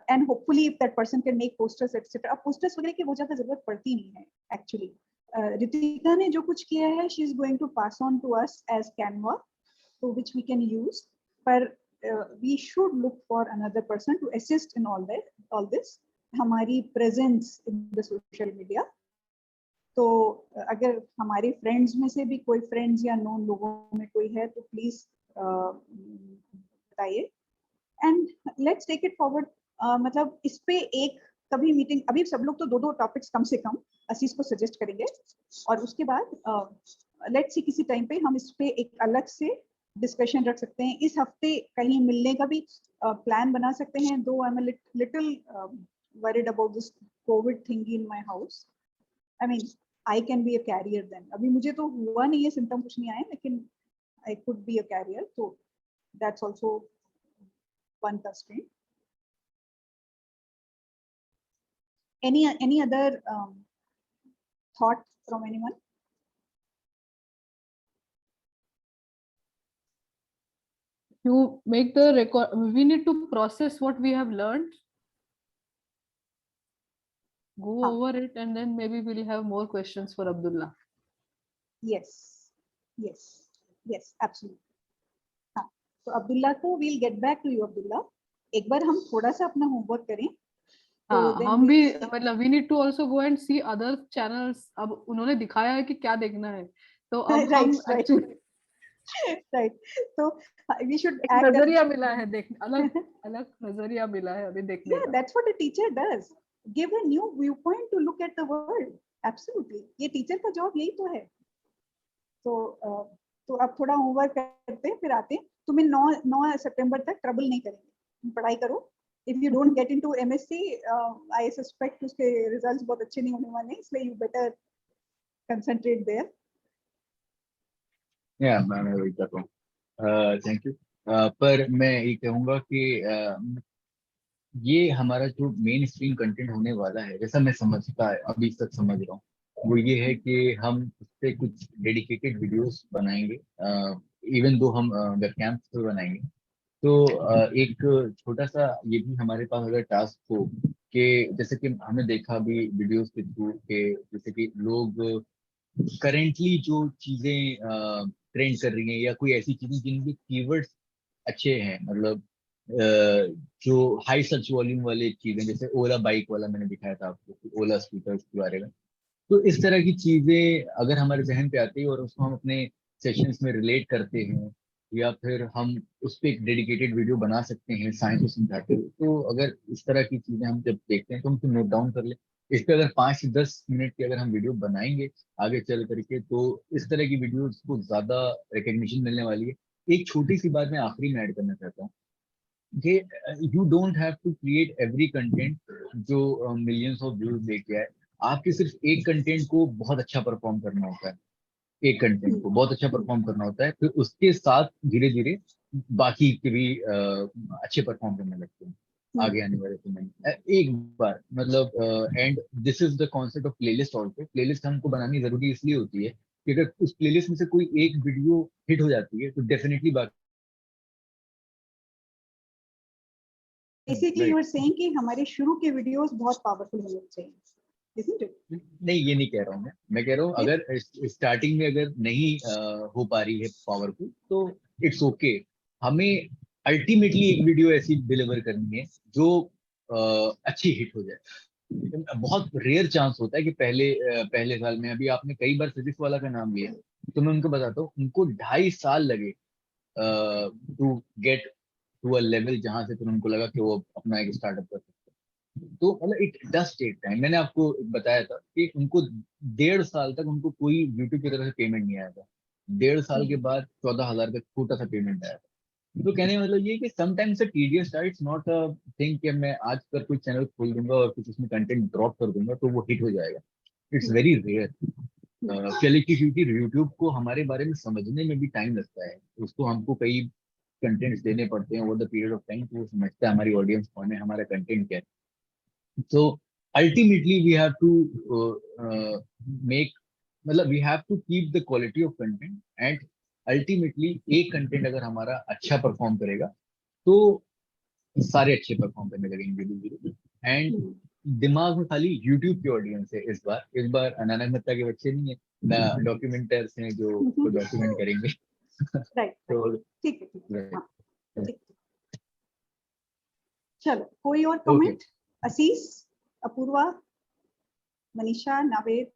and hopefully if that person can make posters etcetera. अब पोस्टर्स वगैरह की बहुत ज्यादा जरूरत पड़ती नहीं है एक्चुअली। रितिका ने जो कुछ किया है she is going to pass on to us as Canva, so which we can use, but we should look for another person to assist in all this हमारी presence in the social media। तो अगर हमारे friends में से भी कोई friends या known लोगों में कोई है तो प्लीज बताइए, and let's take it forward. मतलब इस पे एक कभी मीटिंग, अभी सब लोग तो 2-2 टॉपिक्स कम से कम असीस को सजेस्ट करेंगे, और उसके बाद लेट्स सी किसी टाइम पे हम इस पे एक अलग से डिस्कशन रख सकते हैं। इस हफ्ते कहीं मिलने का भी प्लान बना सकते हैं, though I am little worried about this Covid thing in my house. I mean I can be a carrier then, अभी मुझे तो हुआ नहीं है, सिम्टम कुछ नहीं आए, लेकिन I could be a carrier, तो that's also one constraint. Any other thought from anyone? You make the record. We need to process what we have learned, go over it, and then maybe we'll have more questions for Abdullah. Yes, yes, yes, absolutely. हाँ, तो अब्दुल्ला को we'll get back to you, Abdullah. एक बार हम थोड़ा सा अपना homework करें। हाँ, हम भी मतलब we need to also go and see other channels. अब उन्होंने दिखाया है कि क्या देखना है, तो अब हम actually right, तो we should एक act नजरिया मिला है, देख अलग अलग नजरिया मिला है अभी देखने yeah, का। that's what a teacher does, give a new viewpoint to look at the world. Absolutely, ये टीचर का जॉब यही तो है। तो अब थोड़ा होमवर्क करते हैं, फिर आते हैं। तुम्हें 9 सितंबर तक ट्रबल नहीं करेंगे, तुम पढ़ाई करो। If you don't get into MSc, I suspect उसके रिजल्ट्स बहुत अच्छे नहीं होने वाले, इसलिए यू बेटर कंसंट्रेट देयर। या मैं वही कर रहा हूँ। Thank you. पर मैं ये कहूँगा कि ये हमारा जो मेन स्ट्रीम कंटेंट होने वाला है, जैसा मैं समझता है अभी तक समझ रहा हूँ, वो ये है कि हम उस पे कुछ डेडिकेटेड वीडियोस बनाएंगे, इवन दो हम वेबकैम्स पे बनाएंगे। तो एक छोटा सा ये भी हमारे पास अगर टास्क हो कि जैसे कि हमने देखा भी वीडियोस के थ्रू के, जैसे कि लोग करेंटली जो चीजें ट्रेंड कर रही हैं या कोई ऐसी चीजें जिनके कीवर्ड्स अच्छे हैं, मतलब जो हाई सर्च वॉल्यूम वाले चीजें, जैसे ओला बाइक वाला मैंने दिखाया था आपको, ओला स्कूटर्स के बारे में। तो इस तरह की चीजें अगर हमारे जहन पे आती है और उसको हम अपने सेशंस में रिलेट करते हैं, या फिर हम उस पर एक डेडिकेटेड वीडियो बना सकते हैं साइंस को समझाते हुए, तो अगर इस तरह की चीजें हम जब देखते हैं तो हम नोट डाउन कर ले। इस पे अगर 5 से 10 मिनट की अगर हम वीडियो बनाएंगे आगे चल करके, तो इस तरह की वीडियोस को ज्यादा रिकग्निशन मिलने वाली है। एक छोटी सी बात मैं आखिरी में ऐड करना चाहता हूँ कि you don't have to create every content जो मिलियंस ऑफ व्यूज लेके आए। आपके सिर्फ एक कंटेंट को बहुत अच्छा परफॉर्म करना होता है, एक कंटेंट को बहुत अच्छा परफॉर्म करना होता है, फिर उसके साथ धीरे धीरे बाकी के भी अच्छे परफॉर्म करने लगते हैं आगे आने वाले समय में। एक बार मतलब and this is the concept of playlist also. Playlist हमको बनानी जरूरी इसलिए होती है कि अगर उस प्लेलिस्ट में से कोई एक वीडियो हिट हो जाती है तो डेफिनेटली बाकी बेसिकली यू आर सेइंग कि हमारे शुरू के वीडियोस बहुत पावरफुल होने चाहिए, isn't it? नहीं, ये नहीं कह रहा हूँ मैं कह रहा हूँ अगर स्टार्टिंग में अगर नहीं हो पा रही है पावरफुल, तो इट्स ओके। हमें अल्टीमेटली एक वीडियो ऐसी डिलीवर करनी है जो अच्छी हिट हो जाए। बहुत रेयर चांस होता है कि पहले साल में, अभी आपने कई बार फिजिक्स वाला का नाम लिया, तो मैं उनको बताता हूँ उनको 2.5 साल लगे to get to a level जहां से फिर उनको लगा कि वो अपना एक स्टार्टअप कर सकते हैं। तो मतलब इट डज टेक टाइम। मैंने आपको बताया था कि उनको 1.5 साल तक उनको कोई यूट्यूब की तरफ से पेमेंट नहीं आया था। 1.5 साल के बाद 14,000 का छोटा सा पेमेंट आया था। तो कहने का मतलब ये कि sometimes tedious it's not a thing कि मैं आज कर कोई चैनल खोल दूंगा और कुछ उसमें कंटेंट ड्रॉप कर दूंगा तो वो हिट हो जाएगा। It's very rare. क्योंकि यूट्यूब को हमारे बारे में समझने में भी टाइम लगता है, उसको हमको कई कंटेंट्स देने पड़ते हैं over the period of time, तो वो समझता है हमारी ऑडियंस कौन है, हमारा कंटेंट क्या है। तो ultimately we have to make, मतलब we have to keep the quality of content, and ultimately एक कंटेंट अगर हमारा अच्छा परफॉर्म करेगा तो सारे अच्छे परफॉर्म करने लगेंगे धीरे धीरे। एंड दिमाग में खाली यूट्यूब की ऑडियंस है इस बार अनानक मत्ता के बच्चे नहीं है, डॉक्यूमेंटर्स हैं जो डॉक्यूमेंट करेंगे। राइट, तो ठीक है, right. हाँ, ठीक। चलो, कोई और Okay. Comment? Ashish, Apoorva, Manisha, Naved?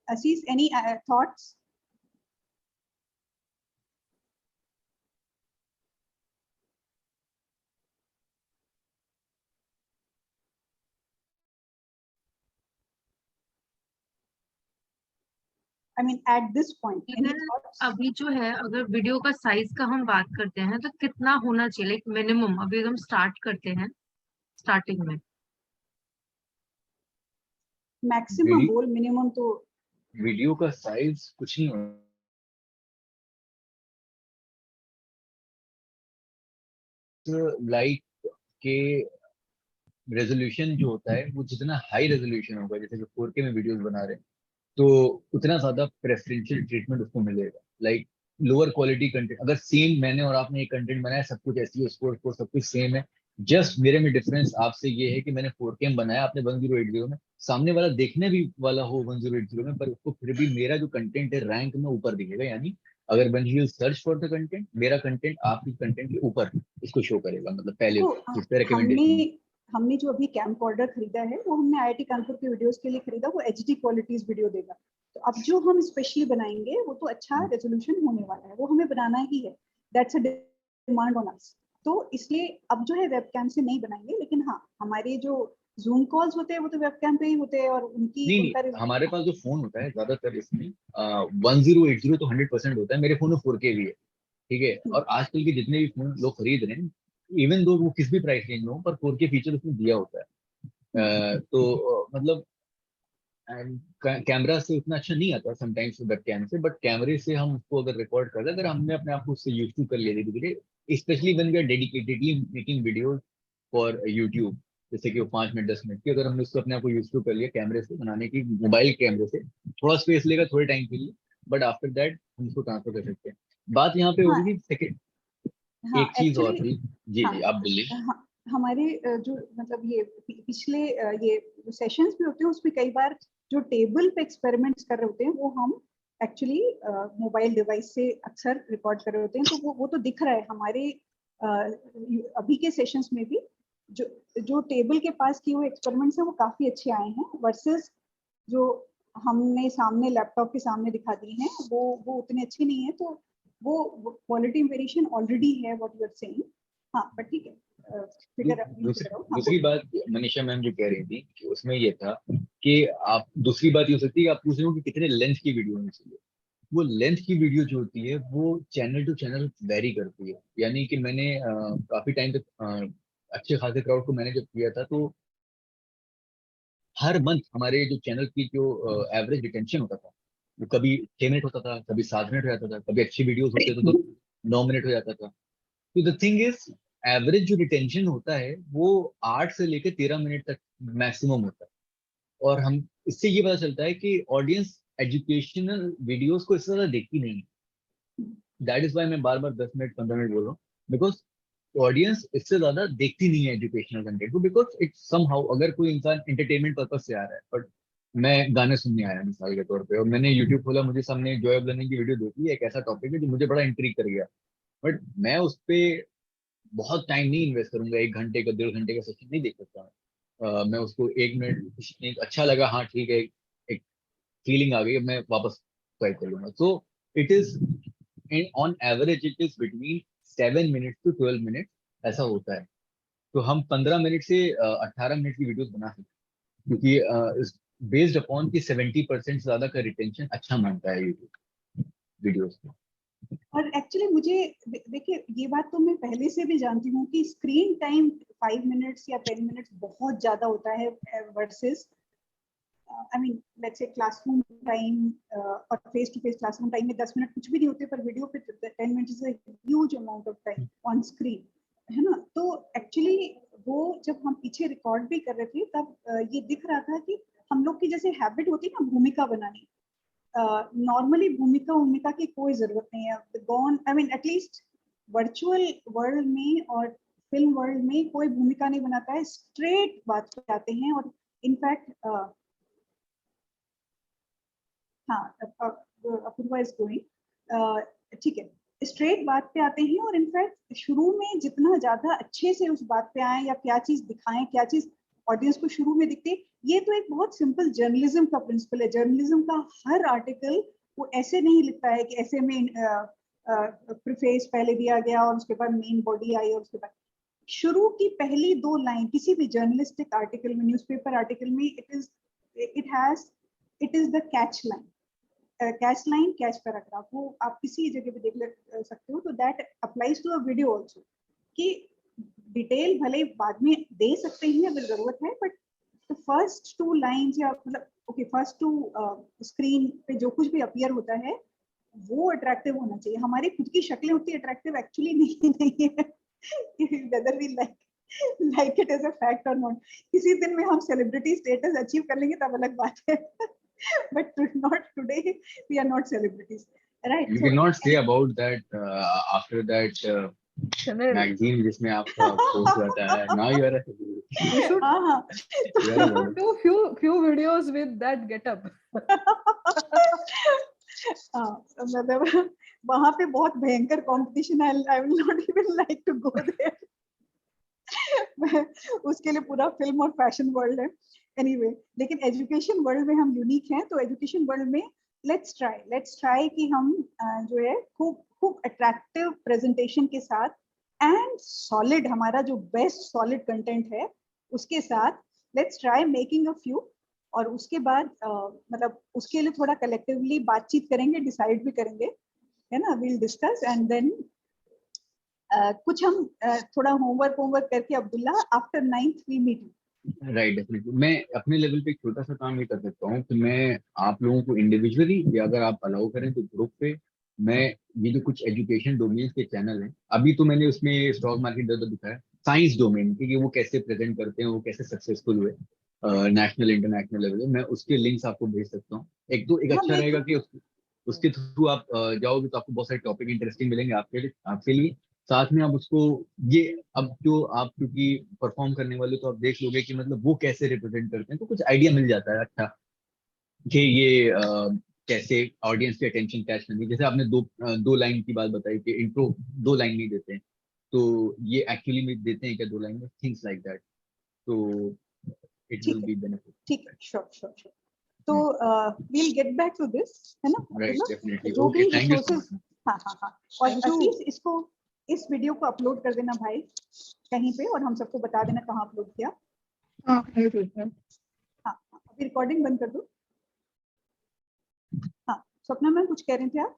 Ashish, any thoughts? I mean, at this point, any even thoughts? अभी जो है अगर वीडियो का साइज का हम बात करते हैं तो कितना होना चाहिए, लाइक मिनिमम अभी हम स्टार्ट करते हैं स्टार्टिंग में। मैक्सिमम बोल, मिनिमम तो वीडियो का साइज कुछ नहीं होना, लाइक के रेजोल्यूशन जो होता है वो जितना हाई रेजोल्यूशन होगा, जैसे कि 4K में वीडियोस बना रहे हैं, तो उतना ज्यादा प्रेफरेंशियल ट्रीटमेंट उसको मिलेगा। लाइक लोअर क्वालिटी कंटेंट, अगर सेम मैंने और आपने एक कंटेंट बनाया, सब कुछ ऐसी स्कोर सब कुछ सेम है, जस्ट मेरे में डिफरेंस आपसे ये है कि मैंने 4K में बनाया, आपने 1080 में, सामने वाला देखने भी वाला हो 1080 में, पर उसको फिर भी मेरा जो कंटेंट है रैंक में ऊपर दिखेगा। यानी अगर when you search for the content, मेरा कंटेंट आपकी कंटेंट के ऊपर इसको शो करेगा, मतलब पहले तो जिस पे रिकमेंडेशन। हमने जो अभी कैमकॉर्डर खरीदा है वो हमने IIT कानपुर के वीडियोस के लिए खरीदा, वो HD क्वालिटीज वीडियो देगा। तो अब जो हम स्पेशली बनाएंगे वो तो अच्छा रेजोल्यूशन होने वाला है, वो हमें बनाना ही है, that's a demand on us. तो इसलिए अब जो है वेबकैम से नहीं बनाएंगे, लेकिन हाँ हमारे जो जूम कॉल्स होते हैं वो तो वेबकैम पे ही होते हैं, और नहीं, हमारे पास जो फोन होता है ज्यादातर इसमें 1080 तो 100% होता है, मेरे फोन में 4K भी है, ठीक है। और आजकल के जितने भी फोन लोग खरीद रहे हैं, इवन दो वो किस भी प्राइस रेंज में हो, पर 4K फीचर उसमें दिया होता है। तो मतलब कैमरा से उतना अच्छा नहीं आता समटाइम्स वेब कैम से, बट कैमरे से हम उसको अगर रिकॉर्ड कर रहे हैं, अगर हमने अपने आप को उससे यूज टू कर लिया धीरे धीरे, specially when we are dedicatedly making videos for YouTube, जैसे कि वो 5 मिनट 10 मिनट की, अगर हमने उसको अपने आप को यूज टू कर लिया कैमरे से बनाने की, मोबाइल कैमरे से थोड़ा स्पेस लेगा थोड़े टाइम के लिए, बट आफ्टर दैट हम उसको ट्रांसफर कर सकते हैं। बात यहाँ पे हो हाँ रही थी सेकेंड, हाँ एक चीज और एक्चुअली थी। जी हाँ जी आप बोलिए। हमारे जो मतलब ये पिछले ये सेशंस भी होते हैं उसमें कई बार जो टेबल पे एक्सपेरिमेंट्स कर रहे होते हैं वो हम एक्चुअली मोबाइल डिवाइस से अक्सर रिकॉर्ड कर रहे होते हैं, तो वो तो दिख रहा है हमारे अभी के सेशंस में भी। जो जो टेबल के पास किए हुए एक्सपेरिमेंट्स हैं वो काफी अच्छे आए हैं, वर्सेस जो हमने सामने लैपटॉप के सामने दिखा दिए हैं वो उतने अच्छे नहीं है। तो वो क्वालिटी वेरिएशन ऑलरेडी है व्हाट यू आर सेइंग। हाँ पर ठीक है, दूसरी बात मनीषा मैम जो कह रही थी कि उसमें ये था कि आप, दूसरी बात ये हो सकती है कि आप पूछ रहे हो कि कितने लेंथ की वीडियो होनी चाहिए। वो लेंथ की वीडियो जो होती है वो चैनल टू चैनल वेरी करती है। यानी कि मैंने काफी टाइम तक अच्छे खासे क्राउड को मैंने जब किया था, तो हर मंथ हमारे जो चैनल की जो एवरेज रिटेंशन होता था वो कभी 6 मिनट होता था, कभी 7 मिनट हो जाता था, कभी अच्छी वीडियोस होते थे तो 9 मिनट हो जाता था। तो द थिंग इज, एवरेज जो रिटेंशन होता है वो 8 से लेकर 13 मिनट तक मैक्सिमम होता है। और हम इससे ये पता चलता है कि ऑडियंस एजुकेशनल वीडियोस को इससे ज्यादा देखती नहीं है। दैट इज वाई मैं बार बार 10 मिनट 15 मिनट बोल रहा हूँ, बिकॉज ऑडियंस इससे ज्यादा देखती नहीं है एजुकेशनल कंटेंट को, बिकॉज इट्स समहाउ, अगर कोई इंसान एंटरटेनमेंट पर्पज से आ रहा है, बट मैं गाने सुनने आया मिसाल के तौर पे, और मैंने यूट्यूब खोला, मुझे सामने जॉय ऑफ लर्निंग की वीडियो देखी, एक ऐसा टॉपिक है जो मुझे बड़ा इंट्रिग कर गया, बट मैं उस पे बहुत टाइम नहीं इन्वेस्ट करूंगा, 1 घंटे का 1.5 घंटे का सेशन नहीं देख सकता मैं उसको 1 मिनट एक अच्छा लगा, हाँ ठीक है, एक फीलिंग आ गई, अब मैं वापस ट्राई कर लूंगा। So it is on average it is between 7 minute to 12 minute ऐसा होता है। तो हम 15 मिनट से 18 मिनट की वीडियोस बना सकते हैं, क्योंकि बेस्ड अपॉन की 70% ज्यादा का रिटेंशन अच्छा मानता है यूट्यूब वीडियोस को। और एक्चुअली मुझे देखिए ये बात तो मैं पहले से भी जानती हूँ कि स्क्रीन टाइम 5 मिनट्स या 10 मिनट्स बहुत ज्यादा होता है versus I mean let's say classroom time और face to face classroom time में 10 मिनट कुछ भी नहीं होते, पर वीडियो पे 10 minutes is a huge amount of time on screen, है ना। तो एक्चुअली वो जब हम पीछे रिकॉर्ड भी कर रहे थे तब ये दिख रहा था कि हम लोग की जैसे हैबिट होती है ना भूमिका बनानी, नॉर्मली भूमिका की कोई जरूरत नहीं है। Gone I mean at least virtual world में और फिल्म वर्ल्ड में कोई भूमिका नहीं बनाता है, स्ट्रेट बात पे आते हैं। और इनफैक्ट हाँ अपूर्वा इज गोइंग, ठीक है, स्ट्रेट बात पे आते हैं। और इनफैक्ट शुरू में जितना ज्यादा अच्छे से उस बात पे आए या क्या चीज दिखाएं, क्या चीज ऑडियंस को शुरू में दिखते, ये तो एक बहुत सिंपल जर्नलिज्म का प्रिंसिपल है। जर्नलिज्म का हर आर्टिकल वो ऐसे नहीं लिखता है कि ऐसे में प्रीफेस पहले दिया गया और उसके बाद मेन बॉडी आई और उसके बाद शुरू की पहली 2 लाइन किसी भी जर्नलिस्टिक आर्टिकल में, न्यूज़पेपर आर्टिकल में, it is the catch line. Catch line, catch paragraph, वो आप किसी जगह पे देख सकते हो। तो that applies to a video also, कि डिटेल भले बाद में दे सकते हैं अगर जरूरत है, बट फर्स्ट 2 लाइन्स या मतलब ओके फर्स्ट 2 स्क्रीन पे जो कुछ भी अपीयर होता है वो अट्रैक्टिव होना चाहिए। हमारी खुद की शक्लें उतनी अट्रैक्टिव एक्चुअली नहीं है, whether we like it as a fact or not। किसी दिन में हम सेलिब्रिटी स्टेटस अचीव कर लेंगे तब अलग बात है, but not today, we are not celebrities, right? You So cannot say about that after that Chanel, magazine जिसमें आपका post रहता है, now you are a celebrity. you should हाँ You are a model. do few videos with that getup. हाँ, मतलब वहां पे बहुत भयंकर कंपटीशन है। I will not even like to go there. उसके लिए पूरा फिल्म और फैशन वर्ल्ड है। एनीवे, लेकिन एजुकेशन वर्ल्ड में हम यूनिक हैं। तो एजुकेशन वर्ल्ड में लेट्स ट्राई कि हम जो है खूब अट्रैक्टिव प्रेजेंटेशन के साथ एंड सॉलिड, हमारा जो बेस्ट सॉलिड कंटेंट है उसके साथ let's try making a few. और उसके बाद मतलब उसके लिए थोड़ा कलेक्टिवली बातचीत करेंगे, डिसाइड भी करेंगे, है ना, विल डिस्कस एंड देन कुछ हम थोड़ा होमवर्क करके Abdullah after 9th we meet. Right, definitely. मैं अपने लेवल पे एक छोटा सा काम ये कर सकता हूँ कि मैं आप लोगों को इंडिविजुअली या अगर आप अलाउ करें तो ग्रुप पे, मैं ये जो कुछ एजुकेशन डोमेन के चैनल हैं, अभी तो मैंने उसमें स्टॉक मार्केट दर्द दिखाया, साइंस डोमेन की, कि वो कैसे प्रेजेंट करते हैं, वो कैसे सक्सेसफुल हुए नेशनल इंटरनेशनल लेवल में, मैं उसके लिंक्स आपको भेज सकता हूँ। एक तो एक अच्छा रहेगा कि उसके थ्रू आप जाओगे तो आपको बहुत सारे टॉपिक इंटरेस्टिंग मिलेंगे आपके लिए। साथ में आप उसको ये अब जो आप क्योंकि परफॉर्म करने वाले तो आप देख लोगे कि मतलब वो कैसे रिप्रेजेंट करते हैं, तो कुछ आइडिया मिल जाता है अच्छा कि ये कैसे ऑडियंस की अटेंशन कैच करनी। जैसे आपने दो लाइन की बात बताई कि इंट्रो 2 लाइन में देते हैं, तो ये एक्चुअली में देते हैं क्या 2 लाइन में, थिंग्स लाइक दैट, तो इट विल बी बेनिफिट। ठीक है, श्योर। तो we'll get back to this, है ना? Right, definitely. जो ओके, भी थैंक यू। रिसोर्सेज, हाँ। और आशीष इस वीडियो को अपलोड कर देना भाई कहीं पे, और हम सबको बता देना कहाँ अपलोड किया। हाँ, अभी रिकॉर्डिंग बंद कर दो। हाँ, स्वप्ना मैम कुछ कह रहे थे आप?